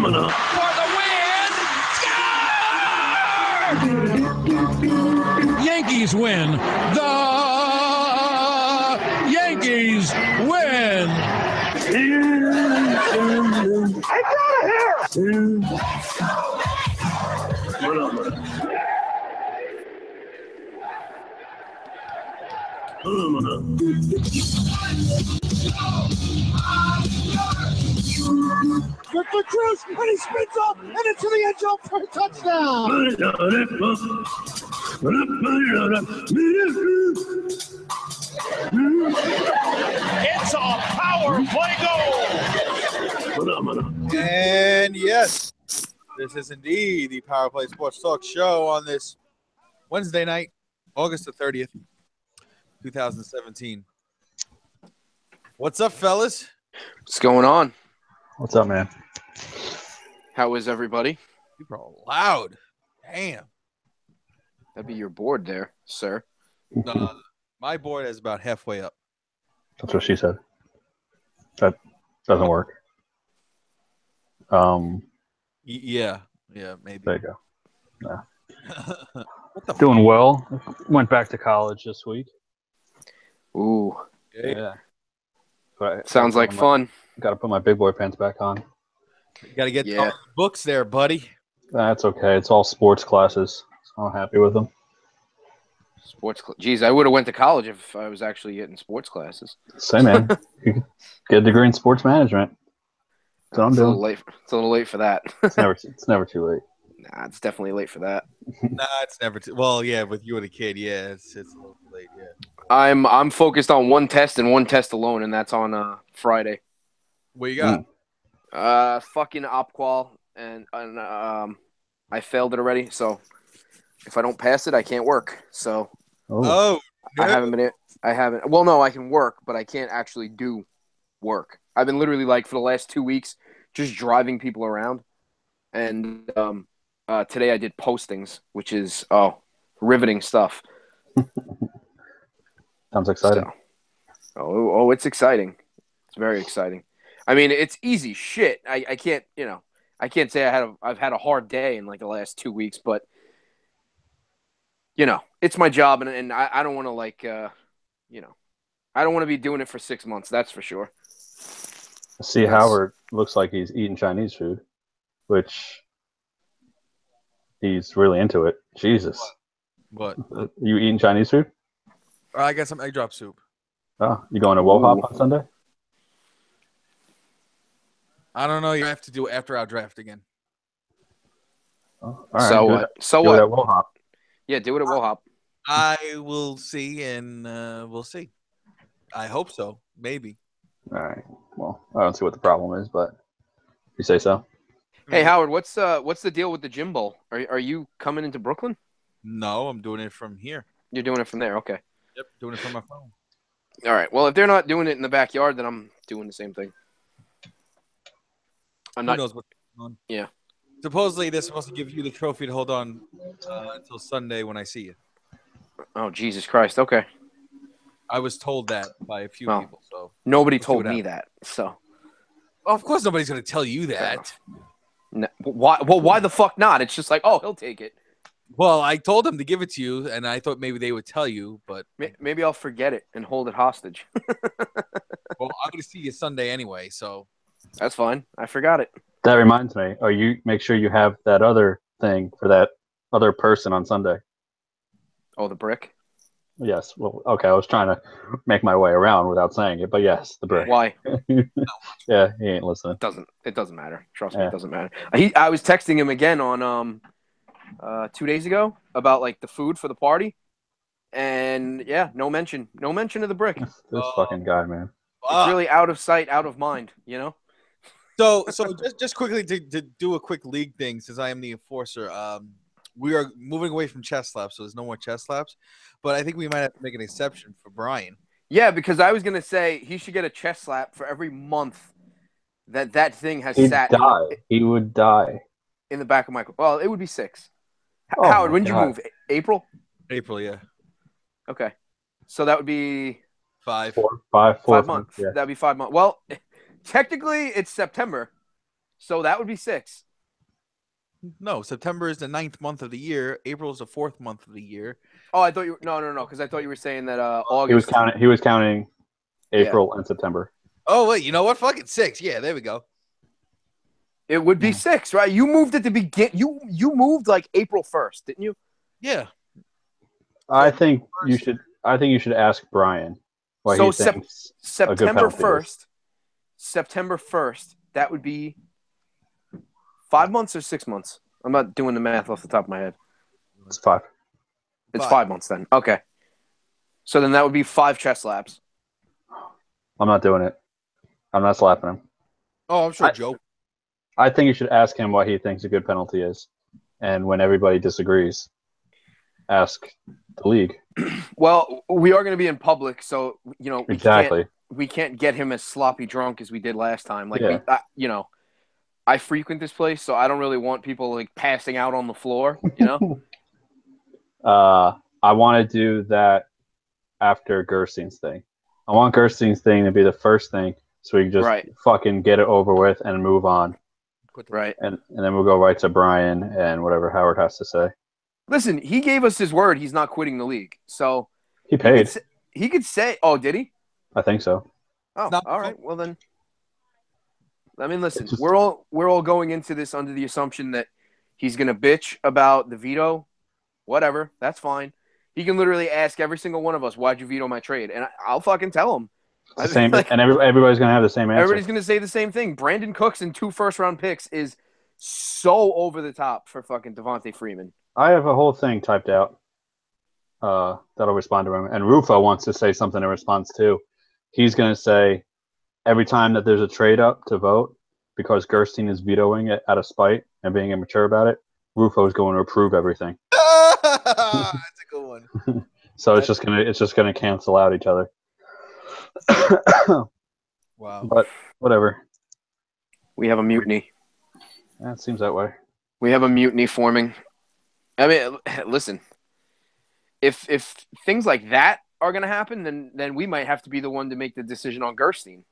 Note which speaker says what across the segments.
Speaker 1: For the win! Score! Yankees win. The Yankees win.
Speaker 2: I got here.
Speaker 3: Good for Cruz, and he spins up and into the end zone for a touchdown.
Speaker 1: It's a power play goal.
Speaker 4: And yes, this is indeed the Power Play Sports Talk show on this Wednesday night, August the 30th, 2017. What's up, fellas?
Speaker 5: What's going on?
Speaker 6: What's up, man?
Speaker 5: How is everybody?
Speaker 4: People are loud. Damn.
Speaker 5: That'd be your board there, sir.
Speaker 4: No, my board is about halfway up.
Speaker 6: That's what she said. That doesn't work.
Speaker 4: Yeah, maybe.
Speaker 6: There you go. Yeah.
Speaker 4: What the
Speaker 6: Doing well. Went back to college this week.
Speaker 5: Ooh.
Speaker 6: Yeah. But
Speaker 5: Sounds like fun.
Speaker 6: Got to put my big boy pants back on.
Speaker 4: You got to get all the books there, buddy.
Speaker 6: That's okay. It's all sports classes. So I'm happy with them.
Speaker 5: Geez, I would have went to college if I was actually getting sports classes.
Speaker 6: Same, man. You could get a degree in sports management. That's what I'm doing.
Speaker 5: It's a little late for that.
Speaker 6: It's never too late.
Speaker 5: Nah, it's definitely late for that.
Speaker 4: Nah, it's never too. Well, yeah, with you and a kid, yeah, it's a little too late. Yeah.
Speaker 5: I'm focused on one test and one test alone, and that's on Friday.
Speaker 4: What you got?
Speaker 5: Fucking OpQual, and I failed it already. So if I don't pass it, I can't work. So
Speaker 4: no.
Speaker 5: I haven't. Well, no, I can work, but I can't actually do work. I've been literally for the last 2 weeks just driving people around, and today I did postings, which is riveting stuff.
Speaker 6: Sounds exciting.
Speaker 5: So, it's exciting. It's very exciting. I mean, it's easy shit. I can't, I can't say I've had a hard day in the last 2 weeks, but it's my job, and I don't want to I don't want to be doing it for 6 months. That's for sure.
Speaker 6: See, Howard looks like he's eating Chinese food, which he's really into it. Jesus.
Speaker 4: What?
Speaker 6: You eating Chinese food?
Speaker 4: I got some egg drop soup.
Speaker 6: Oh, you going to Wohop on Sunday?
Speaker 4: I don't know. You have to do it after our draft again.
Speaker 6: Oh, all right,
Speaker 5: so what?
Speaker 6: Do it at Wohop.
Speaker 5: Yeah, do it at Wohop.
Speaker 4: I will see, and we'll see. I hope so. Maybe.
Speaker 6: All right. Well, I don't see what the problem is, but you say so.
Speaker 5: Hey, Howard, what's the deal with the Gym Bowl? Are you coming into Brooklyn?
Speaker 4: No, I'm doing it from here.
Speaker 5: You're doing it from there. Okay.
Speaker 4: Yep, doing it from my phone.
Speaker 5: All right. Well, if they're not doing it in the backyard, then I'm doing the same thing.
Speaker 4: Who knows what's going on?
Speaker 5: Yeah.
Speaker 4: Supposedly, they're supposed to give you the trophy to hold on until Sunday when I see you.
Speaker 5: Oh, Jesus Christ. Okay.
Speaker 4: I was told that by a few people. So
Speaker 5: nobody told me that. So.
Speaker 4: Well, of course, nobody's going to tell you that.
Speaker 5: No, why? Well, why the fuck not? It's just he'll take it.
Speaker 4: Well, I told them to give it to you, and I thought maybe they would tell you, but
Speaker 5: maybe I'll forget it and hold it hostage.
Speaker 4: Well, I'm going to see you Sunday anyway, so
Speaker 5: that's fine. I forgot it.
Speaker 6: That reminds me. Oh, you make sure you have that other thing for that other person on Sunday.
Speaker 5: Oh, the brick?
Speaker 6: Yes. Well, okay. I was trying to make my way around without saying it, but yes, the brick.
Speaker 5: Why?
Speaker 6: Yeah, he ain't listening.
Speaker 5: It doesn't matter. Trust me, it doesn't matter. I was texting him again on 2 days ago about the food for the party, and no mention of the brick.
Speaker 6: This fucking guy, man.
Speaker 5: It's really out of sight, out of mind.
Speaker 4: So just quickly to do a quick league thing, since I am the enforcer. We are moving away from chest slaps, so there's no more chest slaps. But I think we might have to make an exception for Brian.
Speaker 5: Yeah, because I was gonna say he should get a chest slap for every month that thing has sat.
Speaker 6: He would die
Speaker 5: in the back of my. Well, it would be 6. Howard, when did you move? April.
Speaker 4: April, yeah.
Speaker 5: Okay, so that would be
Speaker 4: 5
Speaker 5: months. Yeah. That'd be 5 months. Well, technically it's September, So that would be 6.
Speaker 4: No, September is the 9th month of the year. April is the 4th month of the year.
Speaker 5: Oh, I thought you no, because I thought you were saying that
Speaker 6: He was
Speaker 5: August.
Speaker 6: He was counting April and September.
Speaker 4: Oh wait, you know what? Fuck it, 6. Yeah, there we go.
Speaker 5: It would be 6, right? You moved at the begin. You moved like April 1st, didn't you?
Speaker 4: Yeah.
Speaker 6: I think you should ask Brian what
Speaker 5: So
Speaker 6: he thinks.
Speaker 5: September
Speaker 6: penalty is.
Speaker 5: 1st. September 1st. That would be 5 months or 6 months. I'm not doing the math off the top of my head.
Speaker 6: It's 5.
Speaker 5: It's 5 months then. Okay. So then that would be 5 chest slaps.
Speaker 6: I'm not doing it. I'm not slapping him.
Speaker 4: Oh, I'm sure Joe.
Speaker 6: I think you should ask him what he thinks a good penalty is, and when everybody disagrees, ask the league.
Speaker 5: Well, we are going to be in public, so
Speaker 6: Exactly.
Speaker 5: We can't get him as sloppy drunk as we did last time. Like
Speaker 6: Yeah.
Speaker 5: I frequent this place, so I don't really want people like passing out on the floor.
Speaker 6: I want to do that after Gerstein's thing. I want Gerstein's thing to be the first thing, so we can just fucking get it over with and move on.
Speaker 5: Right.
Speaker 6: And then we'll go right to Brian and whatever Howard has to say.
Speaker 5: Listen, he gave us his word he's not quitting the league. So
Speaker 6: he paid.
Speaker 5: He could say, oh, did he?
Speaker 6: I think so.
Speaker 5: Oh, all right. Well then, I mean, listen, we're all going into this under the assumption that he's gonna bitch about the veto. Whatever, that's fine. He can literally ask every single one of us, "Why'd you veto my trade?" And I'll fucking tell him.
Speaker 6: It's the same, and everybody's gonna have the same answer.
Speaker 5: Everybody's gonna say the same thing. Brandon Cooks and 2 first-round picks is so over the top for fucking Devontae Freeman.
Speaker 6: I have a whole thing typed out that'll respond to him. And Rufo wants to say something in response too. He's going to say every time that there's a trade up to vote, because Gerstein is vetoing it out of spite and being immature about it, Rufo is going to approve everything.
Speaker 4: That's a good one.
Speaker 6: So it's just gonna cancel out each other.
Speaker 4: Wow.
Speaker 6: But whatever.
Speaker 5: We have a mutiny.
Speaker 6: Yeah, it seems that way.
Speaker 5: We have a mutiny forming. I mean, listen. If things like that are going to happen, then we might have to be the one to make the decision on Gerstein.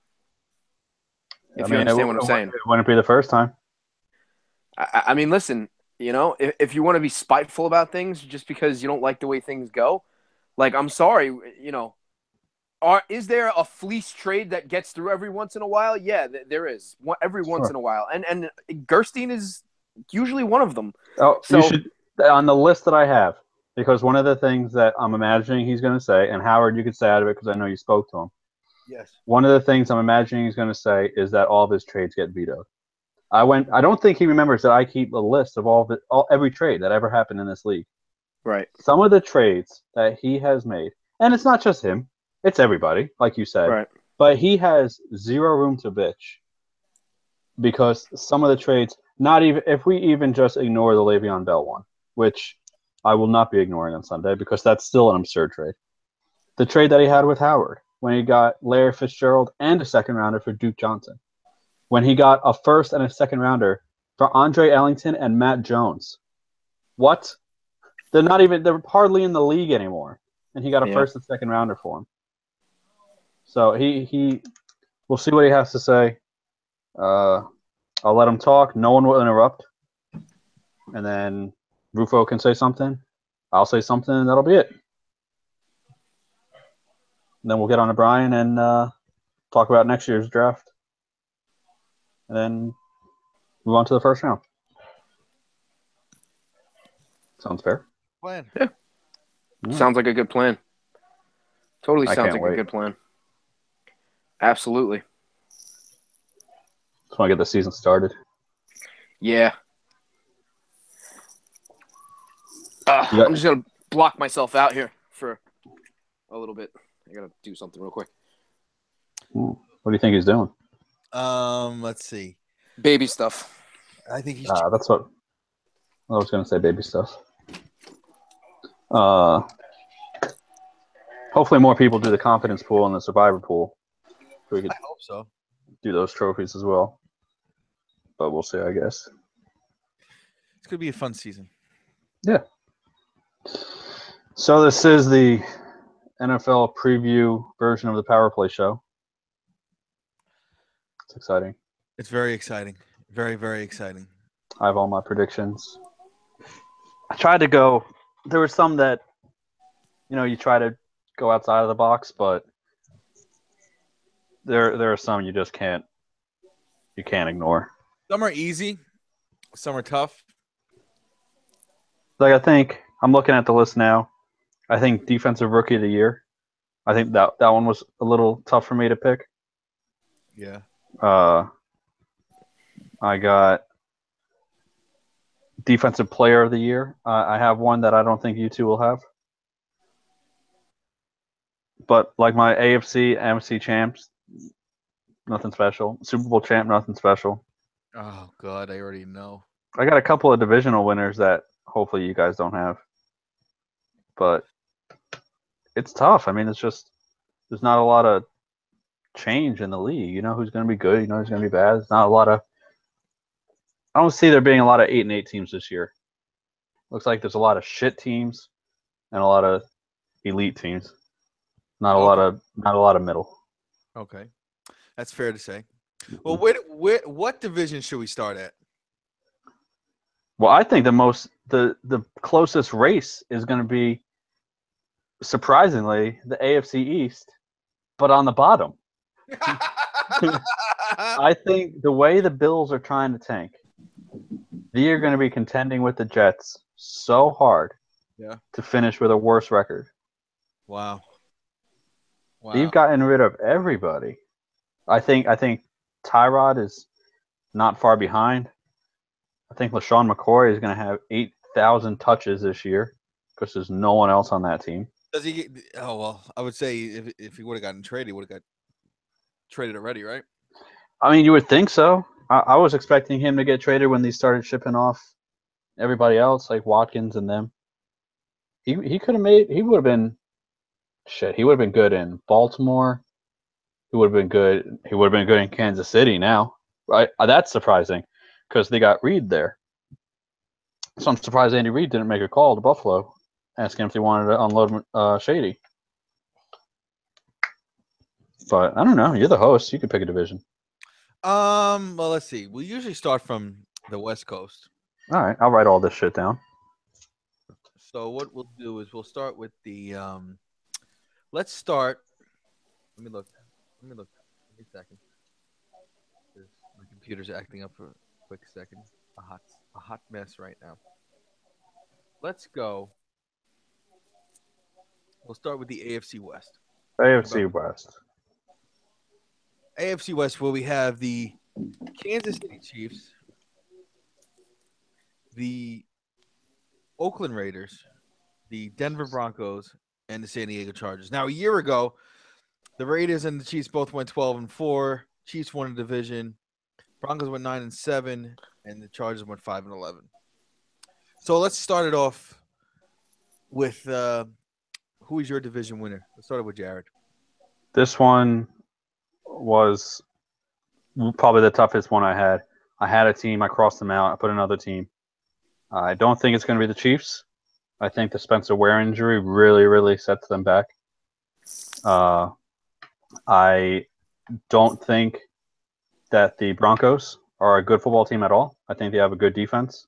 Speaker 5: If you understand what I'm saying.
Speaker 6: It wouldn't be the first time.
Speaker 5: I mean, listen, if you want to be spiteful about things just because you don't like the way things go, like, I'm sorry, is there a fleece trade that gets through every once in a while? Yeah, there is. Every once in a while. And Gerstein is usually one of them.
Speaker 6: Oh, so, you should, on the list that I have, because one of the things that I'm imagining he's going to say, and Howard, you could say out of it because I know you spoke to him.
Speaker 4: Yes.
Speaker 6: One of the things I'm imagining he's going to say is that all of his trades get vetoed. I don't think he remembers that I keep a list of every trade that ever happened in this league.
Speaker 5: Right.
Speaker 6: Some of the trades that he has made, and it's not just him, it's everybody, like you said.
Speaker 5: Right.
Speaker 6: But he has zero room to bitch because some of the trades, not even if we even just ignore the Le'Veon Bell one, which I will not be ignoring on Sunday because that's still an absurd trade. The trade that he had with Howard when he got Larry Fitzgerald and a second rounder for Duke Johnson. When he got a first and a second rounder for Andre Ellington and Matt Jones. What? They're hardly in the league anymore. And he got a first and second rounder for him. So we'll see what he has to say. I'll let him talk. No one will interrupt. And then Rufo can say something. I'll say something, and that'll be it. And then we'll get on to Brian and talk about next year's draft. And then move on to the first round. Sounds fair.
Speaker 4: Plan.
Speaker 5: Yeah. Sounds like a good plan. Totally sounds like
Speaker 6: wait.
Speaker 5: a good plan. Absolutely.
Speaker 6: Just want to get the season started.
Speaker 5: Yeah. I'm just going to block myself out here for a little bit. I got to do something real quick.
Speaker 6: What do you think he's doing?
Speaker 4: Let's see.
Speaker 5: Baby stuff.
Speaker 4: I think he's.
Speaker 6: That's what I was going to say. Baby stuff. Hopefully, more people do the confidence pool and the survivor pool. So we could
Speaker 4: I hope so.
Speaker 6: do those trophies as well. But we'll see, I guess.
Speaker 4: It's gonna be a fun season.
Speaker 6: Yeah. So this is the NFL preview version of the Power Play show. It's exciting.
Speaker 4: It's very exciting. Very, very exciting.
Speaker 6: I have all my predictions. I tried to go. There were some that, you try to go outside of the box, but there are some you just can't ignore.
Speaker 4: Some are easy, some are tough.
Speaker 6: Like I think I'm looking at the list now. I think defensive rookie of the year. I think that one was a little tough for me to pick.
Speaker 4: Yeah.
Speaker 6: I got defensive player of the year. I have one that I don't think you two will have. But like my AFC, NFC champs, nothing special. Super Bowl champ, nothing special.
Speaker 4: Oh God, I already know.
Speaker 6: I got a couple of divisional winners that hopefully you guys don't have. But it's tough. I mean, it's just there's not a lot of change in the league. You know who's going to be good. You know who's going to be bad. It's not a lot of. I don't see there being a lot of 8-8 teams this year. Looks like there's a lot of shit teams and a lot of elite teams. Not a lot of middle.
Speaker 4: Okay, that's fair to say. Well, what division should we start at?
Speaker 6: Well, I think the closest race is going to be, surprisingly, the AFC East, but on the bottom. I think the way the Bills are trying to tank, they are going to be contending with the Jets so hard to finish with a worse record.
Speaker 4: Wow.
Speaker 6: They've gotten rid of everybody. I think Tyrod is not far behind. I think LaShawn McCoy is going to have 8,000 touches this year because there's no one else on that team.
Speaker 4: Does he get? Oh well, I would say if he would have gotten traded, he would have got traded already, right?
Speaker 6: I mean, you would think so. I was expecting him to get traded when they started shipping off everybody else, like Watkins and them. He could have made. He would have been. Shit, he would have been good in Baltimore. He would have been good. He would have been good in Kansas City now, right? That's surprising because they got Reed there. So I'm surprised Andy Reid didn't make a call to Buffalo asking if they wanted to unload Shady. But I don't know. You're the host. You could pick a division.
Speaker 4: Well, let's see. We usually start from the West Coast.
Speaker 6: All right, I'll write all this shit down.
Speaker 4: So what we'll do is we'll start with the. Let's start. Let me look. Give me a second. My computer's acting up for a quick second. A hot mess right now. Let's go. We'll start with the AFC West.
Speaker 6: AFC West.
Speaker 4: AFC West, where we have the Kansas City Chiefs, the Oakland Raiders, the Denver Broncos, and the San Diego Chargers. Now, a year ago, the Raiders and the Chiefs both went 12-4. Chiefs won a division. Broncos went 9-7, and the Chargers went 5-11. So let's start it off with who is your division winner? Let's start it with Jared.
Speaker 6: This one was probably the toughest one I had. I had a team. I crossed them out. I put another team. I don't think it's going to be the Chiefs. I think the Spencer Ware injury really, really sets them back. I don't think that the Broncos are a good football team at all. I think they have a good defense.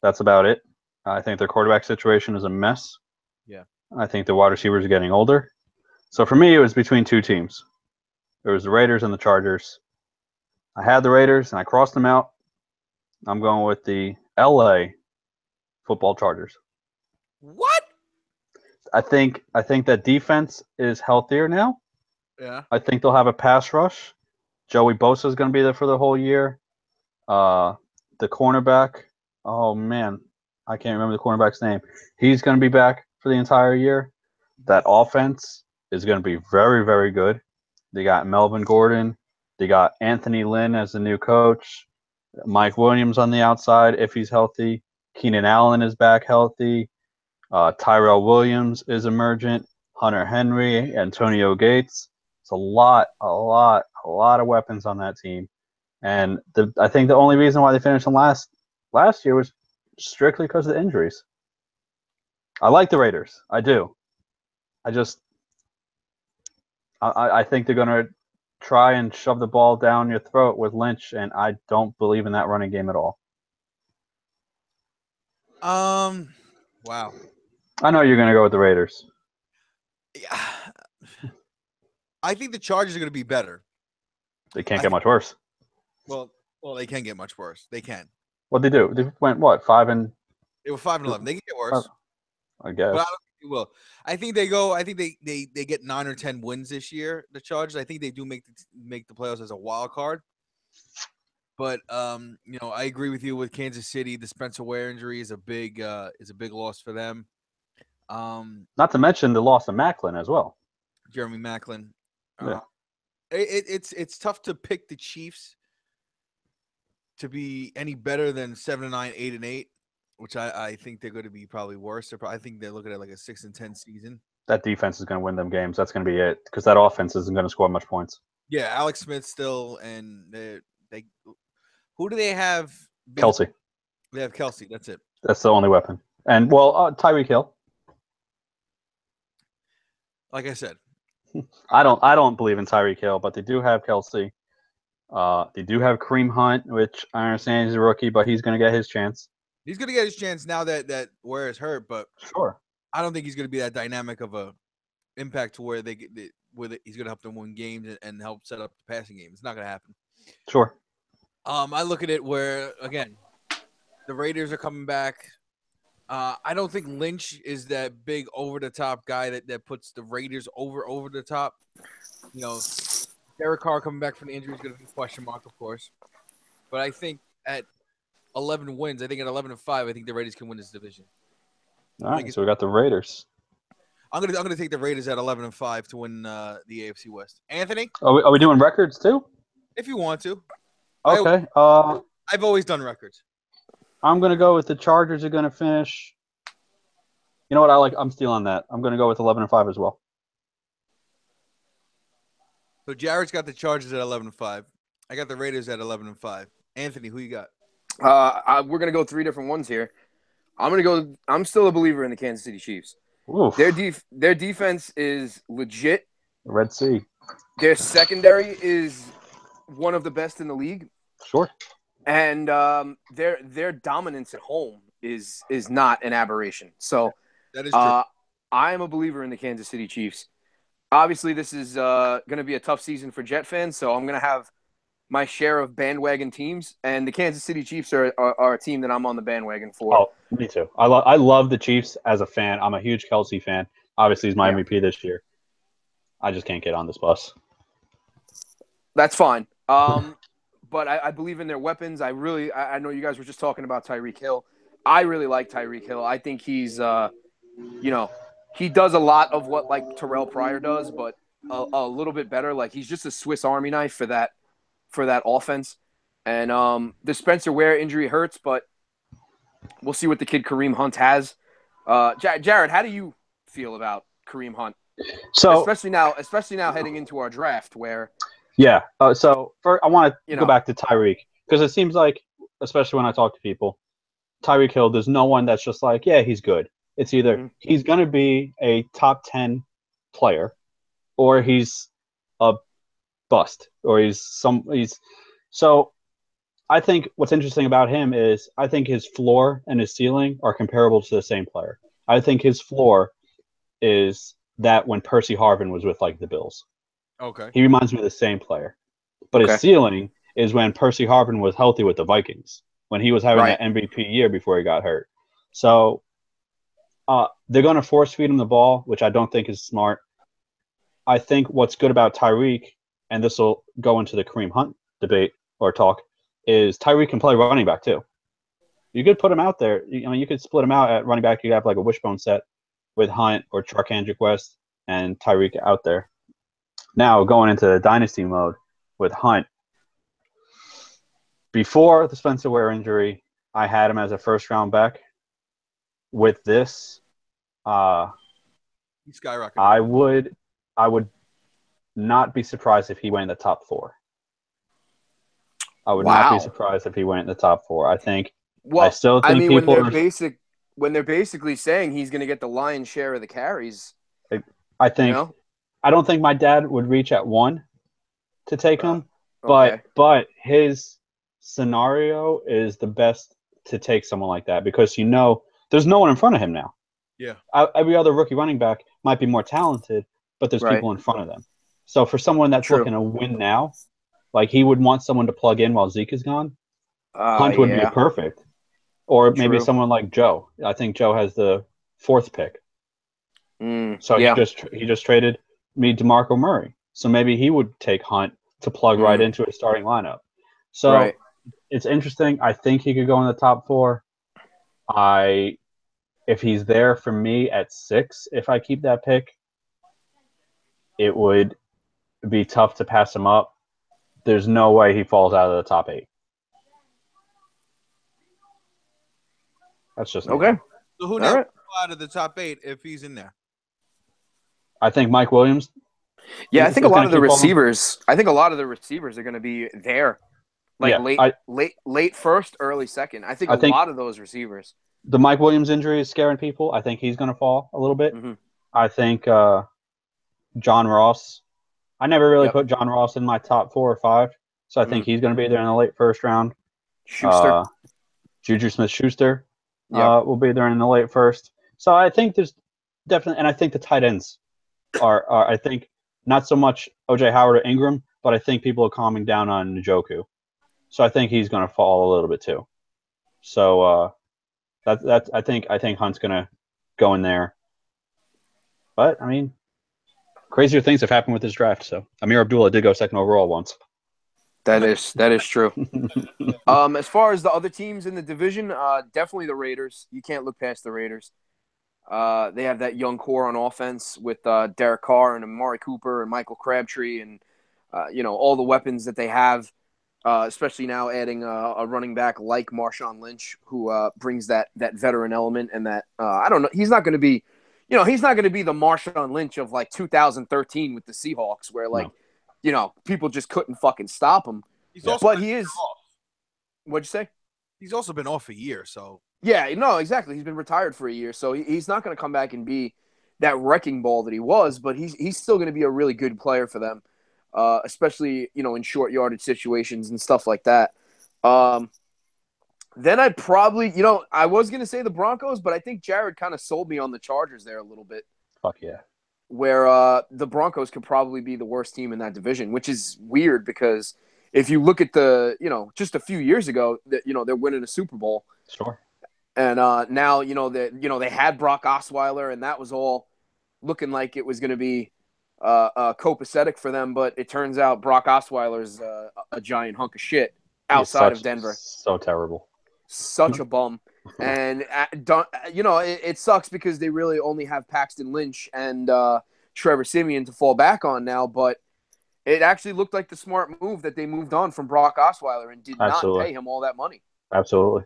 Speaker 6: That's about it. I think their quarterback situation is a mess.
Speaker 4: Yeah.
Speaker 6: I think the wide receivers are getting older. So for me, it was between two teams. There was the Raiders and the Chargers. I had the Raiders, and I crossed them out. I'm going with the LA football Chargers.
Speaker 4: What?
Speaker 6: I think that defense is healthier now.
Speaker 4: Yeah.
Speaker 6: I think they'll have a pass rush. Joey Bosa is going to be there for the whole year. The cornerback, oh man, I can't remember the cornerback's name. He's going to be back for the entire year. That offense is going to be very, very good. They got Melvin Gordon. They got Anthony Lynn as the new coach. Mike Williams on the outside if he's healthy. Keenan Allen is back healthy. Tyrell Williams is emergent. Hunter Henry, Antonio Gates. It's a lot of weapons on that team. And I think the only reason why they finished in last year was strictly because of the injuries. I like the Raiders. I do. I think they're going to try and shove the ball down your throat with Lynch, and I don't believe in that running game at all.
Speaker 4: Wow.
Speaker 6: I know you're going to go with the Raiders.
Speaker 4: Yeah. I think the Chargers are going to be better.
Speaker 6: They can't get much worse.
Speaker 4: Well, they can get much worse. They can.
Speaker 6: What'd they do? They went, what, 5-11?
Speaker 4: They were 5-11. They can get worse.
Speaker 6: I guess.
Speaker 4: But I don't think they will. I think they go. I think they get 9 or 10 wins this year. The Chargers. I think they do make the playoffs as a wild card. But I agree with you with Kansas City. The Spencer Ware injury is a big loss for them.
Speaker 6: Not to mention the loss of Macklin as well.
Speaker 4: Jeremy Macklin.
Speaker 6: Yeah.
Speaker 4: It's tough to pick the Chiefs to be any better than 7-9, 8-8, which I think they're going to be probably worse. I think they're looking at like a 6-10 season.
Speaker 6: That defense is going to win them games. That's going to be it because that offense isn't going to score much points.
Speaker 4: Yeah, Alex Smith still, and they who do they have?
Speaker 6: Kelsey.
Speaker 4: They have Kelsey. That's it.
Speaker 6: That's the only weapon. And Tyreek Hill.
Speaker 4: Like I said,
Speaker 6: I don't believe in Tyreek Hill, but they do have Kelsey. They do have Kareem Hunt, which I understand he's a rookie, but he's going to get his chance.
Speaker 4: He's going to get his chance now that Ware is hurt, but
Speaker 6: Sure.
Speaker 4: I don't think he's going to be that dynamic of a impact to where he's going to help them win games and help set up the passing game. It's not going to happen.
Speaker 6: Sure.
Speaker 4: I look at it where, again, the Raiders are coming back. I don't think Lynch is that big over-the-top guy that puts the Raiders over the top. Derek Carr coming back from the injury is going to be a question mark, of course. But I think at 11 wins, at 11-5, I think the Raiders can win this division.
Speaker 6: All right, so we got the Raiders.
Speaker 4: I'm gonna take the Raiders at 11-5 to win the AFC West. Anthony,
Speaker 6: Are we doing records too?
Speaker 4: if you want to.
Speaker 6: Okay.
Speaker 4: I've always done records.
Speaker 6: I'm going to go with the Chargers are going to finish. You know what? I'm stealing that. I'm going to go with 11-5 as well.
Speaker 4: So Jared's got the Chargers at 11-5. I got the Raiders at 11-5. Anthony, who you got?
Speaker 5: We're going to go 3 different ones here. I'm still a believer in the Kansas City Chiefs.
Speaker 6: Oof.
Speaker 5: Their defense is legit.
Speaker 6: Red Sea.
Speaker 5: Their secondary is one of the best in the league.
Speaker 6: Sure.
Speaker 5: And their dominance at home is not an aberration. So
Speaker 4: That is true.
Speaker 5: I am a believer in the Kansas City Chiefs. Obviously, this is going to be a tough season for Jet fans, so I'm going to have my share of bandwagon teams, and the Kansas City Chiefs are a team that I'm on the bandwagon for.
Speaker 6: Oh, me too. I love the Chiefs as a fan. I'm a huge Kelsey fan. Obviously, he's my MVP this year. I just can't get on this bus.
Speaker 5: That's fine. But I believe in their weapons. I know you guys were just talking about Tyreek Hill. I really like Tyreek Hill. I think he's, he does a lot of what like Terrell Pryor does, but a little bit better. Like he's just a Swiss Army knife for that offense. And the Spencer Ware injury hurts, but we'll see what the kid Kareem Hunt has. Jared, how do you feel about Kareem Hunt?
Speaker 6: So
Speaker 5: especially now heading into our draft where.
Speaker 6: Yeah. So first, I want to go back to Tyreek because it seems like, especially when I talk to people, Tyreek Hill, there's no one that's just like, yeah, he's good. It's either he's going to be a top 10 player or he's a bust or so I think what's interesting about him is I think his floor and his ceiling are comparable to the same player. I think his floor is that when Percy Harvin was with like the Bills.
Speaker 4: Okay.
Speaker 6: He reminds me of the same player. But his ceiling is when Percy Harvin was healthy with the Vikings, when he was having that MVP year before he got hurt. So they're going to force feed him the ball, which I don't think is smart. I think what's good about Tyreek, and this will go into the Kareem Hunt debate or talk, is Tyreek can play running back too. You could put him out there. You could split him out at running back. You could have like a wishbone set with Hunt or Charkandrick West and Tyreek out there. Now, going into the dynasty mode with Hunt, before the Spencer Ware injury, I had him as a first-round back. With this,
Speaker 4: He's skyrocketing.
Speaker 6: I would not be surprised if he went in the top 4. I would not be surprised if he went in the top 4. I think. Well, I still think people
Speaker 5: when they're basically saying he's going to get the lion's share of the carries.
Speaker 6: I think. I don't think my dad would reach at 1. to take him,
Speaker 5: Okay.
Speaker 6: but his scenario is the best to take someone like that because there's no one in front of him now.
Speaker 4: Yeah.
Speaker 6: Every other rookie running back might be more talented, but there's
Speaker 5: Right.
Speaker 6: people in front of them. So for someone that's
Speaker 5: True.
Speaker 6: looking to win now, like he would want someone to plug in while Zeke is gone. Hunt would be perfect. Or maybe
Speaker 5: True.
Speaker 6: someone like Joe. I think Joe has the 4th pick. So
Speaker 5: yeah.
Speaker 6: he just traded me DeMarco Murray. So maybe he would take Hunt to plug right into his starting lineup. So
Speaker 5: Right.
Speaker 6: it's interesting. I think he could go in the top 4. If he's there for me at 6, if I keep that pick, it would be tough to pass him up. There's no way he falls out of the top 8. That's just
Speaker 5: Okay.
Speaker 4: So who
Speaker 5: All
Speaker 4: now
Speaker 5: right.
Speaker 4: out of the top 8 if he's in there?
Speaker 6: I think Mike Williams.
Speaker 5: Yeah, I think a lot of the
Speaker 6: keep falling.
Speaker 5: receivers. I think a lot of the receivers are going to be there, like late first, early second. I think a lot of those receivers.
Speaker 6: The Mike Williams injury is scaring people. I think he's going to fall a little bit.
Speaker 5: Mhm.
Speaker 6: I think John Ross. I never really put John Ross in my top 4 or 5, so I think he's going to be there in the late first round.
Speaker 5: Schuster,
Speaker 6: Juju Smith-Schuster will be there in the late first. So I think there's definitely, and I think the tight ends are I think not so much O.J. Howard or Ingram, but I think people are calming down on Njoku. So I think he's going to fall a little bit too. So that's I think Hunt's going to go in there. But I mean, crazier things have happened with this draft. So Amir Abdullah did go second overall once.
Speaker 5: That is true. As far as the other teams in the division, definitely the Raiders. You can't look past the Raiders. They have that young core on offense with Derek Carr and Amari Cooper and Michael Crabtree and all the weapons that they have. Especially now adding a running back like Marshawn Lynch, who brings that veteran element and that I don't know. He's not going to be, he's not going to be the Marshawn Lynch of like 2013 with the Seahawks, where people just couldn't fucking stop him. But he is. What'd you say?
Speaker 4: He's also been off a year, so.
Speaker 5: Yeah, no, exactly. He's been retired for a year, so he's not going to come back and be that wrecking ball that he was. But he's still going to be a really good player for them. Especially, in short yardage situations and stuff like that. Then I'd probably, I was going to say the Broncos, but I think Jared kind of sold me on the Chargers there a little bit.
Speaker 6: Fuck yeah.
Speaker 5: Where the Broncos could probably be the worst team in that division, which is weird because if you look at just a few years ago, that they're winning a Super Bowl.
Speaker 6: Sure.
Speaker 5: And now, they had Brock Osweiler, and that was all looking like it was going to be copacetic for them, but it turns out Brock Osweiler's a giant hunk of shit outside of Denver.
Speaker 6: So terrible.
Speaker 5: Such a bum. And, it sucks because they really only have Paxton Lynch and Trevor Siemian to fall back on now, but it actually looked like the smart move that they moved on from Brock Osweiler and did not pay him all that money.
Speaker 6: Absolutely.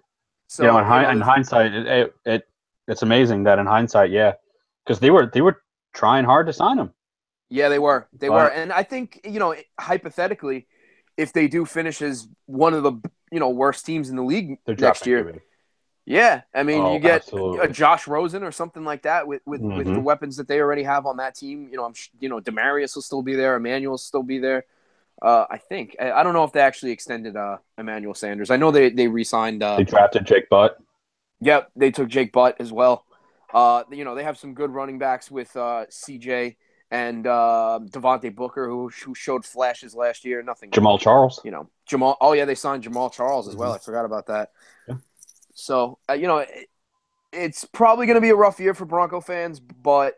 Speaker 5: So,
Speaker 6: in hindsight, it's amazing that in hindsight, because they were trying hard to sign him.
Speaker 5: Yeah, they were. They were. And I think, hypothetically, if they do finish as one of the, worst teams in the league next year. Yeah. I mean, you get a Josh Rosen or something like that with the weapons that they already have on that team. Demaryius will still be there. Emmanuel will still be there. I think. I don't know if they actually extended Emmanuel Sanders. I know they re-signed.
Speaker 6: They drafted Jake Butt.
Speaker 5: Yep, they took Jake Butt as well. They have some good running backs with CJ and Devontae Booker, who showed flashes last year. Nothing.
Speaker 6: Jamal Charles.
Speaker 5: Jamal. Oh yeah, they signed Jamal Charles as well. I forgot about that.
Speaker 6: Yeah.
Speaker 5: So it's probably going to be a rough year for Bronco fans, but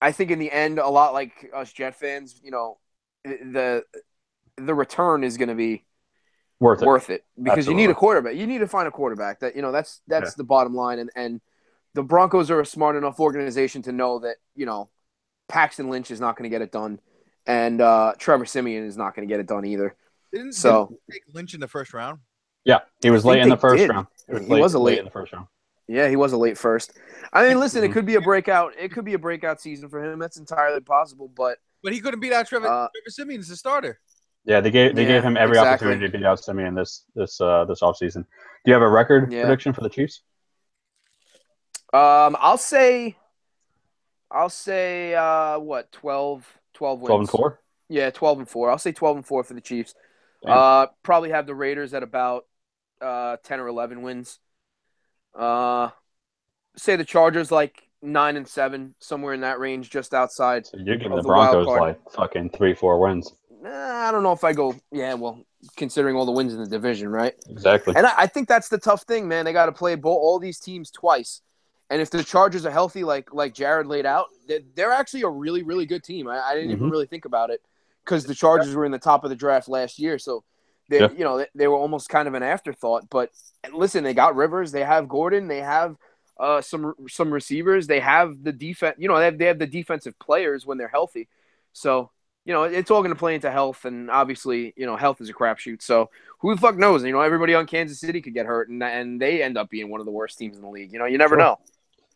Speaker 5: I think in the end, a lot like us Jet fans, the return is going to be worth it because
Speaker 6: Absolutely.
Speaker 5: you need a quarterback. You need to find a quarterback that that's the bottom line, and the Broncos are a smart enough organization to know that Paxton Lynch is not going to get it done, and Trevor Siemian is not going to get it done either.
Speaker 4: Didn't take Lynch in the first round?
Speaker 6: Yeah, he was late in the first round.
Speaker 5: He was late
Speaker 6: in the first round.
Speaker 5: Yeah, he was a late first. I mean, listen, it could be a breakout. It could be a breakout season for him. That's entirely possible. But
Speaker 4: he couldn't beat out Trevor Siemian as a starter.
Speaker 6: Yeah, they gave him every opportunity to beat out Siemian this offseason. Do you have a record prediction for the Chiefs?
Speaker 5: I'll say what 12 wins.
Speaker 6: 12-4.
Speaker 5: Yeah, 12-4. I'll say 12-4 for the Chiefs.
Speaker 6: Damn.
Speaker 5: Probably have the Raiders at about 10 or 11 wins. Say the Chargers like 9-7, somewhere in that range, just outside
Speaker 6: So you're giving
Speaker 5: of
Speaker 6: the
Speaker 5: the wild
Speaker 6: Broncos
Speaker 5: card.
Speaker 6: like fucking 3-4 wins.
Speaker 5: I don't know if I go. Yeah, well, considering all the wins in the division, right?
Speaker 6: Exactly.
Speaker 5: And I think that's the tough thing, man. They got to play all these teams twice. And if the Chargers are healthy, like Jared laid out, they're actually a really, really good team. I didn't even really think about it because the Chargers were in the top of the draft last year. So, they were almost kind of an afterthought. But listen, they got Rivers. They have Gordon. They have some receivers. They have the defense. They have the defensive players when they're healthy. So, it's all going to play into health. And obviously, health is a crapshoot. So who the fuck knows? Everybody on Kansas City could get hurt, and they end up being one of the worst teams in the league. You never know.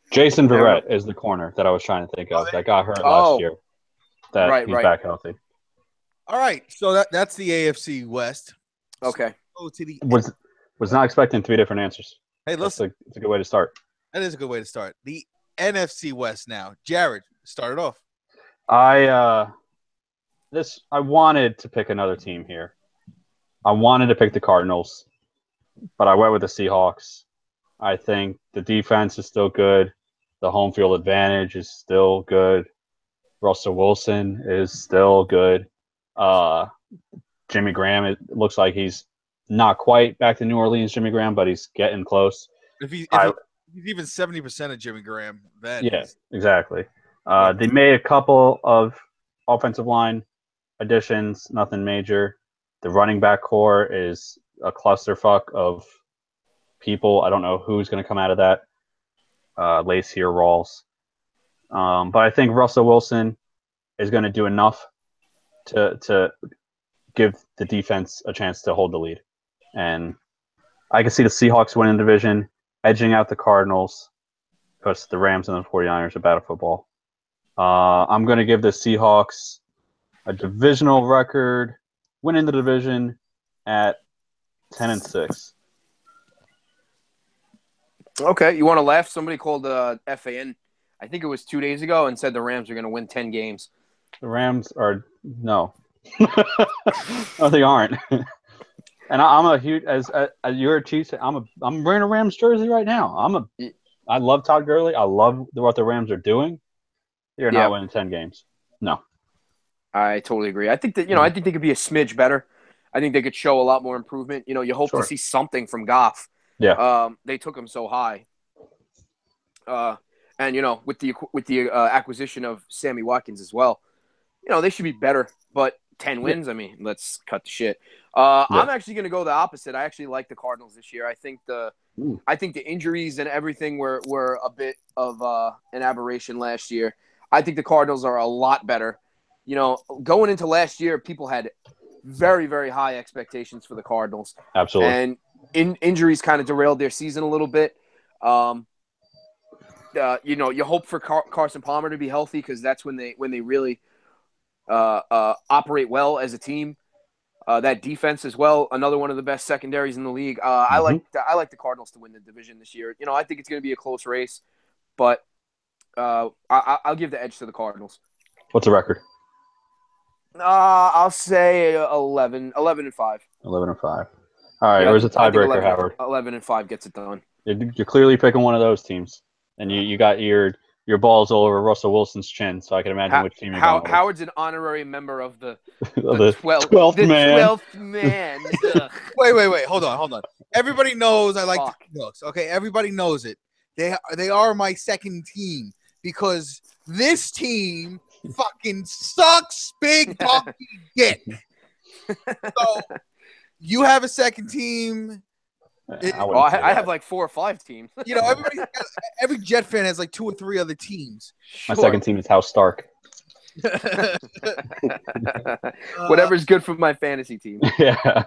Speaker 6: Jason Verrett is the corner that I was trying to think of that got hurt last year. He's back healthy.
Speaker 4: All right, so that's the AFC West.
Speaker 5: Okay.
Speaker 4: So to the
Speaker 6: Was not expecting 3 different answers.
Speaker 4: Hey, listen,
Speaker 6: it's a good way to start.
Speaker 4: That is a good way to start. The NFC West now. Jared, start it off.
Speaker 6: I wanted to pick another team here. I wanted to pick the Cardinals, but I went with the Seahawks. I think the defense is still good. The home field advantage is still good. Russell Wilson is still good. Jimmy Graham, it looks like he's not quite back to New Orleans Jimmy Graham, but he's getting close.
Speaker 4: If he's even 70% of Jimmy Graham, then
Speaker 6: exactly. They made a couple of offensive line additions, nothing major. The running back core is a clusterfuck of people. I don't know who's going to come out of that. Lacy or Rawls. But I think Russell Wilson is going to do enough to give the defense a chance to hold the lead. And I can see the Seahawks winning the division, edging out the Cardinals, because the Rams and the 49ers are bad at football. I'm going to give the Seahawks a divisional record, winning the division at 10-6.
Speaker 5: Okay, you want to laugh? Somebody called FAN, I think it was 2 days ago, and said the Rams are going to win 10 games.
Speaker 6: The Rams are no, no, they aren't. And I'm a huge as you're a Chiefs. I'm wearing a Rams jersey right now. I love Todd Gurley. I love what the Rams are doing. They're not winning 10 games. No,
Speaker 5: I totally agree. I think that I think they could be a smidge better. I think they could show a lot more improvement. You hope to see something from Goff.
Speaker 6: Yeah.
Speaker 5: They took him so high. And with the acquisition of Sammy Watkins as well, they should be better. But 10 wins, I mean, let's cut the shit. I'm actually going to go the opposite. I actually like the Cardinals this year. I think the injuries and everything were a bit of an aberration last year. I think the Cardinals are a lot better. Going into last year, people had very, very high expectations for the Cardinals.
Speaker 6: Absolutely.
Speaker 5: And injuries kind of derailed their season a little bit. You hope for Carson Palmer to be healthy because that's when they really operate well as a team. That defense as well, another one of the best secondaries in the league. I like the Cardinals to win the division this year. I think it's going to be a close race, but I'll give the edge to the Cardinals.
Speaker 6: What's the record?
Speaker 5: I'll say 11-5.
Speaker 6: 11-5. All right, where's the tiebreaker, Howard?
Speaker 5: 11-5 gets it done.
Speaker 6: You're clearly picking one of those teams, and you got your balls all over Russell Wilson's chin, so I can imagine which team you're going with.
Speaker 5: Howard's an honorary member of the
Speaker 6: 12th man.
Speaker 5: 12th man.
Speaker 4: Wait. Hold on. Everybody knows I like the Seahawks. Okay, everybody knows it. They are my second team because this team fucking sucks big fucking dick. So you have a second team.
Speaker 5: I have like 4 or 5 teams.
Speaker 4: Every Jet fan has like 2 or 3 other teams.
Speaker 6: My second team is House Stark.
Speaker 5: Whatever's good for my fantasy team.
Speaker 6: Yeah.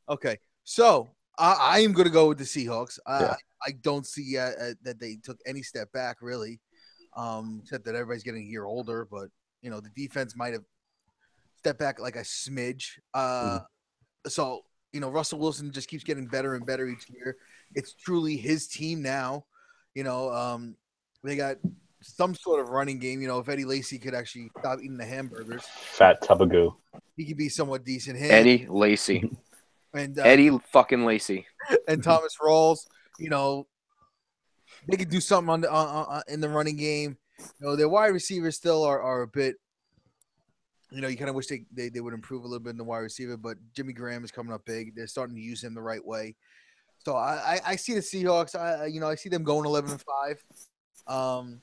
Speaker 4: Okay, so I am going to go with the Seahawks. I don't see that they took any step back, really, except that everybody's getting a year older. But, the defense might have stepped back like a smidge. So, Russell Wilson just keeps getting better and better each year. It's truly his team now. They got some sort of running game. You know, if Eddie Lacy could actually stop eating the hamburgers,
Speaker 6: Fat tub of goo.
Speaker 4: he could be somewhat decent. Him
Speaker 5: Eddie Lacy.
Speaker 4: and
Speaker 5: Eddie fucking Lacy.
Speaker 4: and Thomas Rawls, you know, they could do something on the in the running game. You know, their wide receivers still are a bit. You know, you kind of wish they would improve a little bit in the wide receiver, but Jimmy Graham is coming up big. They're starting to use him the right way. So I see the Seahawks. I see them going 11-5.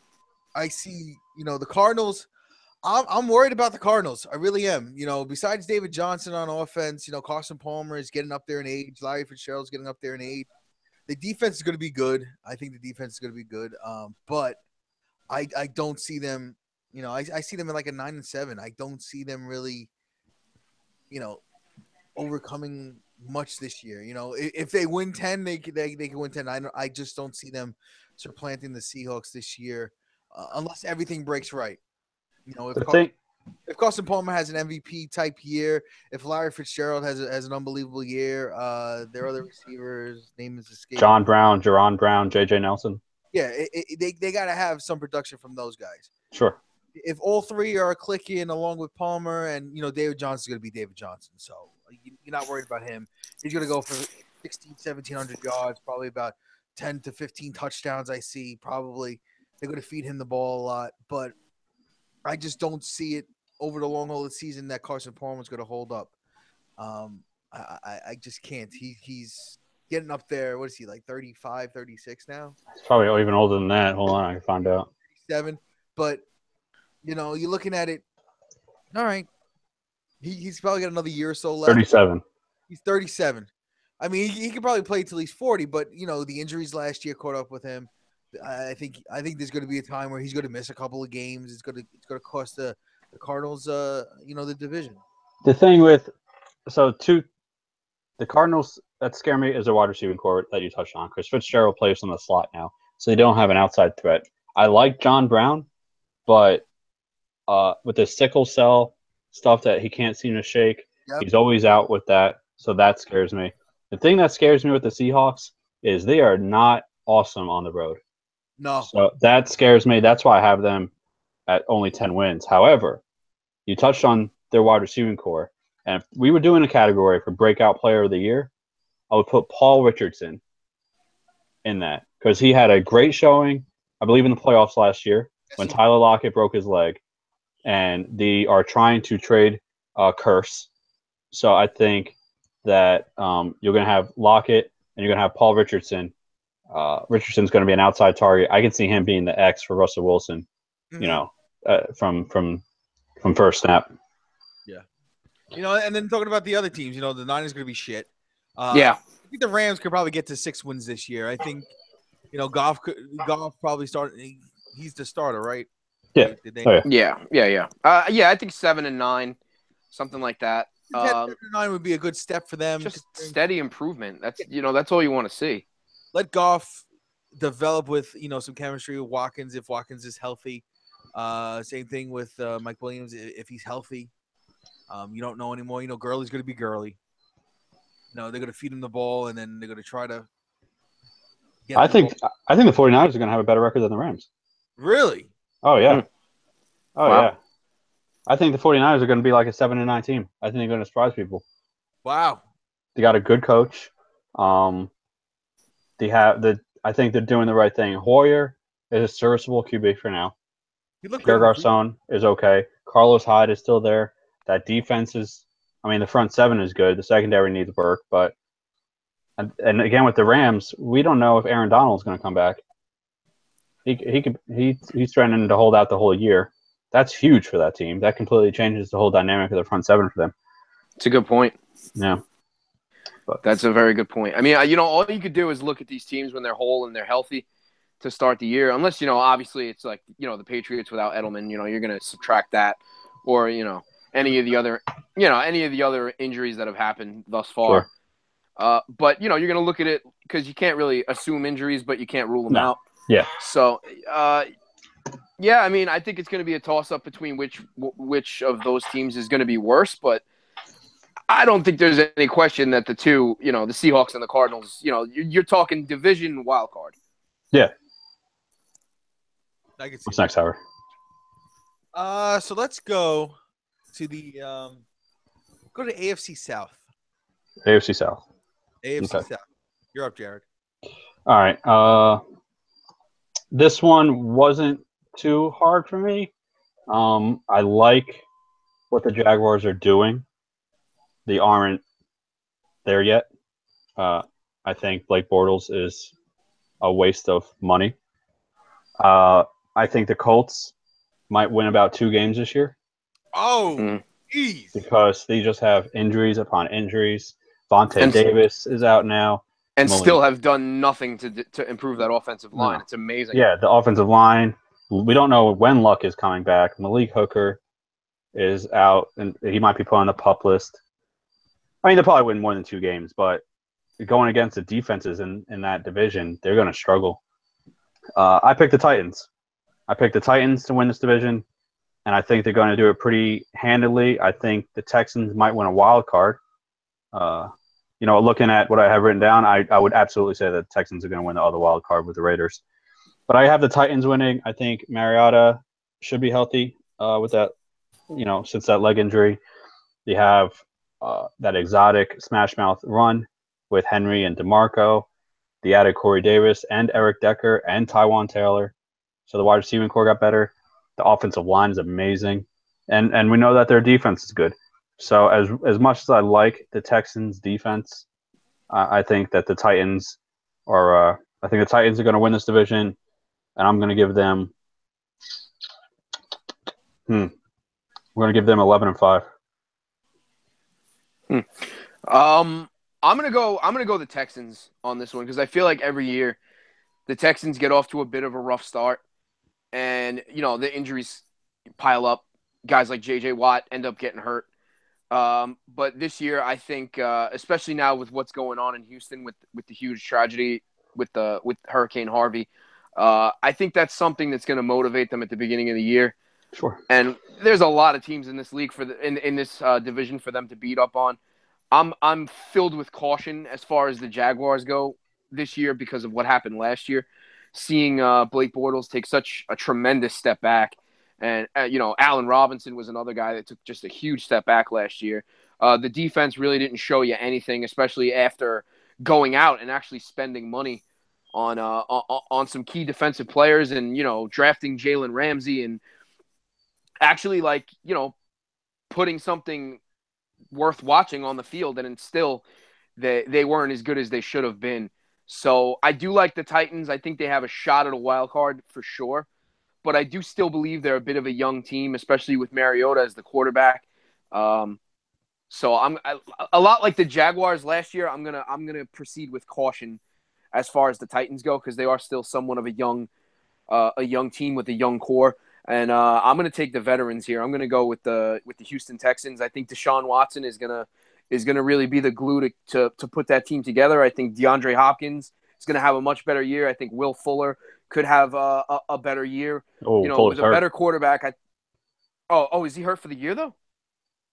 Speaker 4: I see, you know, the Cardinals. I'm worried about the Cardinals. I really am. You know, besides David Johnson on offense, you know, Carson Palmer is getting up there in age. Larry Fitzgerald's getting up there in age. The defense is going to be good. I think the defense is going to be good. But I don't see them. You know, I see them in like a 9-7. I don't see them really, you know, overcoming much this year. You know, if they win 10, they can win 10. I just don't see them supplanting the Seahawks this year unless everything breaks right. You know, if Carson Palmer has an MVP type year, if Larry Fitzgerald has an unbelievable year, their other receivers, name is escaping.
Speaker 6: John Brown, Jerron Brown, J.J. Nelson.
Speaker 4: Yeah, they got to have some production from those guys.
Speaker 6: Sure.
Speaker 4: If all three are clicking along with Palmer and, you know, David Johnson's going to be David Johnson. So you're not worried about him. He's going to go for 1,700 yards, probably about 10 to 15 touchdowns I see probably. They're going to feed him the ball a lot. But I just don't see it over the long haul of the season that Carson Palmer's going to hold up. I just can't. He's getting up there. What is he, like 35, 36 now?
Speaker 6: He's probably even older than that. Hold on, I can find out.
Speaker 4: 37. But you know, you're looking at it. All right, he's probably got another year or so left.
Speaker 6: 37.
Speaker 4: He's 37. I mean, he could probably play till he's 40, but you know, the injuries last year caught up with him. I think there's going to be a time where he's going to miss a couple of games. It's going to cost the Cardinals, you know, the division.
Speaker 6: The thing with the Cardinals that scare me is a wide receiving core that you touched on. Chris Fitzgerald plays in the slot now, so they don't have an outside threat. I like John Brown, but with the sickle cell stuff that he can't seem to shake, he's always out with that, so that scares me. The thing that scares me with the Seahawks is they are not awesome on the road.
Speaker 4: No.
Speaker 6: So that scares me. That's why I have them at only 10 wins. However, you touched on their wide receiving core, and if we were doing a category for breakout player of the year, I would put Paul Richardson in that because he had a great showing, I believe, in the playoffs last year when Tyler Lockett broke his leg, and they are trying to trade Curse. So I think that you're going to have Lockett and you're going to have Paul Richardson. Richardson's going to be an outside target. I can see him being the X for Russell Wilson, you know, from first snap.
Speaker 4: Yeah. You know, and then talking about the other teams, you know, the Niners going to be shit.
Speaker 5: Yeah.
Speaker 4: I think the Rams could probably get to 6 wins this year. I think, you know, Goff probably start. He's the starter, right?
Speaker 6: Yeah.
Speaker 5: Yeah. I think 7 and 9, something like that.
Speaker 4: 7 and 9 would be a good step for them.
Speaker 5: Just steady improvement. That's all you want to see.
Speaker 4: Let Goff develop with, you know, some chemistry with Watkins if Watkins is healthy. Same thing with Mike Williams if he's healthy. You don't know anymore. You know, Gurley's going to be Gurley. You know, they're going to feed him the ball, and then they're going to try to get
Speaker 6: I think the 49ers are going to have a better record than the Rams.
Speaker 4: Really?
Speaker 6: Oh, yeah. Oh,
Speaker 5: Wow.
Speaker 6: yeah. I think the 49ers are going to be like a 7 and 9 team. I think they're going to surprise people.
Speaker 4: Wow.
Speaker 6: They got a good coach. I think they're doing the right thing. Hoyer is a serviceable QB for now. Greg Garcon is okay. Carlos Hyde is still there. That defense is, I mean, the front seven is good. The secondary needs work, but and again with the Rams, we don't know if Aaron Donald's going to come back. He's threatening to hold out the whole year. That's huge for that team. That completely changes the whole dynamic of the front seven for them.
Speaker 5: It's a good point.
Speaker 6: Yeah.
Speaker 5: But that's a very good point. I mean, you know, all you could do is look at these teams when they're whole and they're healthy to start the year. Unless, you know, obviously it's like, you know, the Patriots without Edelman, you know, you're going to subtract that, or, you know, any of the other injuries that have happened thus far.
Speaker 6: Sure.
Speaker 5: But, you know, you're going to look at it because you can't really assume injuries, but you can't rule them out.
Speaker 6: Yeah.
Speaker 5: So, yeah, I mean, I think it's going to be a toss-up between which of those teams is going to be worse, but I don't think there's any question that the two, you know, the Seahawks and the Cardinals, you know, you're talking division wild card.
Speaker 6: Yeah.
Speaker 4: I can see.
Speaker 6: What's next, Howard?
Speaker 4: So let's go to the go to AFC South.
Speaker 6: AFC South.
Speaker 4: AFC
Speaker 6: Okay.
Speaker 4: South. You're up, Jared.
Speaker 6: All right. This one wasn't too hard for me. I like what the Jaguars are doing. They aren't there yet. I think Blake Bortles is a waste of money. I think the Colts might win about 2 games this year
Speaker 4: Oh, jeez.
Speaker 6: because they just have injuries upon injuries. Vontae Davis is out now.
Speaker 5: And
Speaker 6: Malik.
Speaker 5: still have done nothing to improve that offensive line.
Speaker 6: No.
Speaker 5: It's amazing.
Speaker 6: Yeah, the offensive line. We don't know when Luck is coming back. Malik Hooker is out, and he might be put on the PUP list. I mean, they'll probably win more than 2 games, but going against the defenses in that division, they're going to struggle. I picked the Titans. I picked the Titans to win this division, and I think they're going to do it pretty handily. I think the Texans might win a wild card. Looking at what I have written down, I would absolutely say that the Texans are going to win the other wild card with the Raiders. But I have the Titans winning. I think Mariota should be healthy with that, since that leg injury. They have that exotic smash mouth run with Henry and DeMarco. They added Corey Davis and Eric Decker and Tywan Taylor. So the wide receiving core got better. The offensive line is amazing. And we know that their defense is good. So as much as I like the Texans' defense, I think that the Titans are going to win this division, and I'm going to give them. We're going to give them 11-5.
Speaker 5: I'm gonna go the Texans on this one because I feel like every year the Texans get off to a bit of a rough start, and the injuries pile up. Guys like J.J. Watt end up getting hurt. But this year, I think, especially now with what's going on in Houston with the huge tragedy with Hurricane Harvey, I think that's something that's going to motivate them at the beginning of the year.
Speaker 6: Sure.
Speaker 5: And there's a lot of teams in this league in this division for them to beat up on. I'm filled with caution as far as the Jaguars go this year because of what happened last year. Seeing Blake Bortles take such a tremendous step back. And, Allen Robinson was another guy that took just a huge step back last year. The defense really didn't show you anything, especially after going out and actually spending money on some key defensive players and, drafting Jalen Ramsey and actually, putting something worth watching on the field. And still, they weren't as good as they should have been. So I do like the Titans. I think they have a shot at a wild card for sure. But I do still believe they're a bit of a young team, especially with Mariota as the quarterback. So I'm a lot like the Jaguars last year. I'm gonna proceed with caution as far as the Titans go because they are still somewhat of a young team with a young core. And I'm gonna take the veterans here. I'm gonna go with the Houston Texans. I think Deshaun Watson is gonna really be the glue to put that team together. I think DeAndre Hopkins is gonna have a much better year. I think Will Fuller could have a better year. With a better quarterback. Is he hurt for the year though?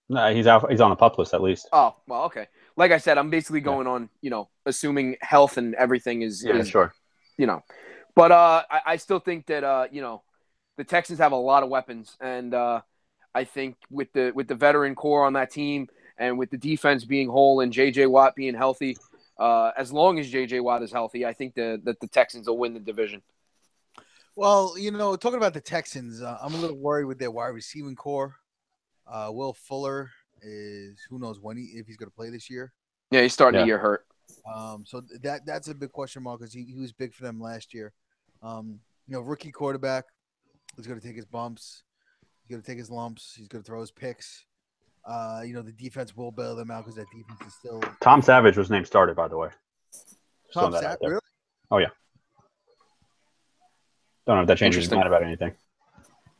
Speaker 6: No, he's out. He's on the PUP list at least.
Speaker 5: Oh, well, okay. Like I said, I'm basically going on, assuming health and everything is
Speaker 6: sure.
Speaker 5: But I still think that the Texans have a lot of weapons, and I think with the veteran core on that team and with the defense being whole and J.J. Watt being healthy, as long as J.J. Watt is healthy, I think that the Texans will win the division.
Speaker 4: Well, talking about the Texans, I'm a little worried with their wide receiving core. Will Fuller is who knows if he's going to play this year.
Speaker 5: Yeah, he's starting the year hurt.
Speaker 4: So that's a big question mark because he was big for them last year. Rookie quarterback is going to take his bumps. He's going to take his lumps. He's going to throw his picks. The defense will bail them out because that defense is still.
Speaker 6: Tom Savage was named starter, by the way.
Speaker 4: Tom Savage, really?
Speaker 6: Oh yeah. Don't know if that changes his mind about anything.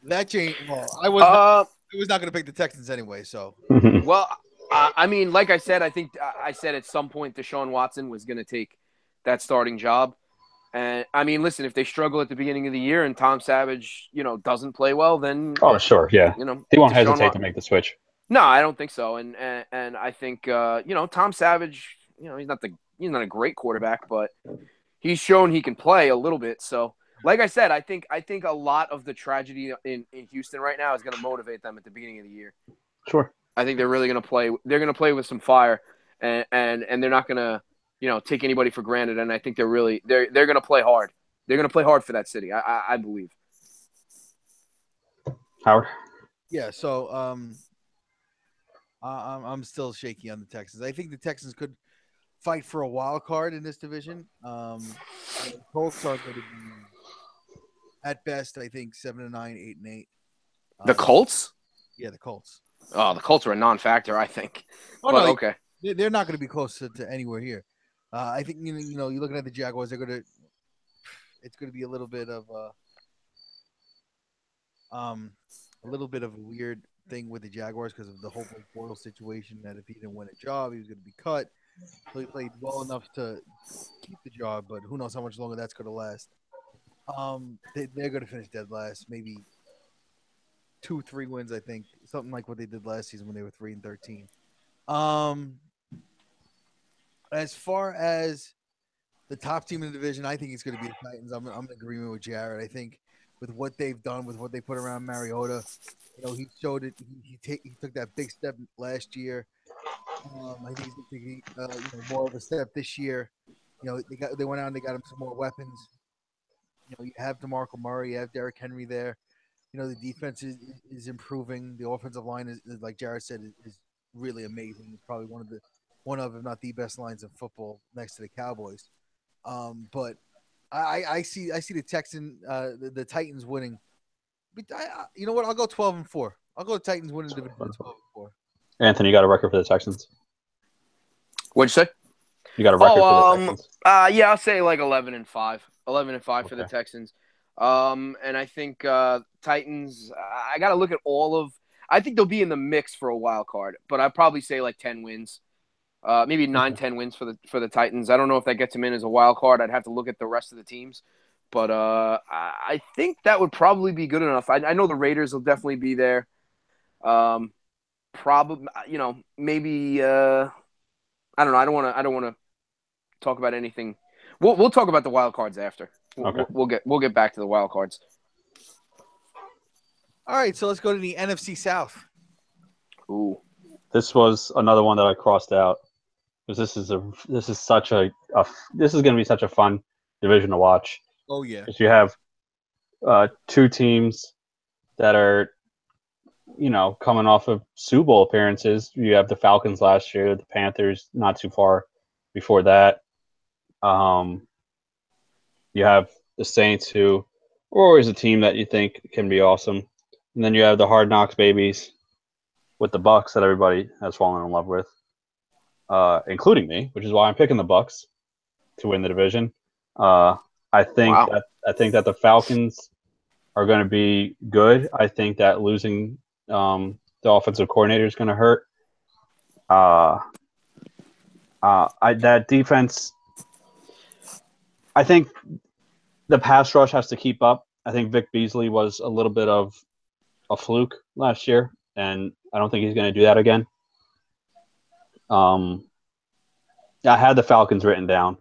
Speaker 4: That changed. Well, I was not going to pick the Texans anyway. So.
Speaker 5: Well, I mean, like I said, I think I said at some point Deshaun Watson was going to take that starting job. And I mean, listen, if they struggle at the beginning of the year and Tom Savage, doesn't play well, then
Speaker 6: sure, yeah, he won't hesitate to make the switch.
Speaker 5: No, I don't think so. And I think Tom Savage, he's not a great quarterback, but he's shown he can play a little bit. So like I said, I think a lot of the tragedy in Houston right now is going to motivate them at the beginning of the year.
Speaker 6: Sure.
Speaker 5: I think they're really going to play. They're going to play with some fire, and they're not going to, take anybody for granted. And I think they're going to play hard. They're going to play hard for that city. I believe.
Speaker 6: Howard.
Speaker 4: Yeah. So I'm still shaky on the Texans. I think the Texans could fight for a wild card in this division. The Colts are going to be at best, I think 7-9, 8-8.
Speaker 5: The Colts?
Speaker 4: Yeah, the Colts.
Speaker 5: Oh, the Colts are a non-factor, I think.
Speaker 4: Oh,
Speaker 5: but,
Speaker 4: no,
Speaker 5: okay.
Speaker 4: They're not going to be close to anywhere here. I think you're looking at the Jaguars. It's going to be a little bit of a weird thing with the Jaguars because of the whole Bortles situation. That if he didn't win a job, he was going to be cut. So he played well enough to keep the job, but who knows how much longer that's going to last. They're going to finish dead last, maybe 2-3 wins, I think, something like what they did last season when they were 3-13. As far as the top team in the division, I think it's going to be the Titans. I'm in agreement with Jared. I think with what they've done, with what they put around Mariota, he showed it. He took that big step last year. I think he's going to take more of a step this year. They went out and they got him some more weapons. You have DeMarco Murray, you have Derrick Henry there. The defense is improving. The offensive line is like Jared said, is really amazing. It's probably one of, if not the best lines in football next to the Cowboys. But I see the Titans winning. But you know what? I'll go 12-4. I'll go Titans winning the division 12-4.
Speaker 6: Anthony, you got a record for the Texans?
Speaker 5: What'd you say?
Speaker 6: You got a record for the Texans?
Speaker 5: Yeah, I'll say like 11-5. 11-5 for the Texans. And I think Titans. I got to look at all of. I think they'll be in the mix for a wild card, but I'd probably say like 10 wins, maybe 9-10 wins for the Titans. I don't know if that gets them in as a wild card. I'd have to look at the rest of the teams, but I think that would probably be good enough. I know the Raiders will definitely be there. Probably, maybe. I don't know. I don't want to talk about anything. We'll talk about the wild cards after.
Speaker 6: Okay.
Speaker 5: We'll get back to the wild cards.
Speaker 4: All right, so let's go to the NFC South.
Speaker 5: Ooh,
Speaker 6: this was another one that I crossed out because this is going to be such a fun division to watch.
Speaker 4: Oh yeah,
Speaker 6: because you have two teams that are coming off of Super Bowl appearances. You have the Falcons last year, the Panthers not too far before that. You have the Saints, who are always a team that you think can be awesome. And then you have the Hard Knocks babies with the Bucks that everybody has fallen in love with, including me, which is why I'm picking the Bucks to win the division. I think that the Falcons are going to be good. I think that losing the offensive coordinator is going to hurt. That defense. I think the pass rush has to keep up. I think Vic Beasley was a little bit of a fluke last year, and I don't think he's going to do that again. I had the Falcons written down,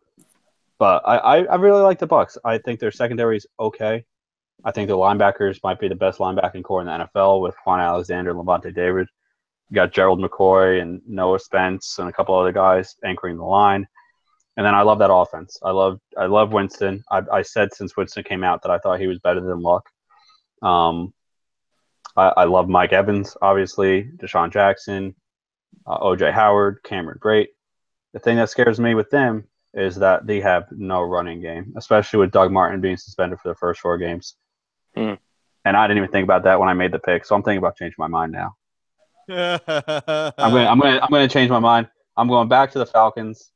Speaker 6: but I really like the Bucks. I think their secondary is okay. I think the linebackers might be the best linebacking core in the NFL with Quan Alexander and Levante David. You got Gerald McCoy and Noah Spence and a couple other guys anchoring the line. And then I love that offense. I love Winston. I said since Winston came out that I thought he was better than Luck. I love Mike Evans, obviously, Deshaun Jackson, O.J. Howard, Cameron Brate. The thing that scares me with them is that they have no running game, especially with Doug Martin being suspended for the first 4 games. And I didn't even think about that when I made the pick, so I'm thinking about changing my mind now. I'm going to change my mind. I'm going back to the Falcons.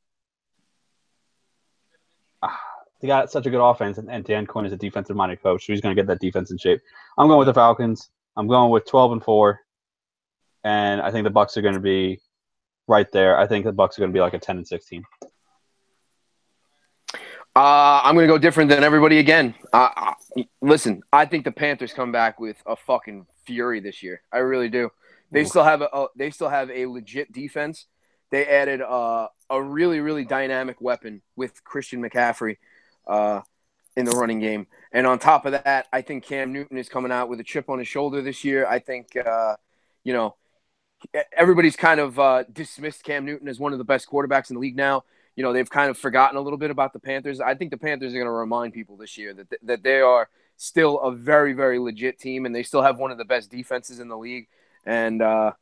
Speaker 6: They got such a good offense, and Dan Quinn is a defensive-minded coach, so he's going to get that defense in shape. I'm going with the Falcons. I'm going with 12-4, and I think the Bucks are going to be right there. I think the Bucks are going to be like a 10-16.
Speaker 5: I'm going to go different than everybody again. Listen, I think the Panthers come back with a fucking fury this year. I really do. They still have a legit defense. They added a really, really dynamic weapon with Christian McCaffrey. in the running game. And on top of that, I think Cam Newton is coming out with a chip on his shoulder this year. I think, everybody's kind of dismissed Cam Newton as one of the best quarterbacks in the league now. They've kind of forgotten a little bit about the Panthers. I think the Panthers are going to remind people this year that they are still a very, very legit team, and they still have one of the best defenses in the league. And I'll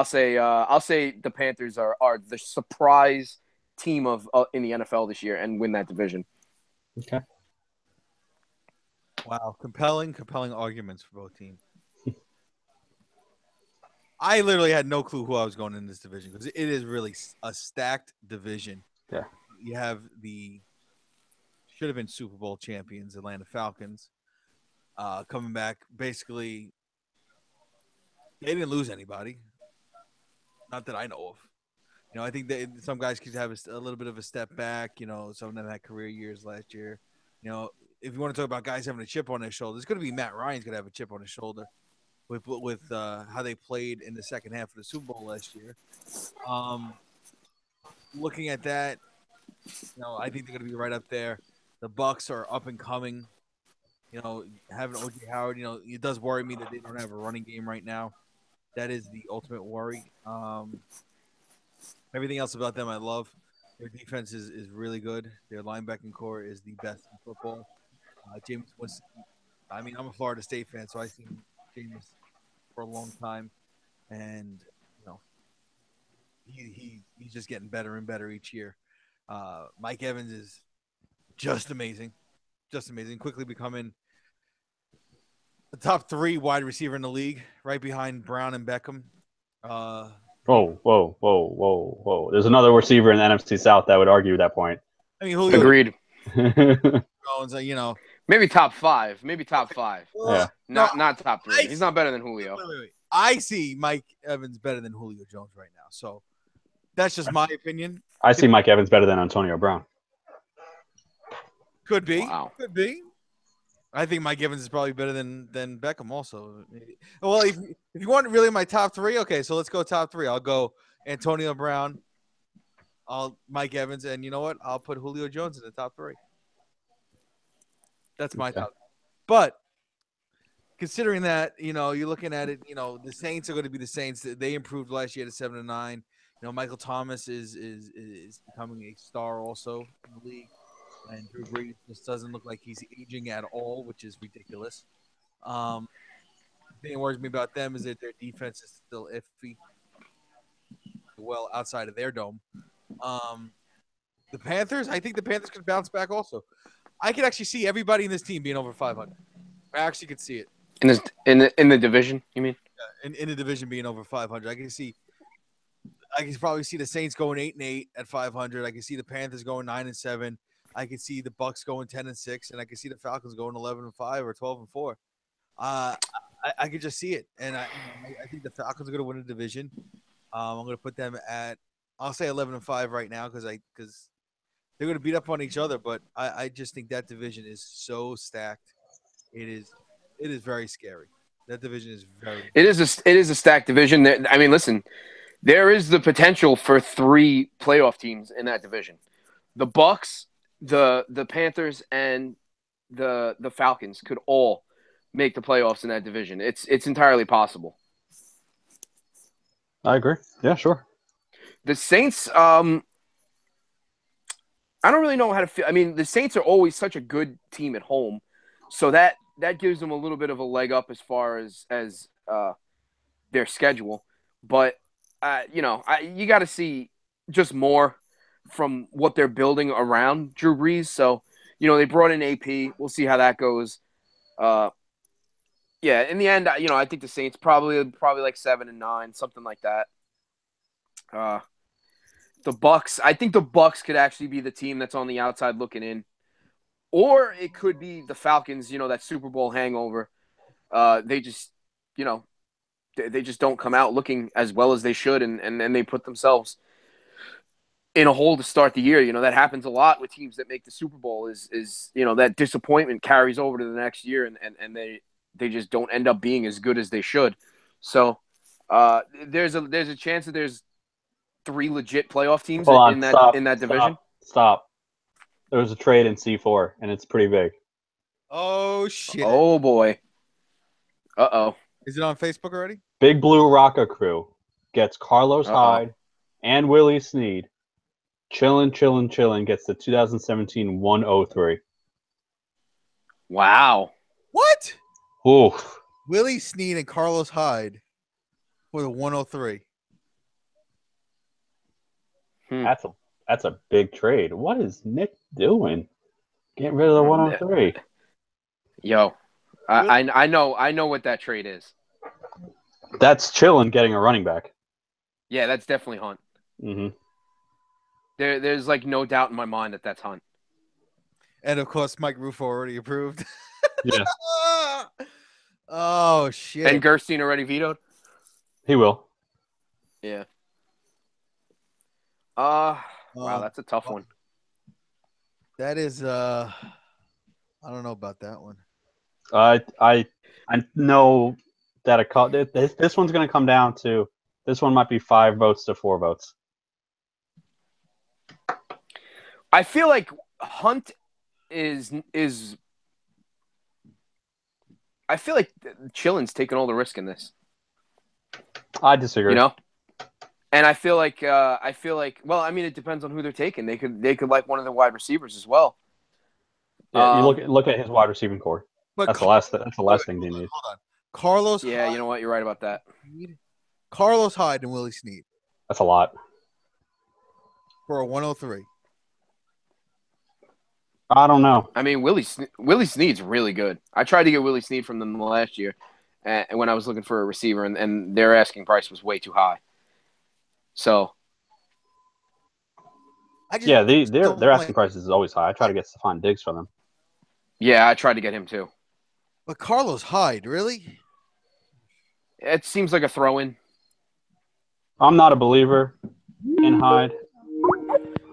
Speaker 5: say the Panthers are the surprise team of in the NFL this year and win that division.
Speaker 6: Okay.
Speaker 4: Wow, compelling arguments for both teams. I literally had no clue who I was going in this division because it is really a stacked division.
Speaker 6: Yeah.
Speaker 4: You have the should have been Super Bowl champions, Atlanta Falcons, coming back. Basically, they didn't lose anybody. Not that I know of. I think some guys could have a little bit of a step back. Some of them had career years last year. If you want to talk about guys having a chip on their shoulder, it's going to be Matt Ryan's going to have a chip on his shoulder with how they played in the second half of the Super Bowl last year. Looking at that, I think they're going to be right up there. The Bucs are up and coming. Having O.J. Howard, it does worry me that they don't have a running game right now. That is the ultimate worry. Everything else about them I love. Their defense is really good. Their linebacking core is the best in football. Jameis Winston. I'm a Florida State fan, so I've seen Jameis for a long time, and he's just getting better and better each year. Mike Evans is just amazing, quickly becoming the top 3 wide receiver in the league, right behind Brown and Beckham.
Speaker 6: Whoa. There's another receiver in the NFC South that would argue that point.
Speaker 4: Julio
Speaker 5: Agreed.
Speaker 4: Jones,
Speaker 5: Maybe top 5.
Speaker 6: Yeah.
Speaker 5: Not top 3. He's not better than Julio.
Speaker 4: Wait. I see Mike Evans better than Julio Jones right now. So that's just my opinion.
Speaker 6: I see Mike Evans better than Antonio Brown.
Speaker 4: Could be.
Speaker 5: Wow.
Speaker 4: Could be. I think Mike Evans is probably better than Beckham also. Well, if you want really my top 3, okay, so let's go top 3. I'll go Antonio Brown, Mike Evans, and you know what? I'll put Julio Jones in the top 3. That's my top. But considering that, you're looking at it, the Saints are going to be the Saints. They improved last year to 7-9. Michael Thomas is becoming a star also in the league. And Drew Brees just doesn't look like he's aging at all, which is ridiculous. The thing that worries me about them is that their defense is still iffy. Well, outside of their dome. The Panthers, I think the Panthers could bounce back also. I could actually see everybody in this team being over 500. I actually could see it.
Speaker 5: In the division, you mean?
Speaker 4: Yeah, in the division being over 500. I can probably see the Saints going 8-8 at 500. I can see the Panthers going 9-7. I can see the Bucs going 10-6, and I can see the Falcons going 11-5 or 12-4. I could just see it, and I think the Falcons are going to win the division. I'm going to put them at, I'll say 11-5 right now because they're going to beat up on each other. But I just think that division is so stacked. It is very scary. That division is very. It
Speaker 5: is a stacked division. Listen, there is the potential for 3 playoff teams in that division. The Bucs, the Panthers, and the Falcons could all make the playoffs in that division. It's entirely possible.
Speaker 6: I agree. Yeah, sure.
Speaker 5: The Saints, I don't really know how to feel. The Saints are always such a good team at home, so that gives them a little bit of a leg up as far as their schedule. But you got to see just more from what they're building around Drew Brees. So, they brought in AP. We'll see how that goes. In the end, I think the Saints probably like 7-9, something like that. The Bucs, I think the Bucs could actually be the team that's on the outside looking in. Or it could be the Falcons, that Super Bowl hangover. They just, they just don't come out looking as well as they should, and they put themselves in a hole to start the year. That happens a lot with teams that make the Super Bowl is that disappointment carries over to the next year, and they just don't end up being as good as they should. So there's a chance that there's 3 legit playoff teams in that division.
Speaker 6: Stop. There was a trade in C4, and it's pretty big.
Speaker 4: Oh shit!
Speaker 5: Oh boy. Uh-oh.
Speaker 4: Is it on Facebook already?
Speaker 6: Big Blue Rocka Crew gets Carlos Hyde and Willie Snead. Chillin' gets the 2017 103.
Speaker 5: Wow.
Speaker 4: What?
Speaker 6: Oof.
Speaker 4: Willie Snead and Carlos Hyde for the 103.
Speaker 6: That's a big trade. What is Nick doing? Getting rid of the 103.
Speaker 5: Yo, I know what that trade is.
Speaker 6: That's Chillin' getting a running back.
Speaker 5: Yeah, that's definitely Hunt.
Speaker 6: Mm-hmm.
Speaker 5: There's like no doubt in my mind that that's Hunt.
Speaker 4: And of course, Mike Ruffo already approved.
Speaker 6: Yeah.
Speaker 4: Oh shit!
Speaker 5: And Gerstein already vetoed.
Speaker 6: He will.
Speaker 5: Yeah. Wow, that's a tough one.
Speaker 4: That is I don't know about that one.
Speaker 6: I know that this one's going to come down to this one might be 5 votes to 4 votes.
Speaker 5: I feel like Hunt is I feel like Chillin's taking all the risk in this.
Speaker 6: I disagree.
Speaker 5: You know? And I feel like well, I mean, it depends on who they're taking. They could like one of the wide receivers as well.
Speaker 6: Yeah, you look at his wide receiving core.
Speaker 4: But
Speaker 6: That's the last thing they need.
Speaker 4: Hold on, Carlos.
Speaker 5: Yeah,
Speaker 4: Hyde,
Speaker 5: you know what? You're right about that.
Speaker 4: Carlos Hyde and Willie Snead
Speaker 6: That's a lot.
Speaker 4: for a 103.
Speaker 6: I don't know.
Speaker 5: I mean, Willie Snead's really good. I tried to get Willie Snead from them last year, and when I was looking for a receiver, and their asking price was way too high. So,
Speaker 6: their asking price is always high. I try to get Stephon Diggs from them.
Speaker 5: yeah, I tried to get him too.
Speaker 4: But Carlos Hyde, really?
Speaker 5: It seems like a throw-in.
Speaker 6: I'm not a believer in Hyde.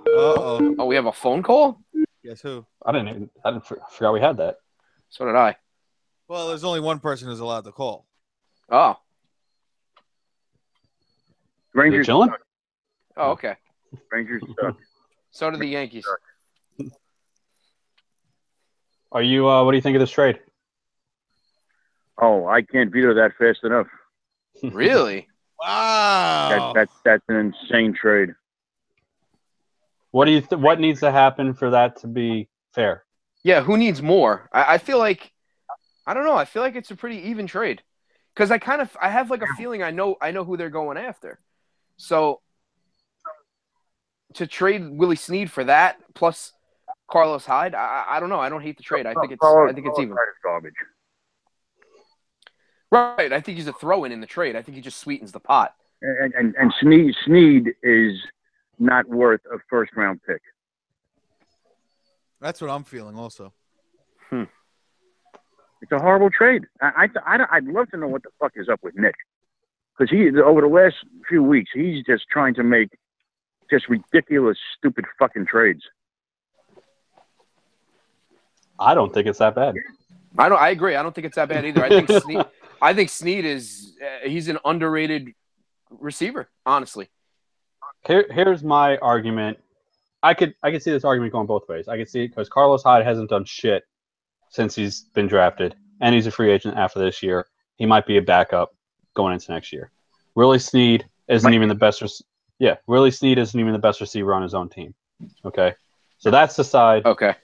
Speaker 4: Uh-oh.
Speaker 5: Oh, we have a phone call?
Speaker 4: Guess who?
Speaker 6: I forgot we had that.
Speaker 5: So did I.
Speaker 4: Well, there's only one person who's allowed to call.
Speaker 5: Oh.
Speaker 6: Rangers chilling.
Speaker 5: Oh, okay.
Speaker 2: Rangers suck.
Speaker 5: So do the Yankees.
Speaker 6: Are you? What do you think of this trade?
Speaker 2: Oh, I can't veto that fast enough.
Speaker 5: Really?
Speaker 4: Wow.
Speaker 2: That's an insane trade.
Speaker 6: What do you? What needs to happen for that to be fair?
Speaker 5: Yeah, who needs more? I feel like I don't know. I feel like it's a pretty even trade because I have like a feeling I know who they're going after. So to trade Willie Snead for that plus Carlos Hyde, I don't know. I don't hate the trade. I think it's even.
Speaker 2: Hyde is garbage.
Speaker 5: Right. I think he's a throw-in in the trade. I think he just sweetens the pot.
Speaker 2: And Snead is not worth a first-round pick.
Speaker 4: That's what I'm feeling also.
Speaker 2: It's a horrible trade. I'd love to know what the fuck is up with Nick. Because over the last few weeks, he's just trying to make just ridiculous, stupid fucking trades.
Speaker 6: I don't think it's that bad.
Speaker 5: I agree. I don't think it's that bad either. I think Snead is he's an underrated receiver, honestly.
Speaker 6: Here's my argument. I could see this argument going both ways. I could see it because Carlos Hyde hasn't done shit since he's been drafted, and he's a free agent after this year. He might be a backup going into next year. Willie Snead isn't even the best. Willie Snead isn't even the best receiver on his own team. Okay, so that's the side.
Speaker 5: Okay.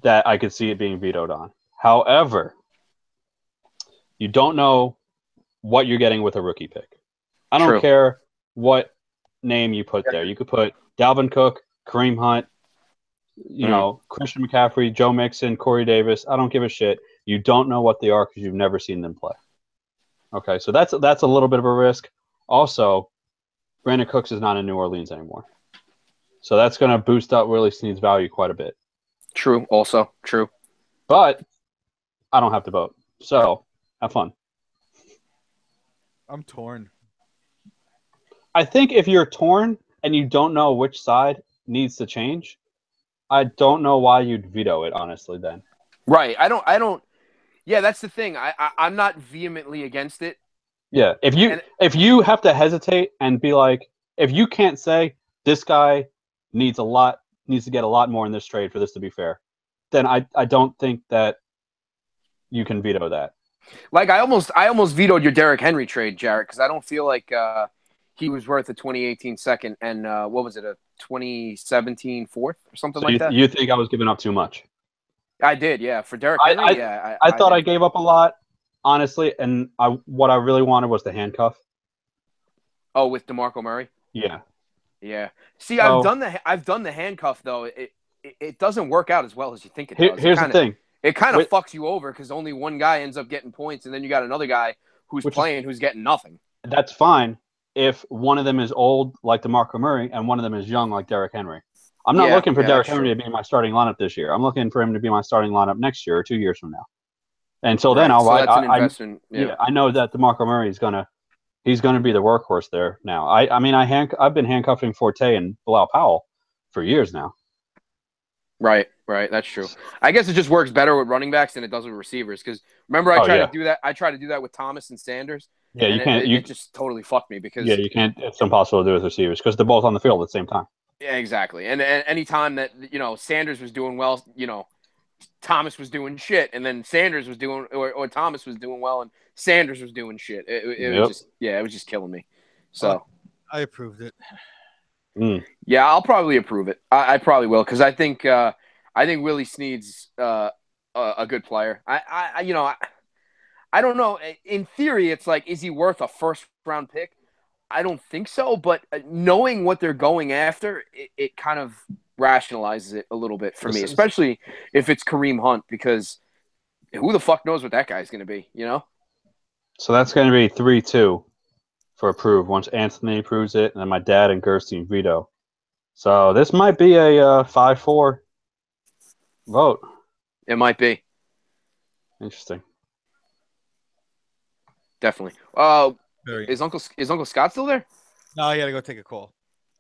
Speaker 6: That I could see it being vetoed on. However, you don't know what you're getting with a rookie pick. I don't care what name you put there. You could put Dalvin Cook, Kareem Hunt, Christian McCaffrey, Joe Mixon, Corey Davis. I don't give a shit. You don't know what they are because you've never seen them play. Okay, so that's a little bit of a risk. Also, Brandon Cooks is not in New Orleans anymore. So that's going to boost up Willie Snead's value quite a bit.
Speaker 5: True, also. True.
Speaker 6: But I don't have to vote. So have fun.
Speaker 4: I'm torn.
Speaker 6: I think if you're torn and you don't know which side needs to change, I don't know why you'd veto it, honestly, then.
Speaker 5: Right. I don't. Yeah, that's the thing. I'm not vehemently against it.
Speaker 6: Yeah. If you have to hesitate and be like, if you can't say this guy needs a lot needs to get a lot more in this trade for this to be fair, then I don't think that you can veto that.
Speaker 5: Like I almost vetoed your Derrick Henry trade, Jarrett, because I don't feel like he was worth a 2018 second and what was it, a 2017 fourth or something
Speaker 6: So
Speaker 5: like that.
Speaker 6: you think I was giving up too much?
Speaker 5: I did, yeah. For Derrick
Speaker 6: I-
Speaker 5: Henry,
Speaker 6: I thought I
Speaker 5: did.
Speaker 6: gave up a lot, honestly, and what I really wanted was the handcuff.
Speaker 5: Oh, with DeMarco Murray.
Speaker 6: Yeah.
Speaker 5: Yeah. See,
Speaker 6: So-
Speaker 5: I've done the handcuff though. It doesn't work out as well as you think it does.
Speaker 6: Here's the thing.
Speaker 5: It kind of
Speaker 6: With-
Speaker 5: fucks you over because only one guy ends up getting points, and then you got another guy who's
Speaker 6: Which is-
Speaker 5: playing who's getting nothing.
Speaker 6: That's fine if one of them is old like DeMarco Murray and one of them is young like Derrick Henry. I'm not
Speaker 5: Yeah,
Speaker 6: looking for
Speaker 5: yeah,
Speaker 6: Derrick
Speaker 5: that's
Speaker 6: Henry
Speaker 5: true.
Speaker 6: to be my starting lineup this year. I'm looking for him to be my starting lineup next year or 2 years from now. Until then,
Speaker 5: Right,
Speaker 6: I'll
Speaker 5: so
Speaker 6: ride.
Speaker 5: that's an investment. Yeah.
Speaker 6: I know that DeMarco Murray is gonna be the workhorse there now. I've been handcuffing Forte and Bilal Powell for years now.
Speaker 5: Right. That's true. I guess it just works better with running backs than it does with receivers. Because remember, I tried to do that. I tried to do that with Thomas and Sanders.
Speaker 6: Yeah, you
Speaker 5: and
Speaker 6: can't.
Speaker 5: It just totally fucked me because.
Speaker 6: Yeah, you can't. It's impossible to do with receivers because they're both on the field at the same time.
Speaker 5: Yeah, exactly. And any time that Sanders was doing well, Thomas was doing shit, and then Sanders was doing or Thomas was doing well, and Sanders was doing shit. It was just killing me. So.
Speaker 4: I approved it.
Speaker 5: Yeah, I'll probably approve it. I probably will because I think Willie Snead's a good player. I don't know. In theory, it's like, is he worth a first round pick? I don't think so. But knowing what they're going after, it kind of rationalizes it a little bit for me, especially if it's Kareem Hunt, because who the fuck knows what that guy's going to be,
Speaker 6: So that's going to be 3-2 for approve once Anthony approves it, and then my dad and Gerstein veto. So this might be a 5-4 vote.
Speaker 5: It might be.
Speaker 6: Interesting.
Speaker 5: Definitely.
Speaker 4: Very.
Speaker 5: Is Uncle Scott still there?
Speaker 4: No, I got to go take a call.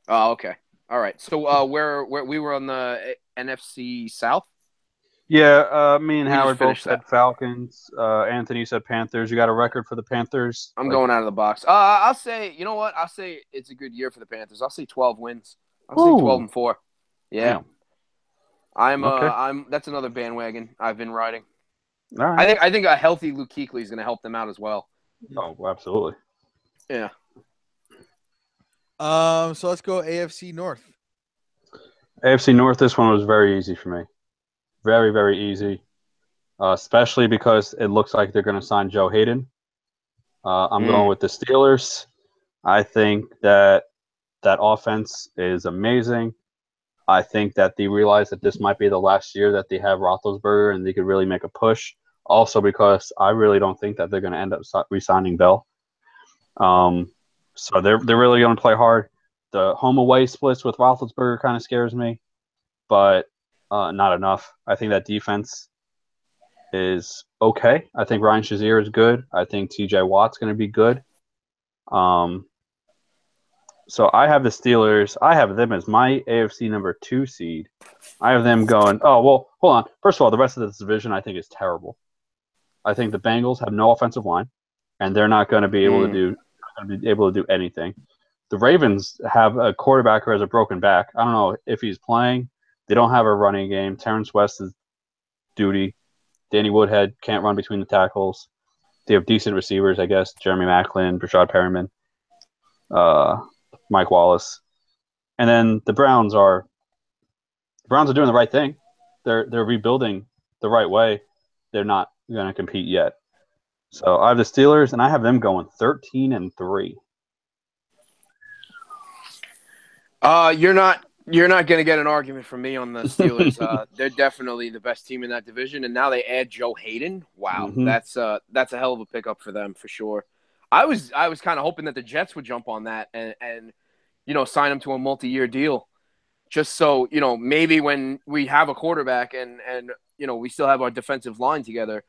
Speaker 5: Oh, okay. All right. So where we were on the NFC South?
Speaker 6: Yeah, me and
Speaker 5: We just
Speaker 6: Howard both
Speaker 5: finished
Speaker 6: said
Speaker 5: that.
Speaker 6: Falcons. Anthony said Panthers. You got a record for the Panthers?
Speaker 5: I'm going out of the box. I'll say, you know what? I'll say it's a good year for the Panthers. I'll say 12 wins. I'll say 12-4. Yeah.
Speaker 6: Damn.
Speaker 5: That's another bandwagon I've been riding.
Speaker 6: All right.
Speaker 5: I think a healthy Luke Kuechly is going to help them out as well.
Speaker 6: Oh, absolutely.
Speaker 5: Yeah.
Speaker 4: So let's go AFC North.
Speaker 6: AFC North, this one was very easy for me. Very, very easy. Especially because it looks like they're going to sign Joe Hayden. I'm going with the Steelers. I think that offense is amazing. I think that they realize that this might be the last year that they have Roethlisberger and they could really make a push. Also because I really don't think that they're going to end up re-signing Bell. So they're really going to play hard. The home-away splits with Roethlisberger kind of scares me, but not enough. I think that defense is okay. I think Ryan Shazier is good. I think T.J. Watt's going to be good. So I have the Steelers. I have them as my AFC number 2 seed. I have them going, oh, well, hold on. First of all, the rest of this division I think is terrible. I think the Bengals have no offensive line, and they're not going to be able to do anything. The Ravens have a quarterback who has a broken back. I don't know if he's playing. They don't have a running game. Terrence West is duty. Danny Woodhead can't run between the tackles. They have decent receivers, I guess. Jeremy Maclin, Brashad Perriman, Mike Wallace. And then the Browns are doing the right thing. They're rebuilding the right way. They're not going to compete yet. So I have the Steelers, and I have them going 13-3.
Speaker 5: You're not going to get an argument from me on the Steelers. They're definitely the best team in that division, and now they add Joe Hayden. Wow, that's a hell of a pickup for them for sure. I was kind of hoping that the Jets would jump on that and sign him to a multi-year deal, just so maybe when we have a quarterback and we still have our defensive line together,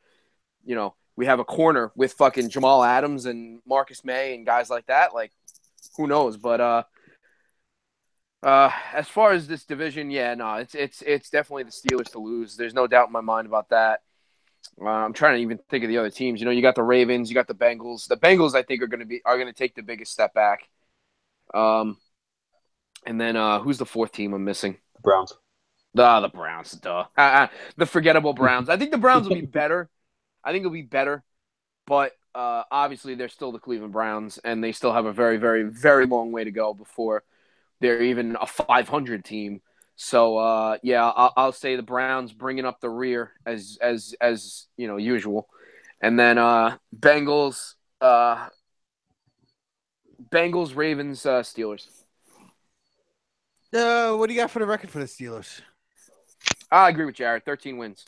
Speaker 5: we have a corner with fucking Jamal Adams and Marcus May and guys like that. Like, who knows? But as far as this division, it's definitely the Steelers to lose. There's no doubt in my mind about that. I'm trying to even think of the other teams. You got the Ravens, you got the Bengals. The Bengals, I think, are going to take the biggest step back. And then who's the fourth team I'm missing?
Speaker 6: The Browns.
Speaker 5: The Browns, duh. The forgettable Browns. I think the Browns will be better. I think it'll be better, but obviously they're still the Cleveland Browns, and they still have a very, very, very long way to go before they're even a 500 team. So yeah, I'll say the Browns bringing up the rear as usual, and then Bengals, Ravens, Steelers.
Speaker 4: What do you got for the record for the Steelers?
Speaker 5: I agree with Jared. 13 wins.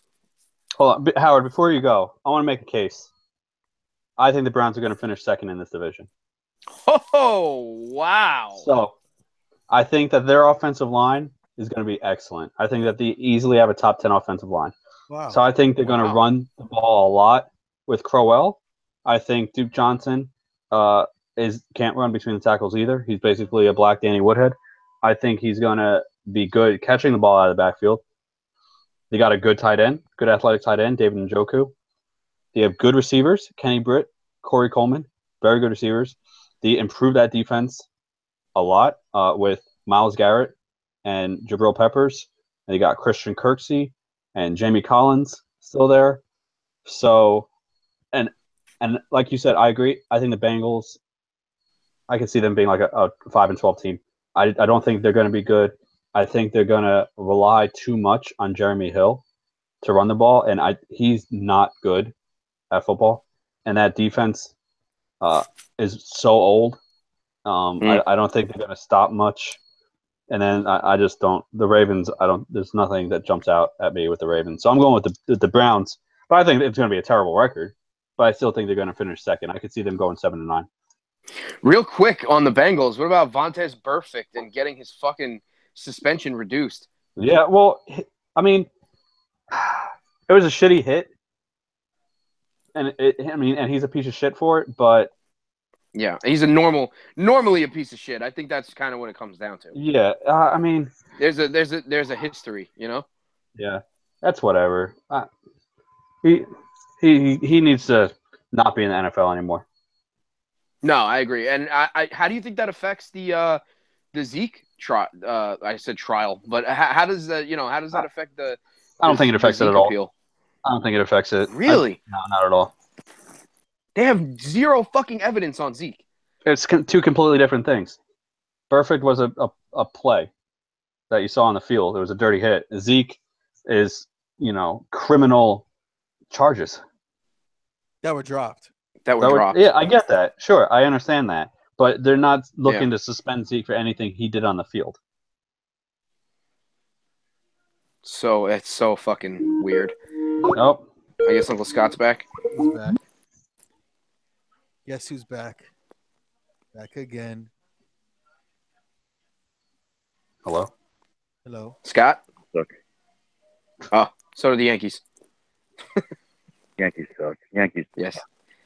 Speaker 6: Hold on, Howard. Before you go, I want to make a case. I think the Browns are going to finish second in this division.
Speaker 5: Oh, wow.
Speaker 6: So, I think that their offensive line is going to be excellent. I think that they easily have a top 10 offensive line.
Speaker 4: Wow.
Speaker 6: So I think they're going to run the ball a lot with Crowell. I think Duke Johnson can't run between the tackles either. He's basically a black Danny Woodhead. I think he's going to be good catching the ball out of the backfield. They got a good tight end, good athletic tight end, David Njoku. They have good receivers, Kenny Britt, Corey Coleman, very good receivers. They improved that defense a lot with Myles Garrett and Jabril Peppers. And they got Christian Kirksey and Jamie Collins still there. So, and like you said, I agree. I think the Bengals, I can see them being like a 5-12 team. I don't think they're going to be good. I think they're going to rely too much on Jeremy Hill to run the ball, and he's not good at football. And that defense is so old. I don't think they're going to stop much. And then I just don't. The Ravens, there's nothing that jumps out at me with the Ravens. So I'm going with the Browns. But I think it's going to be a terrible record. But I still think they're going to finish second. I could see them going 7-9.
Speaker 5: Real quick on the Bengals, what about Vontaze Burfict and getting his fucking suspension reduced?
Speaker 6: Yeah, well, I mean, it was a shitty hit, and he's a piece of shit for it. But
Speaker 5: yeah, he's normally a piece of shit. I think that's kind of what it comes down to.
Speaker 6: Yeah, I mean,
Speaker 5: there's a history, you know.
Speaker 6: Yeah, that's whatever. He needs to not be in the NFL anymore.
Speaker 5: No, I agree. And I how do you think that affects the Zeke trial? I said trial, but how does that affect the?
Speaker 6: I don't think it affects it at all.
Speaker 5: Appeal?
Speaker 6: I don't think it affects it.
Speaker 5: Really?
Speaker 6: No, not at all.
Speaker 5: They have zero fucking evidence on Zeke.
Speaker 6: It's two completely different things. Burfict was a play that you saw on the field. It was a dirty hit. Zeke is, criminal charges
Speaker 4: that were dropped.
Speaker 6: Yeah, I get that. Sure, I understand that. But they're not looking to suspend Zeke for anything he did on the field.
Speaker 5: So it's so fucking weird.
Speaker 6: Nope.
Speaker 5: I guess Uncle Scott's back.
Speaker 4: He's back. Guess who's back? Back again.
Speaker 6: Hello?
Speaker 4: Hello.
Speaker 5: Scott?
Speaker 2: Look.
Speaker 5: Oh, so do the Yankees.
Speaker 2: Yankees suck. Yankees.
Speaker 5: Yes.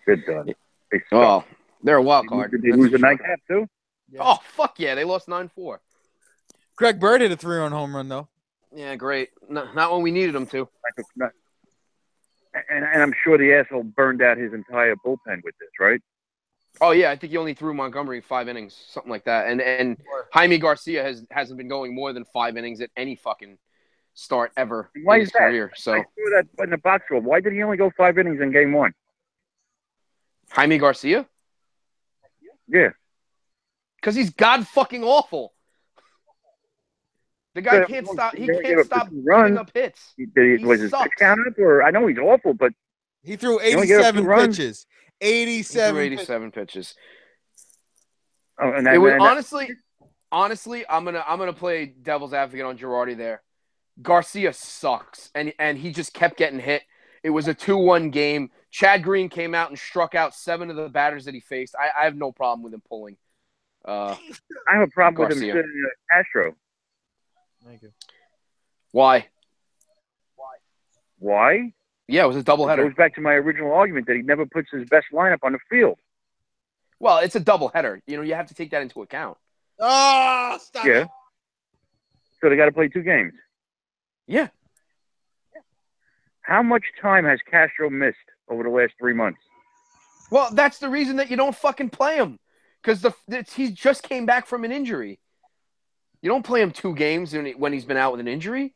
Speaker 2: Good done. They suck.
Speaker 5: Oh, they're a wild card.
Speaker 2: Did they lose a nightcap too?
Speaker 5: Yeah. Oh, fuck yeah. They lost 9-4.
Speaker 4: Greg Bird hit a 3-run home run, though.
Speaker 5: Yeah, great. Not when we needed him to.
Speaker 2: And I'm sure the asshole burned out his entire bullpen with this, right?
Speaker 5: Oh, yeah. I think he only threw Montgomery 5 innings, something like that. And Jaime Garcia hasn't been going more than 5 innings at any fucking start ever in his career. So
Speaker 2: I saw that in the box score. Why did he only go 5 innings in game one?
Speaker 5: Jaime Garcia?
Speaker 2: Yeah.
Speaker 5: Because he's god fucking awful. The guy can't stop. He can't stop giving up hits.
Speaker 2: Was his pitch count up? Or I know he's awful, but
Speaker 4: he threw 87 pitches. 87
Speaker 5: pitches.
Speaker 2: Oh, and
Speaker 5: it was honestly, I'm gonna play devil's advocate on Girardi there. Garcia sucks, and he just kept getting hit. It was a 2-1 game. Chad Green came out and struck out 7 of the batters that he faced. I have no problem with him pulling.
Speaker 2: I have a problem with him sitting in Astro.
Speaker 4: Thank you.
Speaker 5: Why?
Speaker 2: Why?
Speaker 5: Yeah, it was a doubleheader.
Speaker 2: It goes back to my original argument that he never puts his best lineup on the field.
Speaker 5: Well, it's a doubleheader. You have to take that into account.
Speaker 4: Oh, stop it.
Speaker 2: So they got to play 2 games.
Speaker 5: Yeah.
Speaker 2: How much time has Castro missed over the last 3 months?
Speaker 5: Well, that's the reason that you don't fucking play him. Because he just came back from an injury. You don't play him 2 games when he's been out with an injury.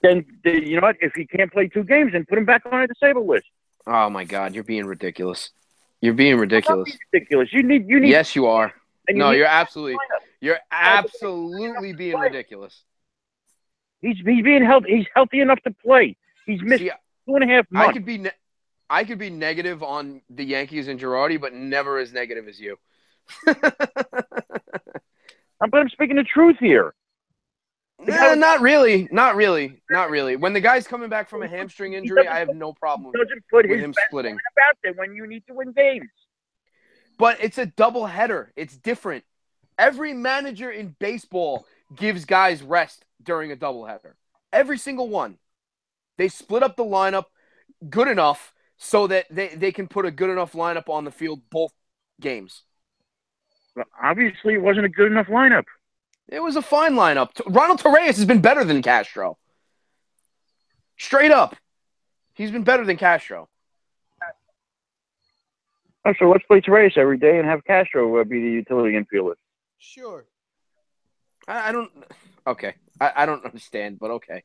Speaker 2: then you know what? If he can't play 2 games, then put him back on the disabled list.
Speaker 5: Oh my God, you're being ridiculous. You're being ridiculous.
Speaker 2: That's ridiculous. You need.
Speaker 5: Yes, you are.
Speaker 2: and
Speaker 5: No,
Speaker 2: need-
Speaker 5: you're absolutely being ridiculous.
Speaker 2: He's being healthy. He's healthy enough to play. He's missed
Speaker 5: See,
Speaker 2: 2.5 months.
Speaker 5: I could be negative on the Yankees and Girardi, but never as negative as you.
Speaker 2: But I'm speaking the truth here.
Speaker 5: Not really. When the guy's coming back from a hamstring injury, I have no problem
Speaker 2: Doesn't put
Speaker 5: with
Speaker 2: his
Speaker 5: him
Speaker 2: best
Speaker 5: splitting.
Speaker 2: lineup out there when you need to win games.
Speaker 5: But it's a double header. It's different. Every manager in baseball gives guys rest during a doubleheader. Every single one. They split up the lineup good enough so that they can put a good enough lineup on the field both games.
Speaker 2: Well, obviously, it wasn't a good enough lineup.
Speaker 5: It was a fine lineup. Ronald Torreyes has been better than Castro. Straight up. He's been better than Castro.
Speaker 2: Oh, so let's play Torres every day and have Castro be the utility infielder.
Speaker 4: Sure.
Speaker 5: I don't – okay. I don't understand, but okay.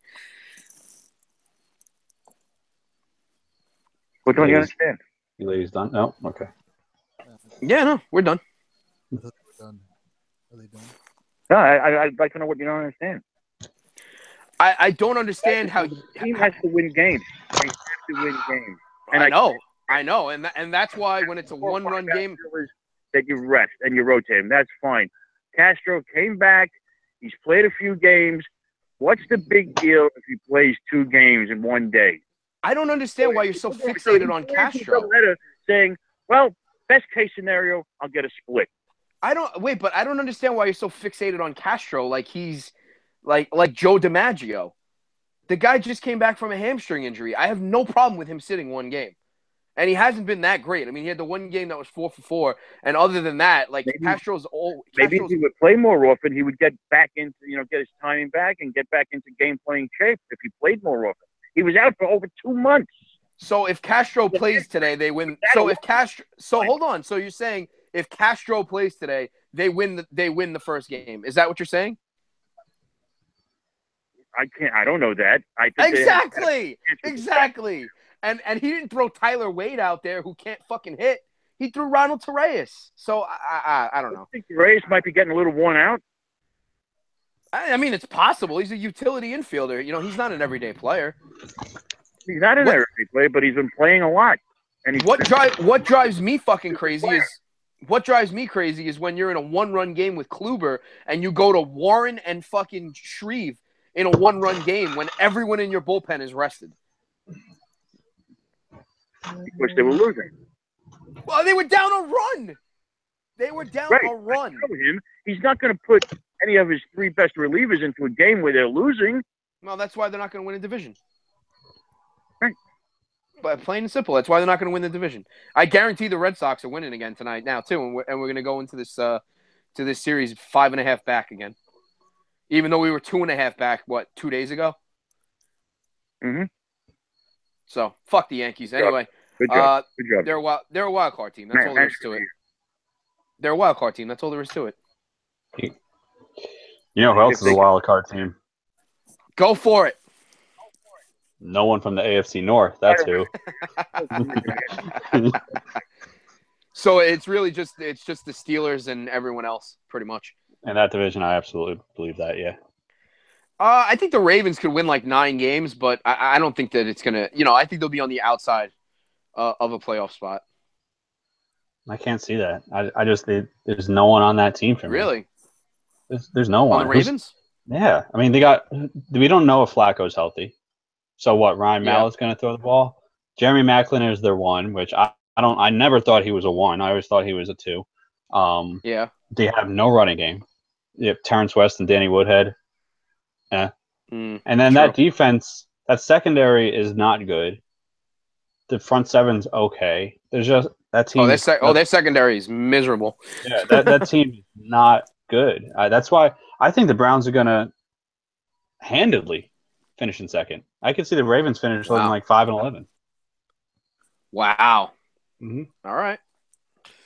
Speaker 2: What don't you understand?
Speaker 6: You ladies done? No? Okay.
Speaker 5: Yeah, no, we're done.
Speaker 4: We're done. Are they done?
Speaker 2: No, I'd like to know what you don't understand.
Speaker 5: I don't understand how
Speaker 2: The team has to win games. They have to win games. And
Speaker 5: I know, and that's why when it's a one-run game,
Speaker 2: that you rest and you rotate him, that's fine. Castro came back. He's played a few games. What's the big deal if he plays 2 games in one day?
Speaker 5: I don't understand why you're so fixated on Castro.
Speaker 2: Saying, well, best case scenario, I'll get a split.
Speaker 5: I don't understand why you're so fixated on Castro like he's like Joe DiMaggio. The guy just came back from a hamstring injury. I have no problem with him sitting 1 game. And he hasn't been that great. I mean, he had the 1 game that was 4 for 4, and other than that, like Castro's
Speaker 2: Maybe if he would play more often, he would get back into, get his timing back and get back into game playing shape if he played more often. He was out for over 2 months.
Speaker 5: So if Castro plays today, they win. So hold on. So you're saying if Castro plays today, they win the first game. Is that what you're saying?
Speaker 2: I don't know that. I think
Speaker 5: Exactly. And he didn't throw Tyler Wade out there who can't fucking hit. He threw Ronald Torreyes. So I don't know.
Speaker 2: I think Torreyes might be getting a little worn out.
Speaker 5: I mean, it's possible. He's a utility infielder. He's not an everyday player.
Speaker 2: He's not an everyday player, but he's been playing a lot. And
Speaker 5: what drives me fucking crazy is when you're in a 1-run game with Kluber and you go to Warren and fucking Shreve in a 1-run game when everyone in your bullpen is rested.
Speaker 2: Because they were losing.
Speaker 5: Well, they were down a run. A run.
Speaker 2: He's not going to put any of his 3 best relievers into a game where they're losing.
Speaker 5: Well, that's why they're not going to win a division.
Speaker 2: Right.
Speaker 5: But plain and simple, that's why they're not going to win the division. I guarantee the Red Sox are winning again tonight now too, and we're going to go into this series 5.5 back again. Even though we were 2.5 back, 2 days ago?
Speaker 2: Mm-hmm.
Speaker 5: So fuck the Yankees. Anyway,
Speaker 2: Good job.
Speaker 5: They're a wild card team. That's all there is to it. They're a wild card team. That's all there is to it.
Speaker 6: You know who else is a wild card team?
Speaker 5: Go for it.
Speaker 6: No one from the AFC North. That's who.
Speaker 5: So it's really just the Steelers and everyone else, pretty much.
Speaker 6: In that division, I absolutely believe that. Yeah.
Speaker 5: I think the Ravens could win like 9 games, but I don't think that it's gonna. I think they'll be on the outside of a playoff spot.
Speaker 6: I can't see that. I just there's no one on that team for me.
Speaker 5: Really?
Speaker 6: There's no one.
Speaker 5: On the Ravens?
Speaker 6: Yeah. I mean, we don't know if Flacco's healthy. So what? Ryan Mallett's going to throw the ball. Jeremy Maclin is their 1, which I never thought he was a 1. I always thought he was a 2.
Speaker 5: Yeah.
Speaker 6: They have no running game. You have Terrence West and Danny Woodhead. Yeah. And then that defense, that secondary is not good. The front 7's okay. There's just that team.
Speaker 5: Their secondary is miserable.
Speaker 6: Yeah, that team is not good. That's why I think the Browns are going to handedly finish in second. I could see the Ravens finish looking like 5-11.
Speaker 5: Wow.
Speaker 6: Mm-hmm.
Speaker 5: All right.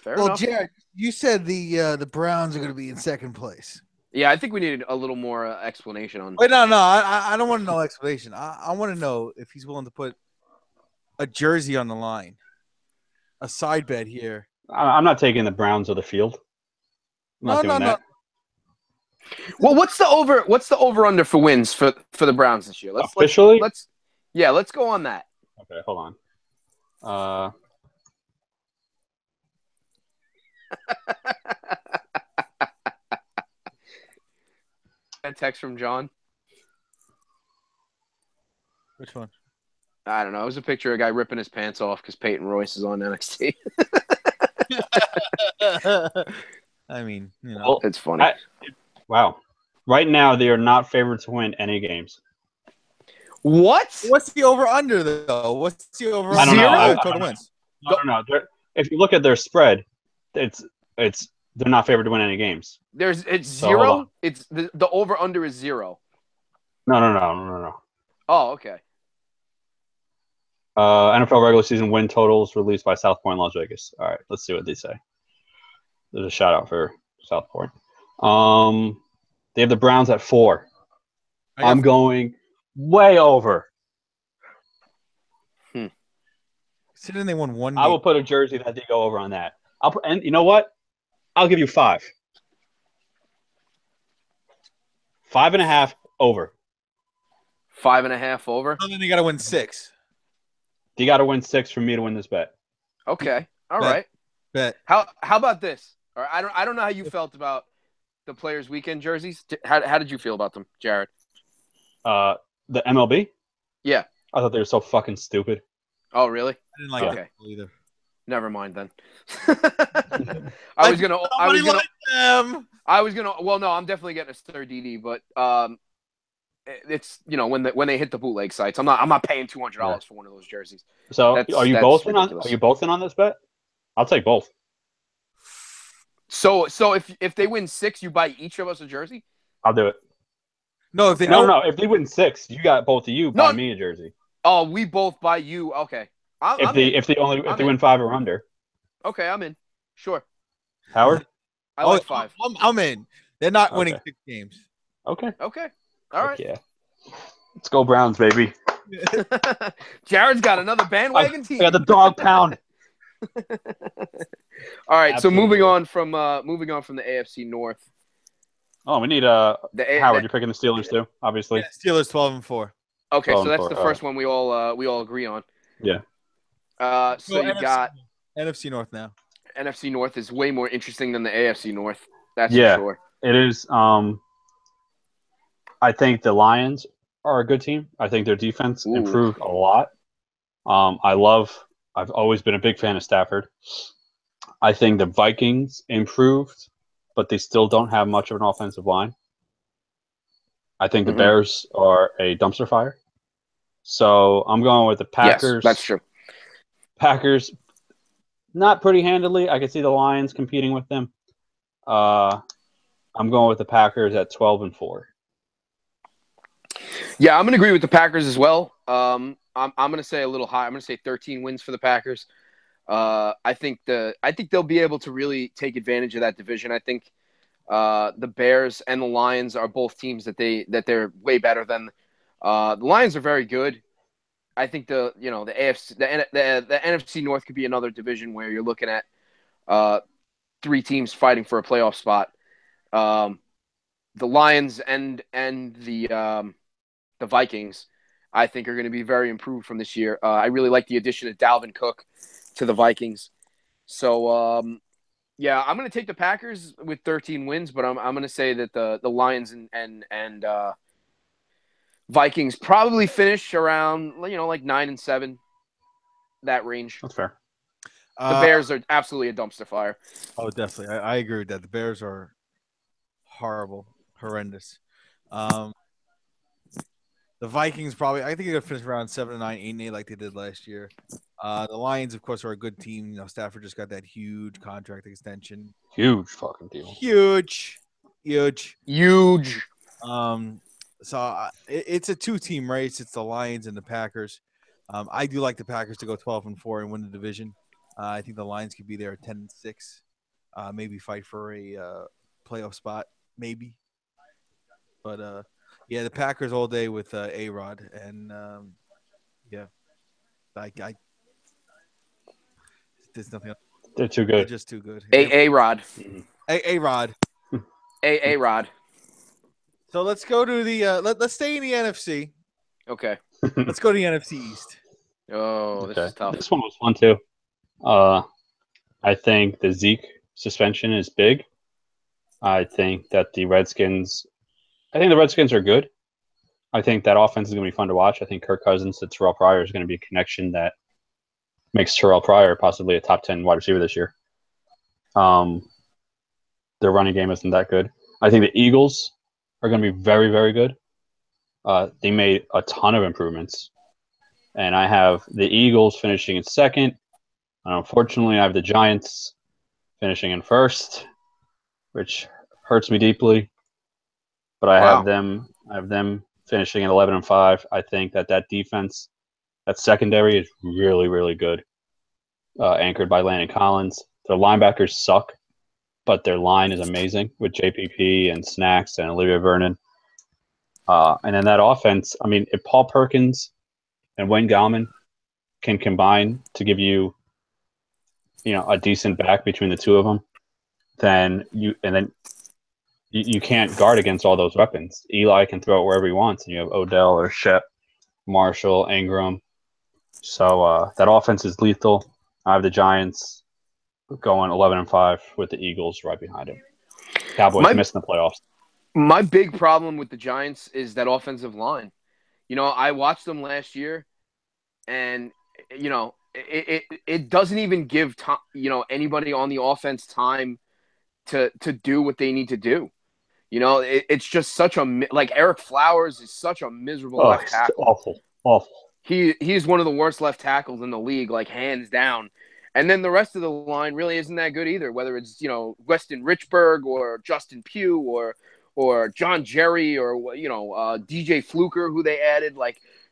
Speaker 5: Fair enough.
Speaker 4: Jared, you said the Browns are going to be in second place.
Speaker 5: Yeah, I think we need a little more explanation on.
Speaker 4: Wait, no. I don't want to know explanation. I want to know if he's willing to put a jersey on the line, a side bet here.
Speaker 6: I'm not taking the Browns of the field. I'm not doing that.
Speaker 5: Well, what's the over under for wins for the Browns this year?
Speaker 6: Officially?
Speaker 5: Let's go on that.
Speaker 6: Okay, hold on.
Speaker 5: A text from John.
Speaker 4: Which one?
Speaker 5: I don't know. It was a picture of a guy ripping his pants off because Peyton Royce is on NXT.
Speaker 4: I mean,
Speaker 6: Well,
Speaker 5: it's funny.
Speaker 6: Wow. Right now, they are not favored to win any games.
Speaker 5: What?
Speaker 4: What's the over under though? What's the over
Speaker 6: I don't know.
Speaker 4: under
Speaker 6: I
Speaker 4: total
Speaker 6: don't know.
Speaker 4: wins?
Speaker 6: I don't know. If you look at their spread, it's they're not favored to win any games.
Speaker 5: It's
Speaker 6: So, hold on.
Speaker 5: zero. It's the over under is 0.
Speaker 6: No.
Speaker 5: Oh, okay.
Speaker 6: NFL regular season win totals released by South Point Las Vegas. All right, let's see what they say. There's a shout out for South Point. They have the Browns at 4. I'm going way over.
Speaker 4: Considering they won one game.
Speaker 6: I will put a jersey that they go over on that. And you know what? I'll give you 5. 5.5 over.
Speaker 5: 5.5 over.
Speaker 4: And then they got to win 6.
Speaker 6: You got to win 6 for me to win this bet.
Speaker 5: Okay. All
Speaker 4: Bet.
Speaker 5: right.
Speaker 4: Bet.
Speaker 5: How about this? All right. I don't know how you felt about the Players Weekend jerseys. How did you feel about them, Jared?
Speaker 6: The MLB?
Speaker 5: Yeah.
Speaker 6: I thought they were so fucking stupid.
Speaker 5: Oh, really?
Speaker 4: I didn't like that either.
Speaker 5: Never mind then. I was gonna. Well, no, I'm definitely getting a third DD, but it's when they hit the bootleg sites, I'm not paying $200 for one of those jerseys.
Speaker 6: So
Speaker 5: That's
Speaker 6: both in
Speaker 5: ridiculous.
Speaker 6: on? Are you both in on this bet? I'll take both.
Speaker 5: So if they win 6, you buy each of us a jersey?
Speaker 6: I'll do it.
Speaker 4: No, if they
Speaker 6: no. If they win 6, you got both of you buy me a jersey.
Speaker 5: Oh, we both buy you. Okay.
Speaker 6: If they win 5 or under.
Speaker 5: Okay, I'm in. Sure.
Speaker 6: Howard?
Speaker 5: I like 5.
Speaker 4: I'm in. They're not winning 6 games.
Speaker 6: Okay.
Speaker 5: Okay. All right.
Speaker 6: Yeah. Let's go Browns, baby.
Speaker 5: Jared's got another bandwagon team.
Speaker 6: I got the dog pound.
Speaker 5: All right.
Speaker 6: Absolutely.
Speaker 5: So moving on from the AFC North.
Speaker 6: Oh, we need Howard. You're picking the Steelers too, obviously.
Speaker 4: Yeah, Steelers 12-4.
Speaker 5: Okay, so that's the first one we all agree on.
Speaker 6: Yeah.
Speaker 5: So you got
Speaker 4: NFC North now.
Speaker 5: NFC North is way more interesting than the AFC North. That's for sure.
Speaker 6: It is. I think the Lions are a good team. I think their defense improved a lot. I've always been a big fan of Stafford. I think the Vikings improved, but they still don't have much of an offensive line. I think the Bears are a dumpster fire. So I'm going with the Packers.
Speaker 5: Yes, that's true.
Speaker 6: Packers, not pretty handily. I can see the Lions competing with them. I'm going with the Packers at 12-4.
Speaker 5: Yeah, I'm going to agree with the Packers as well. I'm going to say a little high. I'm going to say 13 wins for the Packers. I think they'll be able to really take advantage of that division. I think the Bears and the Lions are both teams that they're way better than. The Lions are very good. I think the AFC, the NFC North could be another division where you're looking at 3 teams fighting for a playoff spot. The Lions and the Vikings, I think, are going to be very improved from this year. I really like the addition of Dalvin Cook to the Vikings. So, yeah, I'm going to take the Packers with 13 wins, but I'm going to say that the Lions and Vikings probably finish around, like 9-7, that range.
Speaker 6: That's fair.
Speaker 5: The Bears are absolutely a dumpster fire.
Speaker 4: Oh, definitely. I agree with that. The Bears are horrible, horrendous. The Vikings probably, I think they're going to finish around 7-9, 8-8 like they did last year. The Lions, of course, are a good team. Stafford just got that huge contract extension.
Speaker 6: Huge fucking deal.
Speaker 4: Huge.
Speaker 6: So
Speaker 4: it's a 2-team race. It's the Lions and the Packers. I do like the Packers to go 12-4 and win the division. I think the Lions could be there at 10-6. Maybe fight for a playoff spot. Maybe. But yeah, the Packers all day with A-Rod, and yeah, I there's nothing else.
Speaker 6: They're too
Speaker 4: They're
Speaker 6: good.
Speaker 4: just too good.
Speaker 5: A-Rod.
Speaker 4: A-Rod.
Speaker 5: A-Rod.
Speaker 4: So let's go to the let's stay in the NFC.
Speaker 5: Okay.
Speaker 4: Let's go to the NFC East.
Speaker 5: Oh, this is tough.
Speaker 6: This one was fun too. I think the Zeke suspension is big. I think the Redskins are good. I think that offense is going to be fun to watch. I think Kirk Cousins to Terrell Pryor is going to be a connection that makes Terrell Pryor possibly a top 10 wide receiver this year. Their running game isn't that good. I think the Eagles are going to be very, very good. They made a ton of improvements. And I have the Eagles finishing in second. And unfortunately, I have the Giants finishing in first, which hurts me deeply. But I have them finishing at 11-5. I think that defense, that secondary is really, really good. Anchored by Landon Collins. Their linebackers suck, but their line is amazing with JPP and Snacks and Olivia Vernon. And then that offense, I mean, if Paul Perkins and Wayne Gallman can combine to give you, a decent back between the two of them, then you can't guard against all those weapons. Eli can throw it wherever he wants, and you have Odell or Shep, Marshall, Ingram. So that offense is lethal. I have the Giants going 11-5 with the Eagles right behind him. Cowboys missing the playoffs.
Speaker 5: My big problem with the Giants is that offensive line. I watched them last year, and it doesn't even give anybody on the offense time to do what they need to do. It's just such Eric Flowers is such a miserable left tackle.
Speaker 6: Awful.
Speaker 5: He's one of the worst left tackles in the league, hands down. And then the rest of the line really isn't that good either, whether it's, Weston Richburg or Justin Pugh or John Jerry or, DJ Fluker, who they added.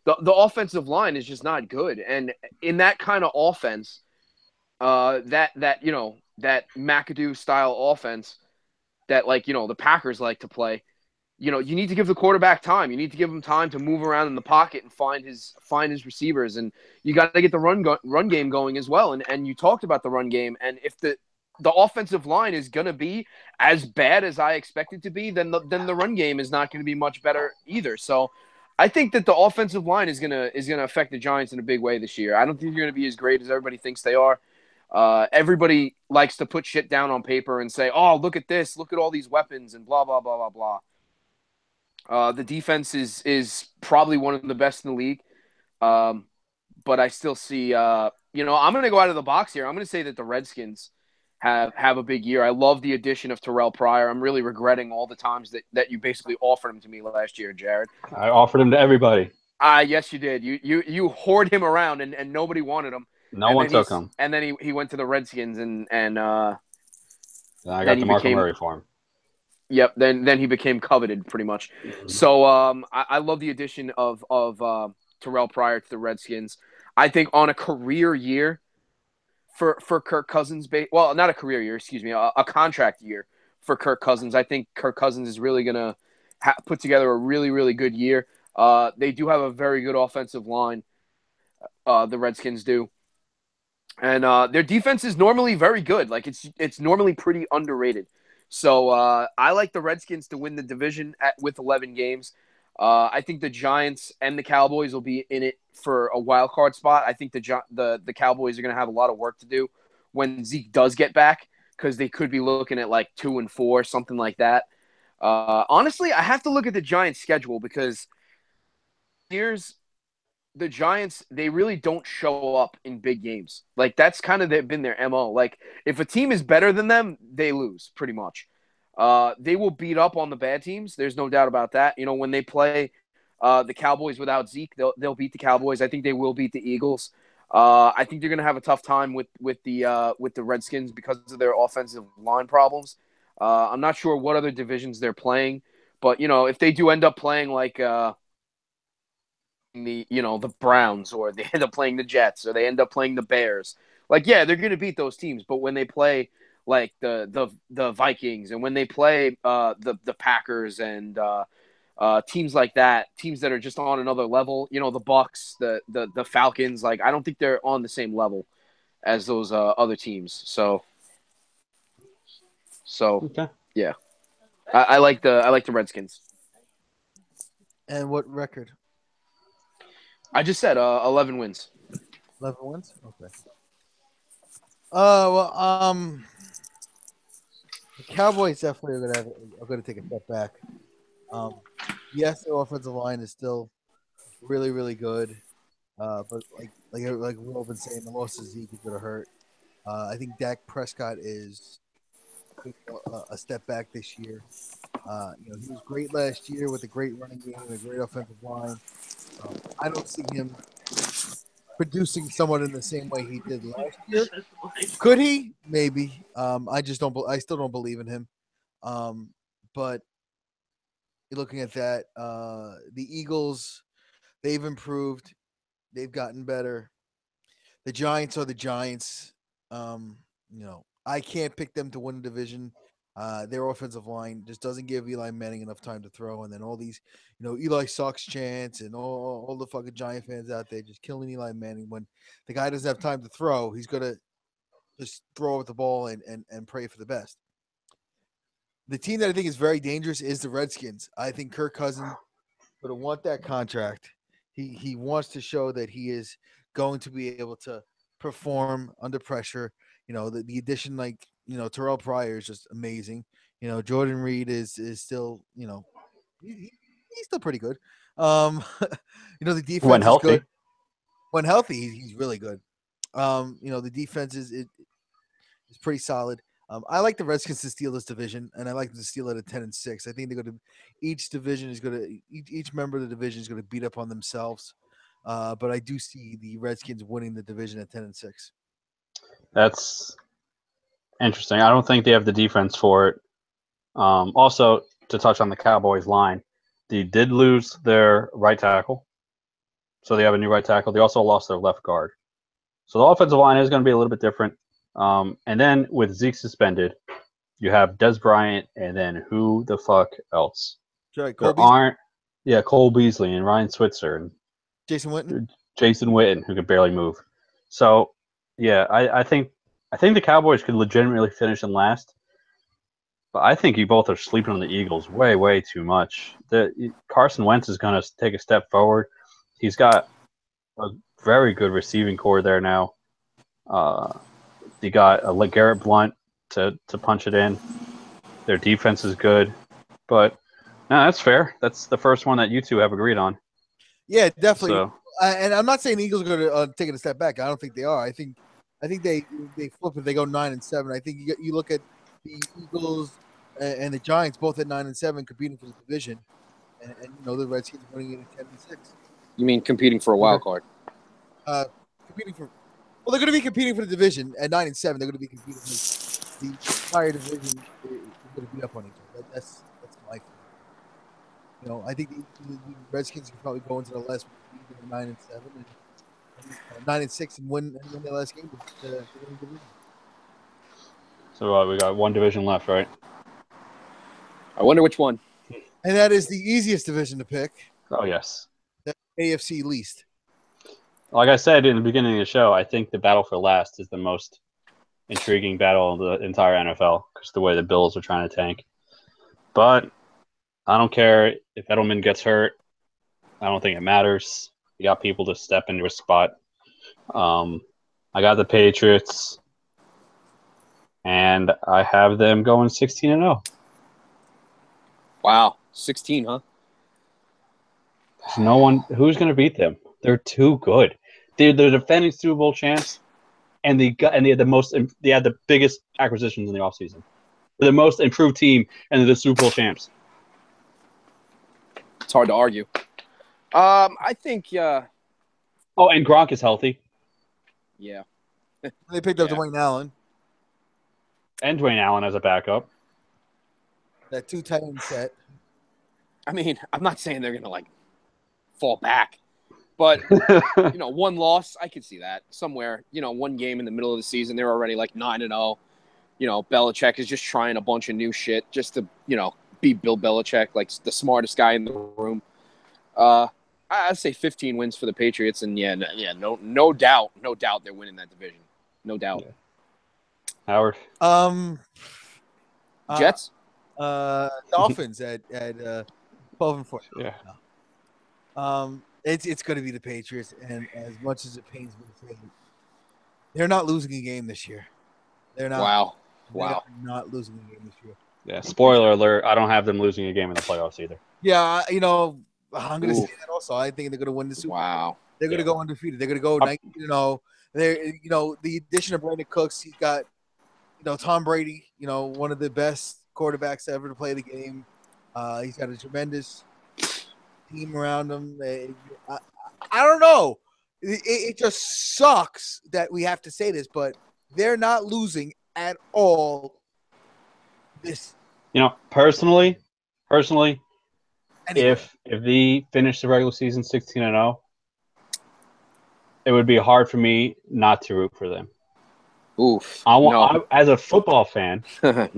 Speaker 5: The offensive line is just not good. And in that kind of offense, that McAdoo style offense that the Packers like to play, you need to give the quarterback time. You need to give him time to move around in the pocket and find his receivers. And you got to get the run game going as well. And you talked about the run game. And if the offensive line is going to be as bad as I expect it to be, then the run game is not going to be much better either. So I think that the offensive line is going to affect the Giants in a big way this year. I don't think they're going to be as great as everybody thinks they are. Everybody likes to put shit down on paper and say, "Oh, look at this! Look at all these weapons!" and blah blah blah blah blah. The defense is probably one of the best in the league, but I still see. I'm going to go out of the box here. I'm going to say that the Redskins have a big year. I love the addition of Terrell Pryor. I'm really regretting all the times that you basically offered him to me last year, Jared.
Speaker 6: I offered him to everybody.
Speaker 5: Yes, you did. You hoard him around, and nobody wanted him.
Speaker 6: No one took him.
Speaker 5: And then he went to the Redskins, and
Speaker 6: I got the Marco Murray for him.
Speaker 5: Yep. Then he became coveted pretty much. Mm-hmm. So I love the addition of Terrell Pryor to the Redskins. I think on a career year for Kirk Cousins, not a career year, excuse me, a contract year for Kirk Cousins. I think Kirk Cousins is really gonna put together a really, really good year. They do have a very good offensive line. The Redskins do. And their defense is normally very good. It's normally pretty underrated. So I like the Redskins to win the division with 11 games. I think the Giants and the Cowboys will be in it for a wild card spot. I think the Cowboys are going to have a lot of work to do when Zeke does get back, because they could be looking at 2-4, something like that. Honestly, I have to look at the Giants' schedule, because the Giants, they really don't show up in big games. That's kind of been their MO. If a team is better than them, they lose pretty much. They will beat up on the bad teams. There's no doubt about that. When they play the Cowboys without Zeke, they'll beat the Cowboys. I think they will beat the Eagles. I think they're going to have a tough time with the Redskins because of their offensive line problems. I'm not sure what other divisions they're playing, but if they do end up playing the Browns, or they end up playing the Jets, or they end up playing the Bears, they're going to beat those teams. But when they play the Vikings, and when they play the Packers and teams like that, teams that are just on another level. You know, the Bucks, the Falcons. Like, I don't think they're on the same level as those other teams. So
Speaker 6: Okay.
Speaker 5: yeah, I like the Redskins.
Speaker 4: And what record?
Speaker 5: I just said 11 wins.
Speaker 4: 11 wins. Okay. Well, the Cowboys definitely are going to take a step back. Yes, their offensive line is still really, really good. But like we've all been saying, the loss of Zeke is going to hurt. I think Dak Prescott is a step back this year. He was great last year with a great running game and a great offensive line. I don't see him producing somewhat in the same way he did last year. Could he? Maybe. I just don't. I still don't believe in him. But you're looking at that. The Eagles, they've improved. They've gotten better. The Giants are the Giants. I can't pick them to win the division. Their offensive line just doesn't give Eli Manning enough time to throw, and then all these, Eli sucks chants and all the fucking Giant fans out there just killing Eli Manning when the guy doesn't have time to throw. He's gonna just throw with the ball and pray for the best. The team that I think is very dangerous is the Redskins. I think Kirk Cousins would want that contract. He wants to show that he is going to be able to perform under pressure. The addition Terrell Pryor is just amazing. Jordan Reed is still he's still pretty good. The defense
Speaker 6: When healthy.
Speaker 4: is good. When healthy, he's really good. The defense is pretty solid. I like the Redskins to steal this division, and I like them to steal it at 10-6. I think they're going to. Each member of the division is going to beat up on themselves. But I do see the Redskins winning the division at 10-6.
Speaker 6: That's interesting. I don't think they have the defense for it. Also, to touch on the Cowboys line, they did lose their right tackle. So they have a new right tackle. They also lost their left guard. So the offensive line is going to be a little bit different. And then with Zeke suspended, you have Des Bryant, and then who the fuck else? Cole Beasley and Ryan Switzer and
Speaker 4: Jason
Speaker 6: Witten, who could barely move. So yeah, I think the Cowboys could legitimately finish in last. But I think you both are sleeping on the Eagles way, way too much. Carson Wentz is going to take a step forward. He's got a very good receiving core there now. They got a LeGarrette Blount to punch it in. Their defense is good. But no, that's fair. That's the first one that you two have agreed on.
Speaker 4: Yeah, definitely.
Speaker 6: So,
Speaker 4: and I'm not saying the Eagles are going to take it a step back. I don't think they are. I think they flip it. They go 9-7. I think you look at the Eagles and the Giants both at 9-7 competing for the division, and the Redskins winning it at 10-6.
Speaker 5: You mean competing for a wild card?
Speaker 4: Competing for. Well, they're going to be competing for the division at 9-7. They're going to be competing for the entire division. Is going to be up on each other. That's my feeling. I think the Redskins can probably go into the last week 9-7 and 9-6 and win their last game.
Speaker 6: So we got one division left, right?
Speaker 5: I wonder which one.
Speaker 4: And that is the easiest division to pick.
Speaker 6: Oh yes.
Speaker 4: The AFC least.
Speaker 6: Like I said in the beginning of the show, I think the battle for last is the most intriguing battle of the entire NFL because the way the Bills are trying to tank. But I don't care if Edelman gets hurt. I don't think it matters. You got people to step into a spot. I got the Patriots, and I have them going 16-0.
Speaker 5: Wow, 16, huh?
Speaker 6: There's no one who's going to beat them. They're too good. They're the defending Super Bowl champs, and they had the biggest acquisitions in the offseason. They're the most improved team, and they're the Super Bowl champs.
Speaker 5: It's hard to argue. I think.
Speaker 6: Oh, and Gronk is healthy.
Speaker 5: Yeah.
Speaker 4: They picked up Dwayne Allen.
Speaker 6: And Dwayne Allen as a backup.
Speaker 4: That 2 tight end set.
Speaker 5: I mean, I'm not saying they're gonna fall back, but one loss, I could see that somewhere. One game in the middle of the season, they're already 9-0. Belichick is just trying a bunch of new shit just to beat Bill Belichick, like the smartest guy in the room. I'd say 15 wins for the Patriots, and no doubt they're winning that division. No doubt.
Speaker 6: Yeah. Howard.
Speaker 5: Jets.
Speaker 4: Dolphins at 12-4.
Speaker 6: Yeah.
Speaker 4: It's going to be the Patriots, and as much as it pains me to say, they're not losing a game this year. They're not.
Speaker 5: Wow.
Speaker 4: They're not losing a game this year.
Speaker 6: Yeah. Spoiler alert: I don't have them losing a game in the playoffs either.
Speaker 4: Yeah, I'm going to say that also. I think they're going to win the Super Bowl.
Speaker 5: Wow.
Speaker 4: They're going to go undefeated. They're going to go 19-0. They're, the addition of Brandon Cooks, he's got, Tom Brady, one of the best quarterbacks ever to play the game. He's got a tremendous team around him. I don't know. It just sucks that we have to say this, but they're not losing at all. This,
Speaker 6: personally,
Speaker 4: anyway.
Speaker 6: if they finish the regular season 16-0, it would be hard for me not to root for them.
Speaker 5: Oof.
Speaker 6: As a football fan, I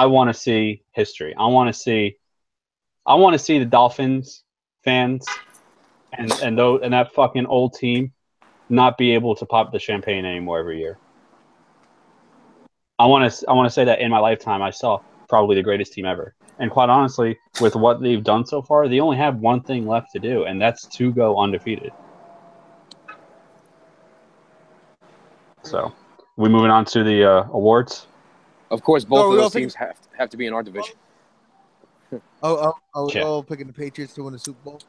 Speaker 6: want to see history. I want to see the Dolphins fans and that fucking old team not be able to pop the champagne anymore every year. I want to say that in my lifetime I saw probably the greatest team ever. And quite honestly, with what they've done so far, they only have one thing left to do, and that's to go undefeated. So, we moving on to the awards.
Speaker 5: Of course, both of those teams have to be in our division.
Speaker 4: All picking the Patriots to win the Super Bowl.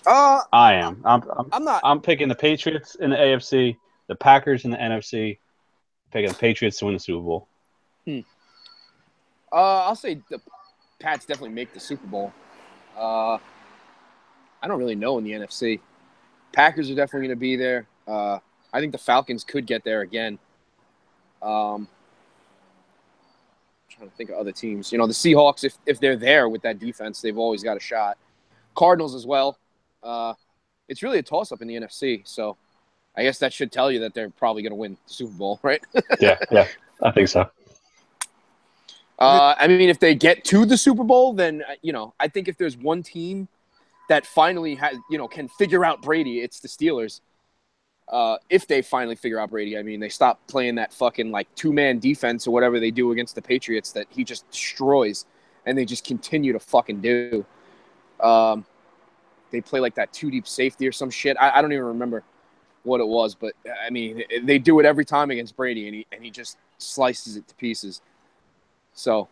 Speaker 6: I am.
Speaker 5: I'm not.
Speaker 6: I'm picking the Patriots in the AFC, the Packers in the NFC. Picking the Patriots to win the Super Bowl.
Speaker 5: I'll say the Pats definitely make the Super Bowl. I don't really know in the NFC. Packers are definitely going to be there. I think the Falcons could get there again. Trying to think of other teams. The Seahawks, if they're there with that defense, they've always got a shot. Cardinals as well. It's really a toss-up in the NFC, so I guess that should tell you that they're probably going to win the Super Bowl, right?
Speaker 6: yeah, I think so.
Speaker 5: I mean, if they get to the Super Bowl, then, I think if there's one team that finally has, can figure out Brady, it's the Steelers. If they finally figure out Brady, I mean, they stop playing that fucking two-man defense or whatever they do against the Patriots that he just destroys, and they just continue to fucking do. They play that two-deep safety or some shit. I don't even remember what it was, but I mean, they do it every time against Brady, and he just slices it to pieces. So,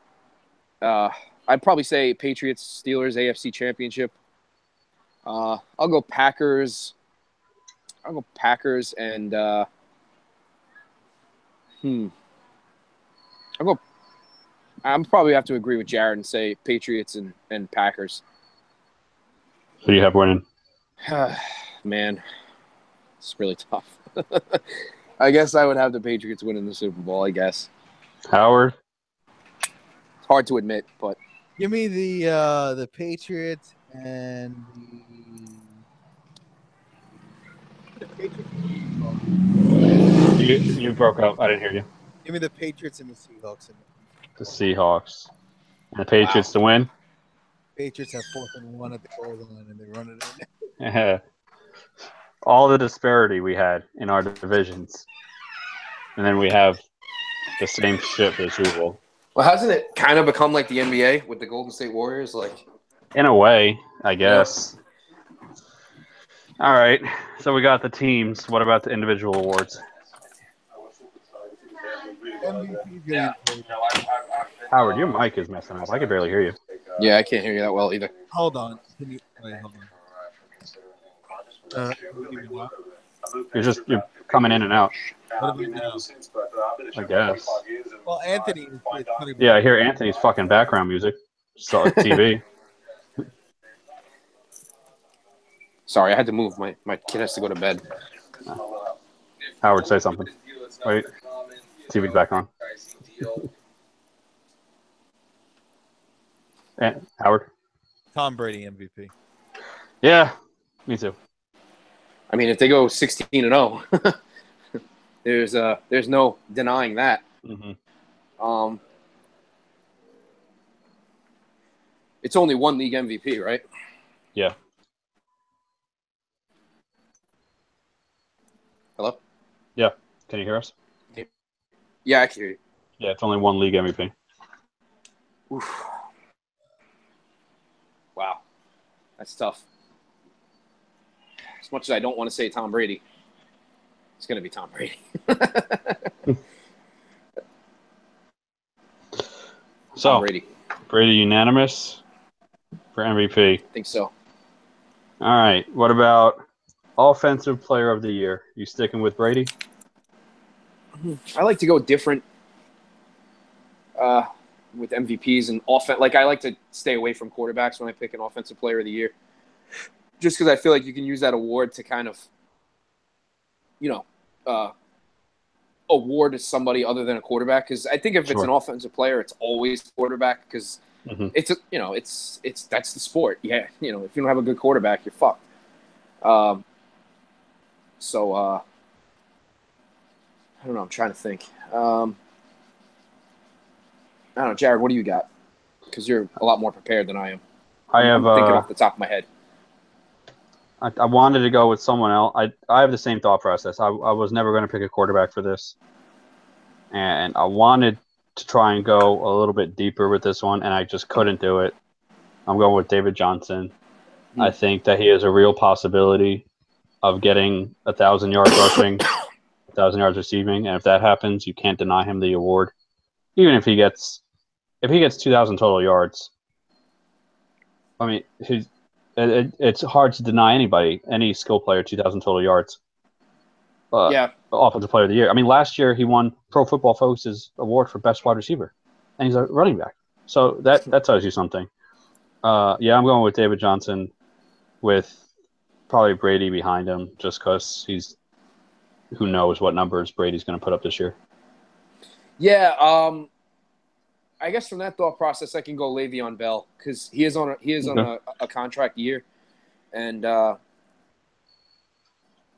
Speaker 5: I'd probably say Patriots, Steelers, AFC Championship. I'll go Packers. I'll go Packers and I'm probably have to agree with Jared and say Patriots and Packers.
Speaker 6: Who do you have winning?
Speaker 5: Man, it's really tough. I guess I would have the Patriots winning the Super Bowl, I guess.
Speaker 6: Howard?
Speaker 5: It's hard to admit, but
Speaker 4: give me the Patriots and the Patriots.
Speaker 6: You broke up. I didn't hear you.
Speaker 4: Give me the Patriots and the Seahawks.
Speaker 6: The Seahawks. And the Patriots to win?
Speaker 4: Patriots have 4th and 1 at the goal line, and they run it in.
Speaker 6: All the disparity we had in our divisions. And then we have the same shit for the Super Bowl.
Speaker 5: Well, hasn't it kind of become like the NBA with the Golden State Warriors?
Speaker 6: In a way, I guess. Yeah. All right. So we got the teams. What about the individual awards? Howard, your mic is messing up. I can barely hear you.
Speaker 5: Yeah, I can't hear you that well either.
Speaker 4: Hold on. Hold on.
Speaker 6: You're coming in and out.
Speaker 4: What do we know?
Speaker 6: I guess.
Speaker 4: Well, Anthony.
Speaker 6: Yeah, I hear Anthony's fucking background music. So TV.
Speaker 5: Sorry, I had to move. My kid has to go to bed.
Speaker 6: Howard, say something. Wait. TV's back on. Howard?
Speaker 4: Tom Brady MVP.
Speaker 6: Yeah, me too.
Speaker 5: I mean, if they go 16-0, there's no denying that.
Speaker 6: Mm-hmm.
Speaker 5: It's only one league MVP, right?
Speaker 6: Yeah.
Speaker 5: Hello?
Speaker 6: Yeah. Can you hear us?
Speaker 5: Yeah, I can hear you.
Speaker 6: Yeah, it's only one league MVP.
Speaker 5: Oof. Wow. That's tough. As much as I don't want to say Tom Brady, it's going to be Tom Brady.
Speaker 6: So,
Speaker 5: Tom Brady.
Speaker 6: Brady unanimous for MVP.
Speaker 5: I think so.
Speaker 6: All right. What about Offensive Player of the Year? You sticking with Brady?
Speaker 5: I like to go different with MVPs and offense. Like, I like to stay away from quarterbacks when I pick an Offensive Player of the Year. Just because I feel like you can use that award to kind of, award to somebody other than a quarterback. Because I think if it's an offensive player, it's always quarterback. Because it's that's the sport. Yeah, if you don't have a good quarterback, you're fucked. I don't know. I'm trying to think. I don't know, Jared. What do you got? Because you're a lot more prepared than I am. I'm thinking off the top of my head.
Speaker 6: I wanted to go with someone else. I have the same thought process. I was never going to pick a quarterback for this. And I wanted to try and go a little bit deeper with this one, and I just couldn't do it. I'm going with David Johnson. I think that he has a real possibility of getting 1,000 yards rushing, 1,000 yards receiving, and if that happens, you can't deny him the award. Even if he gets 2,000 total yards, I mean, it's hard to deny any skill player 2,000 total yards. Offensive Player of the Year. I mean, last year he won Pro Football Focus's award for best wide receiver, and he's a running back. So that tells you something. I'm going with David Johnson, with probably Brady behind him, just because who knows what numbers Brady's going to put up this year.
Speaker 5: Yeah, I guess from that thought process, I can go Le'Veon Bell because he is on a contract year, and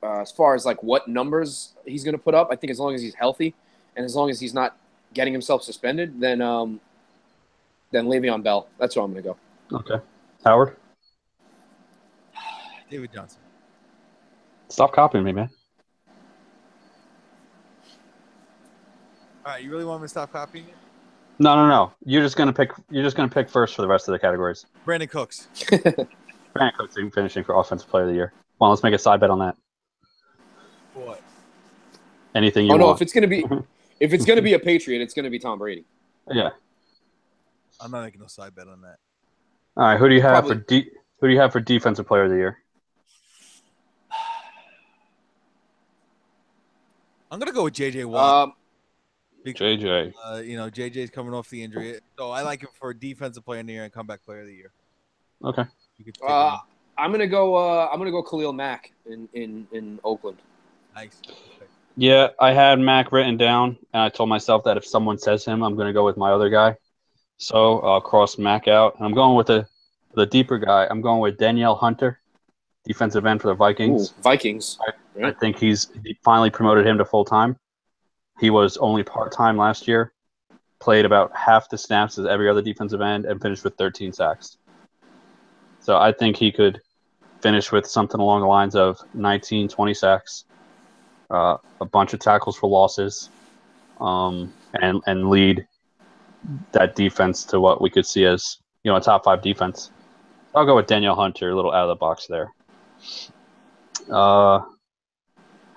Speaker 5: as far as like what numbers he's going to put up, I think as long as he's healthy and as long as he's not getting himself suspended, then Le'Veon Bell. That's where I'm going to go.
Speaker 6: Okay, Howard.
Speaker 4: David Johnson.
Speaker 6: Stop copying me, man.
Speaker 4: All right, you really want me to stop copying it?
Speaker 6: No. You're just gonna pick first for the rest of the categories.
Speaker 4: Brandon Cooks.
Speaker 6: Brandon Cooks finishing for Offensive Player of the Year. Well, let's make a side bet on that.
Speaker 4: What?
Speaker 6: Anything you want.
Speaker 5: Oh no, if it's gonna be a Patriot, it's gonna be Tom Brady.
Speaker 6: Yeah.
Speaker 4: I'm not making no side bet on that.
Speaker 6: All right. Who do you have for Defensive Player of the Year?
Speaker 4: I'm gonna go with JJ Watt.
Speaker 6: JJ.
Speaker 4: JJ's coming off the injury, so I like him for Defensive Player of the Year and Comeback Player of the Year.
Speaker 6: Okay.
Speaker 5: I'm gonna go Khalil Mack in Oakland.
Speaker 4: Nice.
Speaker 6: Yeah, I had Mack written down, and I told myself that if someone says him, I'm gonna go with my other guy. So I'll cross Mack out. I'm going with the deeper guy. I'm going with Danielle Hunter, defensive end for the Vikings.
Speaker 5: Ooh, Vikings.
Speaker 6: I think he finally promoted him to full time. He was only part-time last year, played about half the snaps as every other defensive end, and finished with 13 sacks. So I think he could finish with something along the lines of 19, 20 sacks, a bunch of tackles for losses, and lead that defense to what we could see as a top 5 defense. I'll go with Danielle Hunter, a little out of the box there.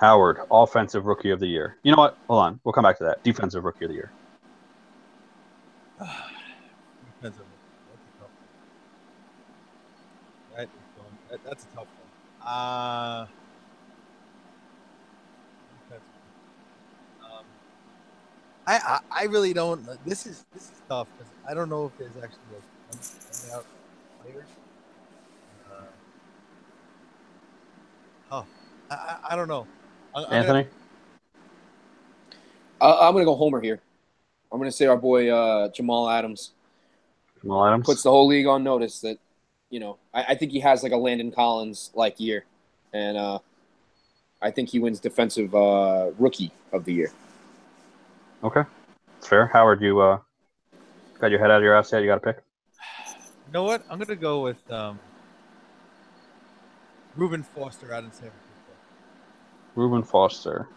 Speaker 6: Howard, Offensive Rookie of the Year. You know what? Hold on. We'll come back to that. Defensive Rookie of the Year.
Speaker 4: Defensive. That's a tough one. I really don't. This is tough because I don't know if there's actually a standout player. I don't know.
Speaker 6: Anthony?
Speaker 5: I'm going to go Homer here. I'm going to say our boy Jamal Adams.
Speaker 6: Jamal Adams?
Speaker 5: Puts the whole league on notice that, I think he has like a Landon Collins-like year. And I think he wins Defensive Rookie of the Year.
Speaker 6: Okay. Fair. Howard, you got your head out of your ass yet? You got a pick?
Speaker 4: You know what? I'm gonna go with Reuben Foster out in San Francisco.
Speaker 6: Reuben Foster.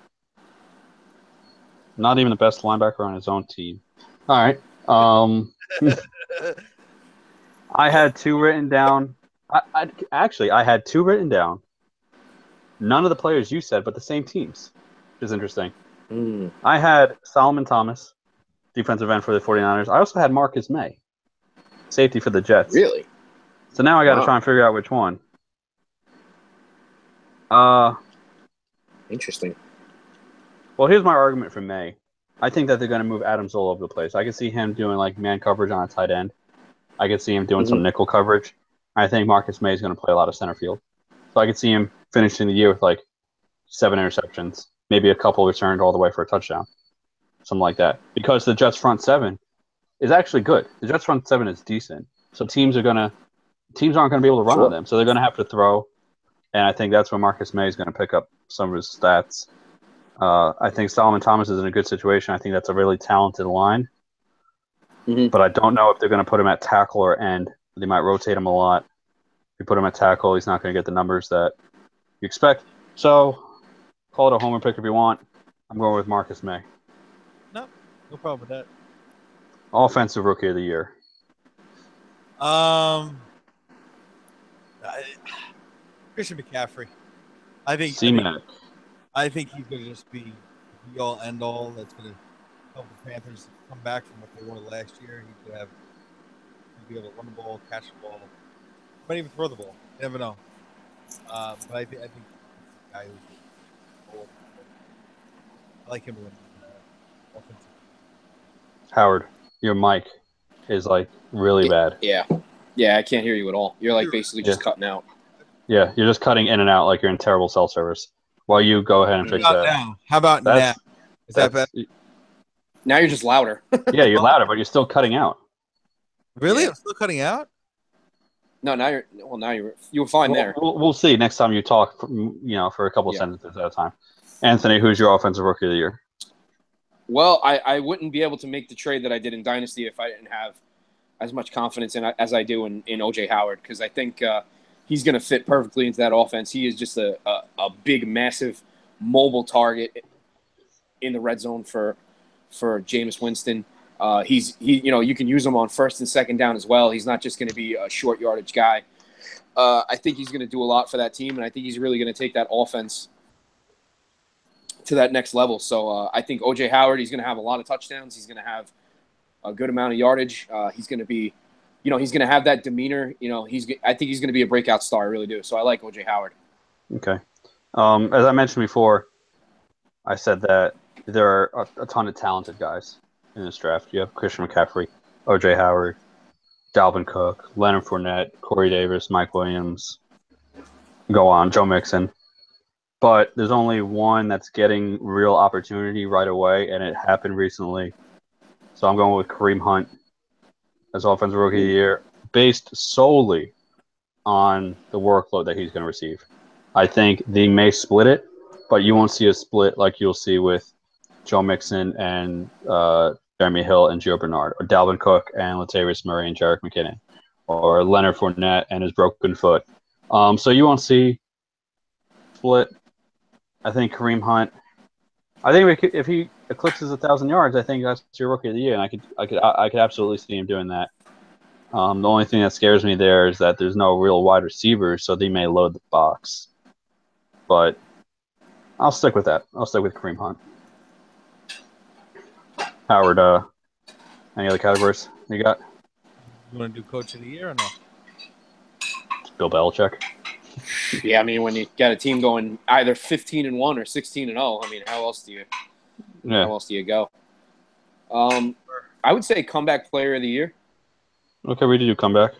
Speaker 6: Not even the best linebacker on his own team. All right. I had two written down. I had two written down. None of the players you said, but the same teams, which is interesting. I had Solomon Thomas, defensive end for the 49ers. I also had Marcus May, safety for the Jets.
Speaker 5: Really?
Speaker 6: So now I got to
Speaker 5: Wow.
Speaker 6: try and figure out which one.
Speaker 5: Interesting.
Speaker 6: Well, here's my argument for May. I think that they're going to move Adams all over the place. I can see him doing like man coverage on a tight end. I could see him doing some nickel coverage. I think Marcus May is going to play a lot of center field. So I could see him finishing the year with like 7 interceptions, maybe a couple returned all the way for a touchdown, something like that. Because the Jets front seven is actually good. The Jets front seven is decent. So teams aren't going to be able to run on them. So they're going to have to throw. And I think that's where Marcus May is going to pick up some of his stats. I think Solomon Thomas is in a good situation. I think that's a really talented line. But I don't know if they're going to put him at tackle or end. They might rotate him a lot. If you put him at tackle, he's not going to get the numbers that you expect. So call it a homer pick if you want. I'm going with Marcus May.
Speaker 4: No problem with that.
Speaker 6: Offensive Rookie of the Year.
Speaker 4: Christian McCaffrey. I think he's going to just be the all end all. That's going to help the Panthers come back from what they were last year. He's going to be able to run the ball, catch the ball, might even throw the ball. You never know. But I think the guy who's I like him to win offensive.
Speaker 6: Howard, your mic is like really bad.
Speaker 5: Yeah, I can't hear you at all. You're like basically just cutting out.
Speaker 6: Yeah, you're just cutting in and out like you're in terrible cell service. While you go ahead and fix that.
Speaker 4: Now? How about now? Is that better?
Speaker 5: Now you're just louder.
Speaker 6: Yeah, you're louder, but you're still cutting out.
Speaker 4: Really?
Speaker 5: Yeah.
Speaker 4: I'm still cutting out?
Speaker 5: No, now you're fine there.
Speaker 6: We'll see next time you talk, for a couple sentences at a time. Anthony, who's your offensive rookie of the year?
Speaker 5: Well, I wouldn't be able to make the trade that I did in Dynasty if I didn't have as much confidence as I do in OJ Howard, because I think he's going to fit perfectly into that offense. He is just a big, massive, mobile target in the red zone for Jameis Winston. You can use him on first and second down as well. He's not just going to be a short yardage guy. I think he's going to do a lot for that team, and I think he's really going to take that offense to that next level. So I think OJ Howard, he's going to have a lot of touchdowns. He's going to have a good amount of yardage. He's going to be, he's going to have that demeanor. I think he's going to be a breakout star. I really do. So I like OJ Howard.
Speaker 6: Okay. As I mentioned before, I said that there are a ton of talented guys in this draft. You have Christian McCaffrey, OJ Howard, Dalvin Cook, Leonard Fournette, Corey Davis, Mike Williams. Go on, Joe Mixon. But there's only one that's getting real opportunity right away, and it happened recently. So I'm going with Kareem Hunt as Offensive Rookie of the Year, based solely on the workload that he's going to receive. I think they may split it, but you won't see a split like you'll see with Joe Mixon and Jeremy Hill and Gio Bernard, or Dalvin Cook and Latavius Murray and Jerick McKinnon, or Leonard Fournette and his broken foot. So you won't see split. I think Kareem Hunt. I think if he eclipses 1,000 yards, I think that's your Rookie of the Year, and I could absolutely see him doing that. The only thing that scares me there is that there's no real wide receivers, so they may load the box. But I'll stick with that. I'll stick with Kareem Hunt. Howard, any other categories you got?
Speaker 4: You want to do Coach of the Year or no?
Speaker 6: Bill Belichick.
Speaker 5: Yeah, I mean, when you got a team going either 15-1 or 16-0, I mean, how else do you go? I would say comeback player of the year.
Speaker 6: Okay, we did do comeback.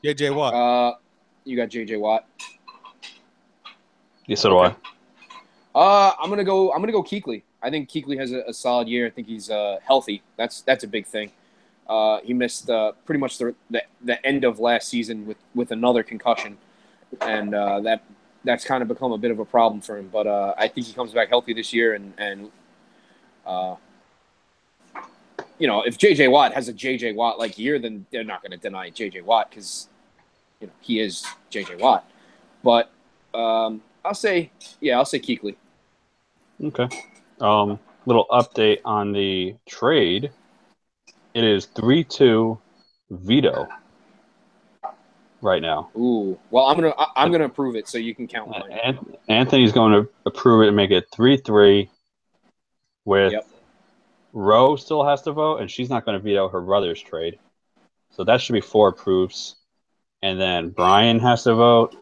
Speaker 4: J.J. Watt.
Speaker 5: You got J.J. Watt.
Speaker 6: Yeah, so do I.
Speaker 5: I'm gonna go Kuechly. I think Kuechly has a solid year. I think he's healthy. That's a big thing. He missed pretty much the end of last season with another concussion, and that's kind of become a bit of a problem for him. But I think he comes back healthy this year, and if J.J. Watt has a J.J. Watt like year, then they're not going to deny J.J. Watt because he is J.J. Watt. But I'll say Kuechly.
Speaker 6: Okay. Little update on the trade. It is 3-2 Vito right now.
Speaker 5: Ooh. Well, I'm gonna approve it so you can count mine.
Speaker 6: Anthony's going to approve it and make it 3-3 with Roe still has to vote, and she's not going to veto her brother's trade. So that should be 4 approves. And then Brian has to vote,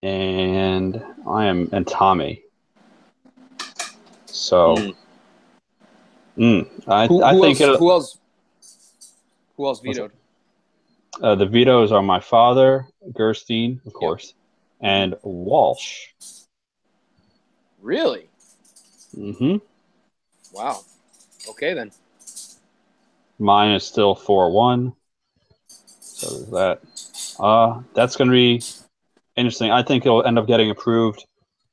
Speaker 6: and Tommy. So, I think
Speaker 5: who else vetoed?
Speaker 6: The vetoes are my father, Gerstein, of course, and Walsh.
Speaker 5: Really?
Speaker 6: Mm-hmm.
Speaker 5: Wow. Okay, then.
Speaker 6: Mine is still 4-1. So there's that. That's going to be interesting. I think it'll end up getting approved.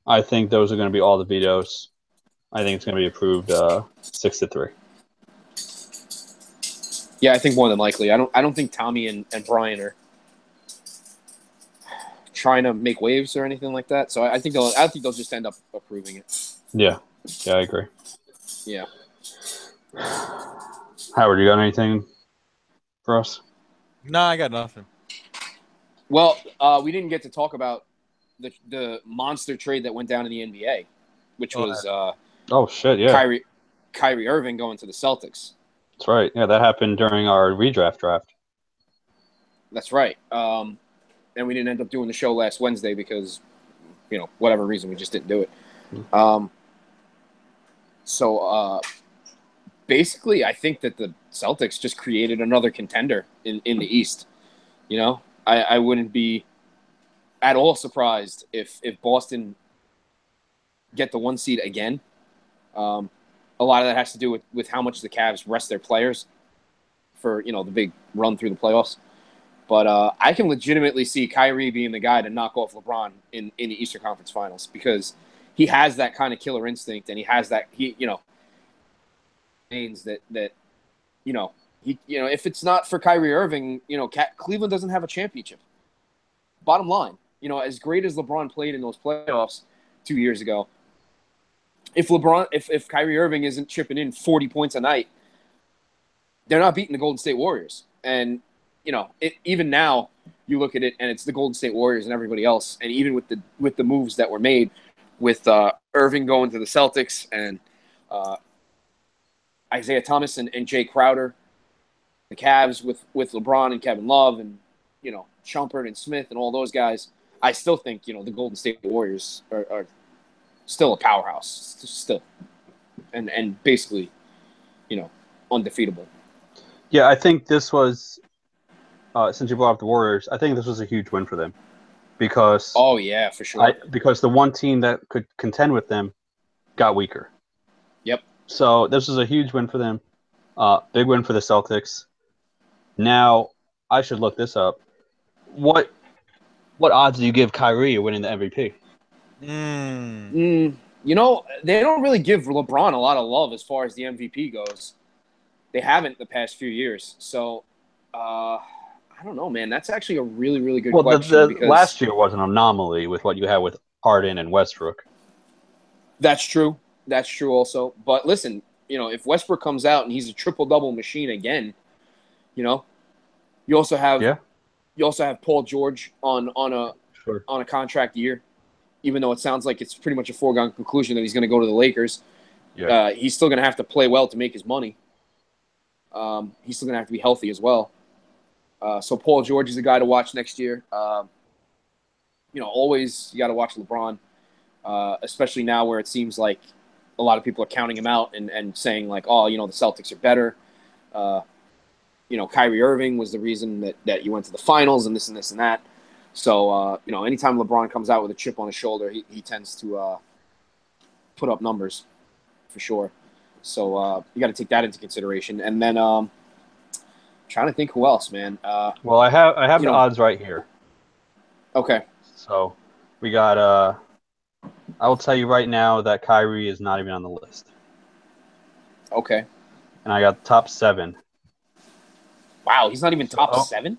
Speaker 6: I think those are going to be all the vetoes. I think it's going to be approved 6-3.
Speaker 5: Yeah, I think more than likely. I don't think Tommy and Brian are trying to make waves or anything like that. So I think they'll just end up approving it.
Speaker 6: Yeah, I agree.
Speaker 5: Yeah.
Speaker 6: Howard, you got anything for us?
Speaker 4: No, I got nothing.
Speaker 5: Well, we didn't get to talk about the monster trade that went down in the NBA, which was
Speaker 6: oh shit, yeah,
Speaker 5: Kyrie Irving going to the Celtics.
Speaker 6: That's right. Yeah, that happened during our redraft draft.
Speaker 5: That's right. And we didn't end up doing the show last Wednesday because, whatever reason, we just didn't do it. So basically, I think that the Celtics just created another contender in the East. I wouldn't be at all surprised if Boston get the 1 seed again. A lot of that has to do with how much the Cavs rest their players for, the big run through the playoffs. But I can legitimately see Kyrie being the guy to knock off LeBron in the Eastern Conference Finals because he has that kind of killer instinct and he has that means that if it's not for Kyrie Irving, Cleveland doesn't have a championship. Bottom line, as great as LeBron played in those playoffs 2 years ago, if Kyrie Irving isn't chipping in 40 points a night, they're not beating the Golden State Warriors. And even now, you look at it and it's the Golden State Warriors and everybody else. And even with the moves that were made, with Irving going to the Celtics and Isaiah Thomas and Jay Crowder, the Cavs with LeBron and Kevin Love and Shumpert and Smith and all those guys, I still think the Golden State Warriors are still a powerhouse, still, and basically, undefeatable.
Speaker 6: Yeah, I think this was, since you brought up the Warriors, I think this was a huge win for them because.
Speaker 5: Oh yeah, for sure.
Speaker 6: Because the one team that could contend with them got weaker.
Speaker 5: Yep.
Speaker 6: So this was a huge win for them. Big win for the Celtics. Now I should look this up. What odds do you give Kyrie of winning the MVP?
Speaker 5: They don't really give LeBron a lot of love as far as the MVP goes. They haven't the past few years. So, I don't know, man. That's actually a really, really good question.
Speaker 6: Because last year was an anomaly with what you had with Harden and Westbrook.
Speaker 5: That's true. That's true also. But listen, if Westbrook comes out and he's a triple-double machine again, you also have Paul George on a contract year. Even though it sounds like it's pretty much a foregone conclusion that he's going to go to the Lakers, he's still going to have to play well to make his money. He's still going to have to be healthy as well. So Paul George is a guy to watch next year. Always you got to watch LeBron, especially now where it seems like a lot of people are counting him out and saying like, oh, the Celtics are better. Kyrie Irving was the reason that you went to the finals and this and this and that. So, anytime LeBron comes out with a chip on his shoulder, he tends to put up numbers for sure. So, you got to take that into consideration. And then trying to think who else, man.
Speaker 6: Well, I have the odds right here.
Speaker 5: Okay.
Speaker 6: So, we got I will tell you right now that Kyrie is not even on the list.
Speaker 5: Okay.
Speaker 6: and I got top 7.
Speaker 5: Wow, he's not even top
Speaker 6: Oh.
Speaker 5: 7?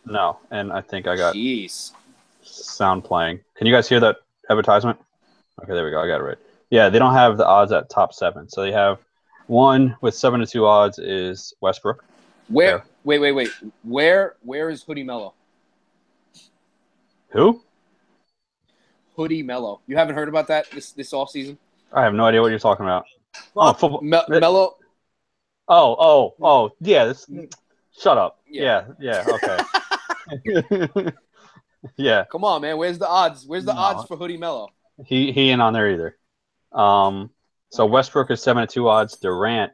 Speaker 6: No, and I think I got
Speaker 5: Jeez.
Speaker 6: sound playing. Can you guys hear that advertisement? Okay, there we go. I got it right. Yeah, they don't have the odds at top 7. So they have one with 7-2 odds is Westbrook.
Speaker 5: Where?
Speaker 6: There.
Speaker 5: Wait. Where is Hoodie Mello?
Speaker 6: Who?
Speaker 5: Hoodie Mello. You haven't heard about that this offseason?
Speaker 6: I have no idea what you're talking about. Oh, football.
Speaker 5: Mello.
Speaker 6: Oh. Yeah. Shut up.
Speaker 5: Yeah.
Speaker 6: Yeah. Okay. Yeah.
Speaker 5: Come on, man. Where's the odds? Where's the
Speaker 6: No.
Speaker 5: odds for Hoodie Mello?
Speaker 6: He ain't on there either. So Westbrook is 7-2 odds. Durant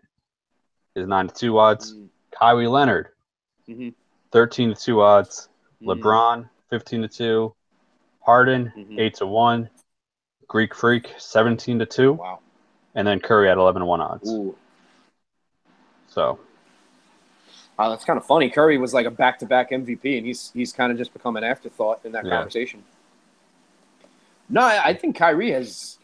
Speaker 6: is 9-2 odds. Kyrie Leonard,
Speaker 5: Mhm.
Speaker 6: 13-2 odds.
Speaker 5: Mhm.
Speaker 6: LeBron, 15-2. Harden,
Speaker 5: Mhm.
Speaker 6: 8-1. Greek Freak, 17-2.
Speaker 5: Wow.
Speaker 6: And then Curry at 11-1 odds.
Speaker 5: Ooh.
Speaker 6: So
Speaker 5: Wow, that's kind of funny. Curry was like a back-to-back MVP, and he's kind of just become an afterthought in that
Speaker 6: Yeah.
Speaker 5: conversation. No, I think Kyrie has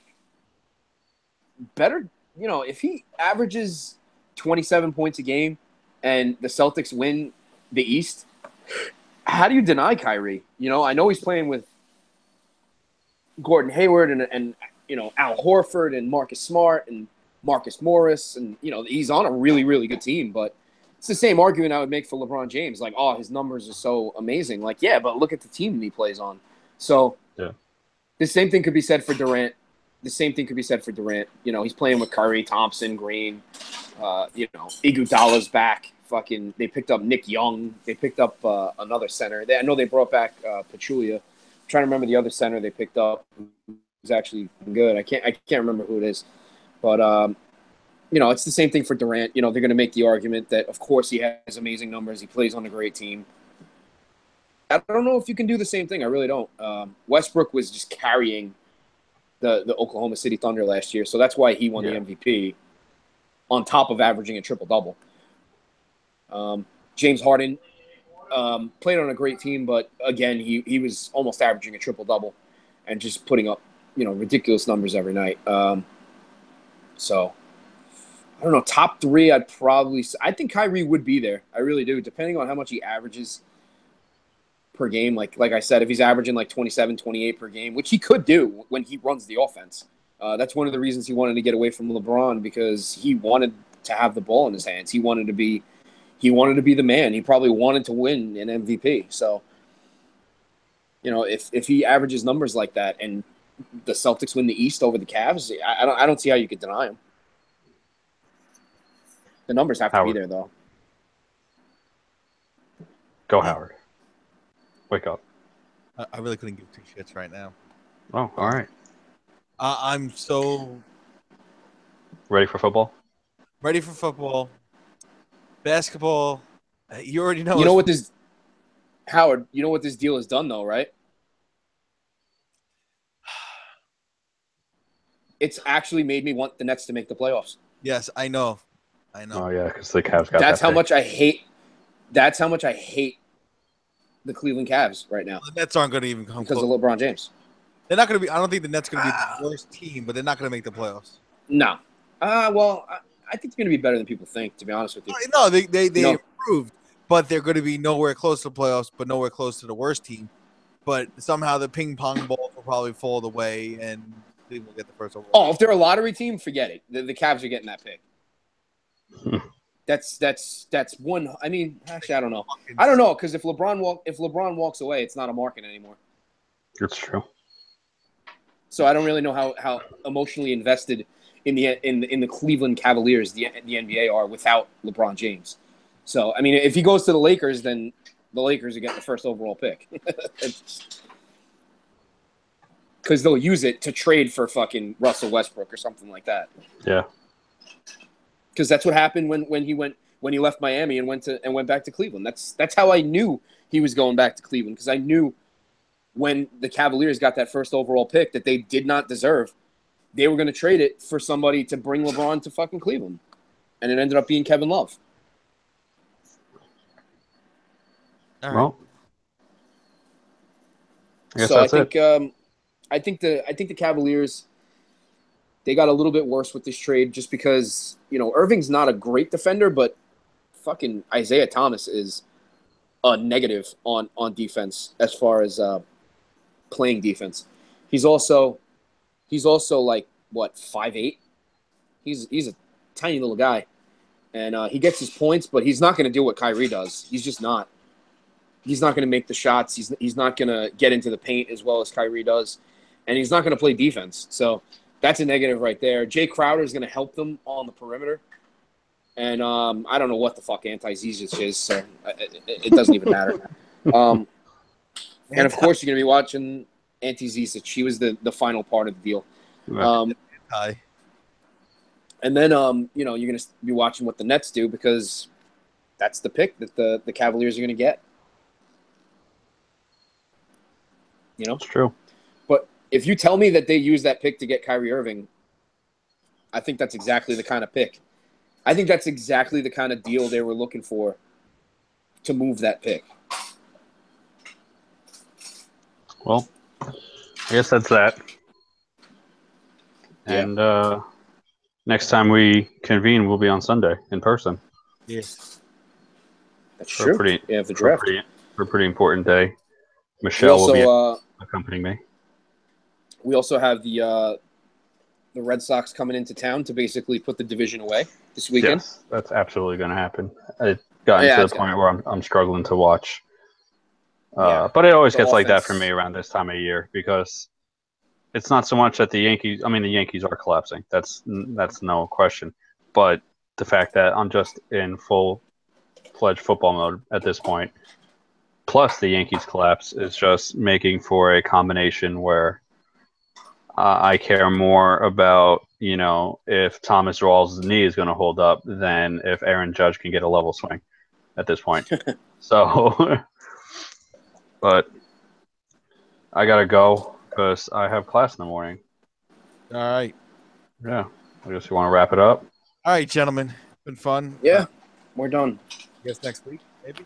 Speaker 5: better. You know, if he averages 27 points a game and the Celtics win the East, how do you deny Kyrie? You know, I know he's playing with Gordon Hayward and you know, Al Horford and Marcus Smart and Marcus Morris, and you know, he's on a really, really good team, but it's the same argument I would make for LeBron James. Like, oh, his numbers are so amazing. Like, yeah, but look at the team he plays on. So
Speaker 6: yeah.
Speaker 5: the same thing could be said for Durant. The same thing could be said for Durant. You know, he's playing with Curry, Thompson, Green. You know, Iguodala's back. Fucking, they picked up Nick Young. They picked up another center. I know they brought back Pachulia. I'm trying to remember the other center they picked up. Who's actually good. I can't remember who it is, but you know, it's the same thing for Durant. You know, they're going to make the argument that, of course, he has amazing numbers. He plays on a great team. I don't know if you can do the same thing. I really don't. Westbrook was just carrying the Oklahoma City Thunder last year, so that's why he won the MVP on top of averaging a triple-double. James Harden played on a great team, but, again, he was almost averaging a triple-double and just putting up, you know, ridiculous numbers every night. So I don't know. Top 3, I think Kyrie would be there. I really do, depending on how much he averages per game. Like I said, if he's averaging like 27, 28 per game, which he could do when he runs the offense. That's one of the reasons he wanted to get away from LeBron, because he wanted to have the ball in his hands. He wanted to be the man. He probably wanted to win an MVP. So, you know, if he averages numbers like that and the Celtics win the East over the Cavs, I don't see how you could deny him. The numbers have to be there, though.
Speaker 6: Go Howard. Wake up.
Speaker 4: I really couldn't give two shits right now.
Speaker 6: Oh, all right.
Speaker 4: I'm so
Speaker 6: Ready for football?
Speaker 4: ready for football, basketball. You already know.
Speaker 5: You know what this Howard? You know what this deal has done, though, right? It's actually made me want the Nets to make the playoffs.
Speaker 4: Yes, I know.
Speaker 6: Oh yeah, because the Cavs got
Speaker 5: That's
Speaker 6: that
Speaker 5: how
Speaker 6: pick.
Speaker 5: much I hate. That's how much I hate the Cleveland Cavs right now
Speaker 4: The Nets aren't going to even come
Speaker 5: because
Speaker 4: close.
Speaker 5: of LeBron James.
Speaker 4: They're not going to be. I don't think the Nets going to be the worst team, but they're not going to make the playoffs.
Speaker 5: No. Well, I think they're going to be better than people think, to be honest with you.
Speaker 4: No, they
Speaker 5: No.
Speaker 4: improved, but they're going to be nowhere close to playoffs, but nowhere close to the worst team. But somehow the ping pong ball will probably fall away, and Cleveland will get the first overall.
Speaker 5: Oh, if they're a lottery team, forget it. The Cavs are getting that pick. That's one. I mean, actually, I don't know. I don't know, because if LeBron walks away, it's not a market anymore.
Speaker 6: It's true.
Speaker 5: So I don't really know how emotionally invested in the Cleveland Cavaliers the NBA are without LeBron James. So I mean, if he goes to the Lakers, then the Lakers are getting the first overall pick. Because they'll use it to trade for fucking Russell Westbrook or something like that.
Speaker 6: Yeah.
Speaker 5: Because that's what happened when he left Miami and went back to Cleveland. That's how I knew he was going back to Cleveland, because I knew when the Cavaliers got that first overall pick that they did not deserve, they were going to trade it for somebody to bring LeBron to fucking Cleveland, and it ended up being Kevin Love.
Speaker 4: All right.
Speaker 6: Well, I guess
Speaker 5: So
Speaker 6: that's
Speaker 5: I think the Cavaliers they got a little bit worse with this trade just because, Irving's not a great defender, but fucking Isaiah Thomas is a negative on defense as far as playing defense. He's also like, what, 5'8"? He's a tiny little guy. And he gets his points, but he's not going to do what Kyrie does. He's just not. He's not going to make the shots. He's not going to get into the paint as well as Kyrie does. And he's not going to play defense. So that's a negative right there. Jay Crowder is going to help them on the perimeter. And I don't know what the fuck Anti-Zizic is, so it doesn't even matter. And, of course, you're going to be watching Anti-Zizic. She was the final part of the deal.
Speaker 4: Hi.
Speaker 5: And then, you're going to be watching what the Nets do because that's the pick that the Cavaliers are going to get.
Speaker 6: It's true.
Speaker 5: But if you tell me that they use that pick to get Kyrie Irving, I think that's exactly the kind of pick. I think that's exactly the kind of deal they were looking for to move that pick.
Speaker 6: Well, I guess that's that.
Speaker 5: Yeah.
Speaker 6: And next time we convene, we'll be on Sunday in person.
Speaker 4: Yes.
Speaker 5: That's
Speaker 6: For a
Speaker 5: true. The
Speaker 6: for a
Speaker 5: draft.
Speaker 6: for a pretty important day.
Speaker 5: We
Speaker 6: Michelle will be
Speaker 5: also,
Speaker 6: accompanying me.
Speaker 5: we also have the Red Sox coming into town to basically put the division away this weekend.
Speaker 6: Yes, that's absolutely going to happen. It got
Speaker 5: Yeah,
Speaker 6: to
Speaker 5: it's
Speaker 6: the point where I'm struggling to watch.
Speaker 5: Yeah.
Speaker 6: But it always
Speaker 5: The
Speaker 6: gets like that for
Speaker 5: offense.
Speaker 6: me around this time of year because it's not so much that the Yankees. I mean, the Yankees are collapsing. That's no question. But the fact that I'm just in full-fledged football mode at this point, plus the Yankees collapse, is just making for a combination where I care more about, if Thomas Rawls' knee is going to hold up than if Aaron Judge can get a level swing at this point. So, but I got to go because I have class in the morning.
Speaker 4: All right.
Speaker 6: Yeah. I guess you want to wrap it up?
Speaker 4: All right, gentlemen. Been fun.
Speaker 5: Yeah, we're done.
Speaker 4: I guess next week, maybe.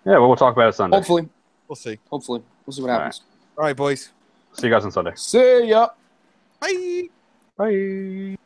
Speaker 6: Yeah, well, we'll talk about it Sunday.
Speaker 5: Hopefully.
Speaker 4: We'll see.
Speaker 5: We'll see what
Speaker 6: All
Speaker 5: happens.
Speaker 4: All right, boys.
Speaker 6: See you guys on Sunday.
Speaker 5: See ya.
Speaker 4: Bye.
Speaker 6: Bye.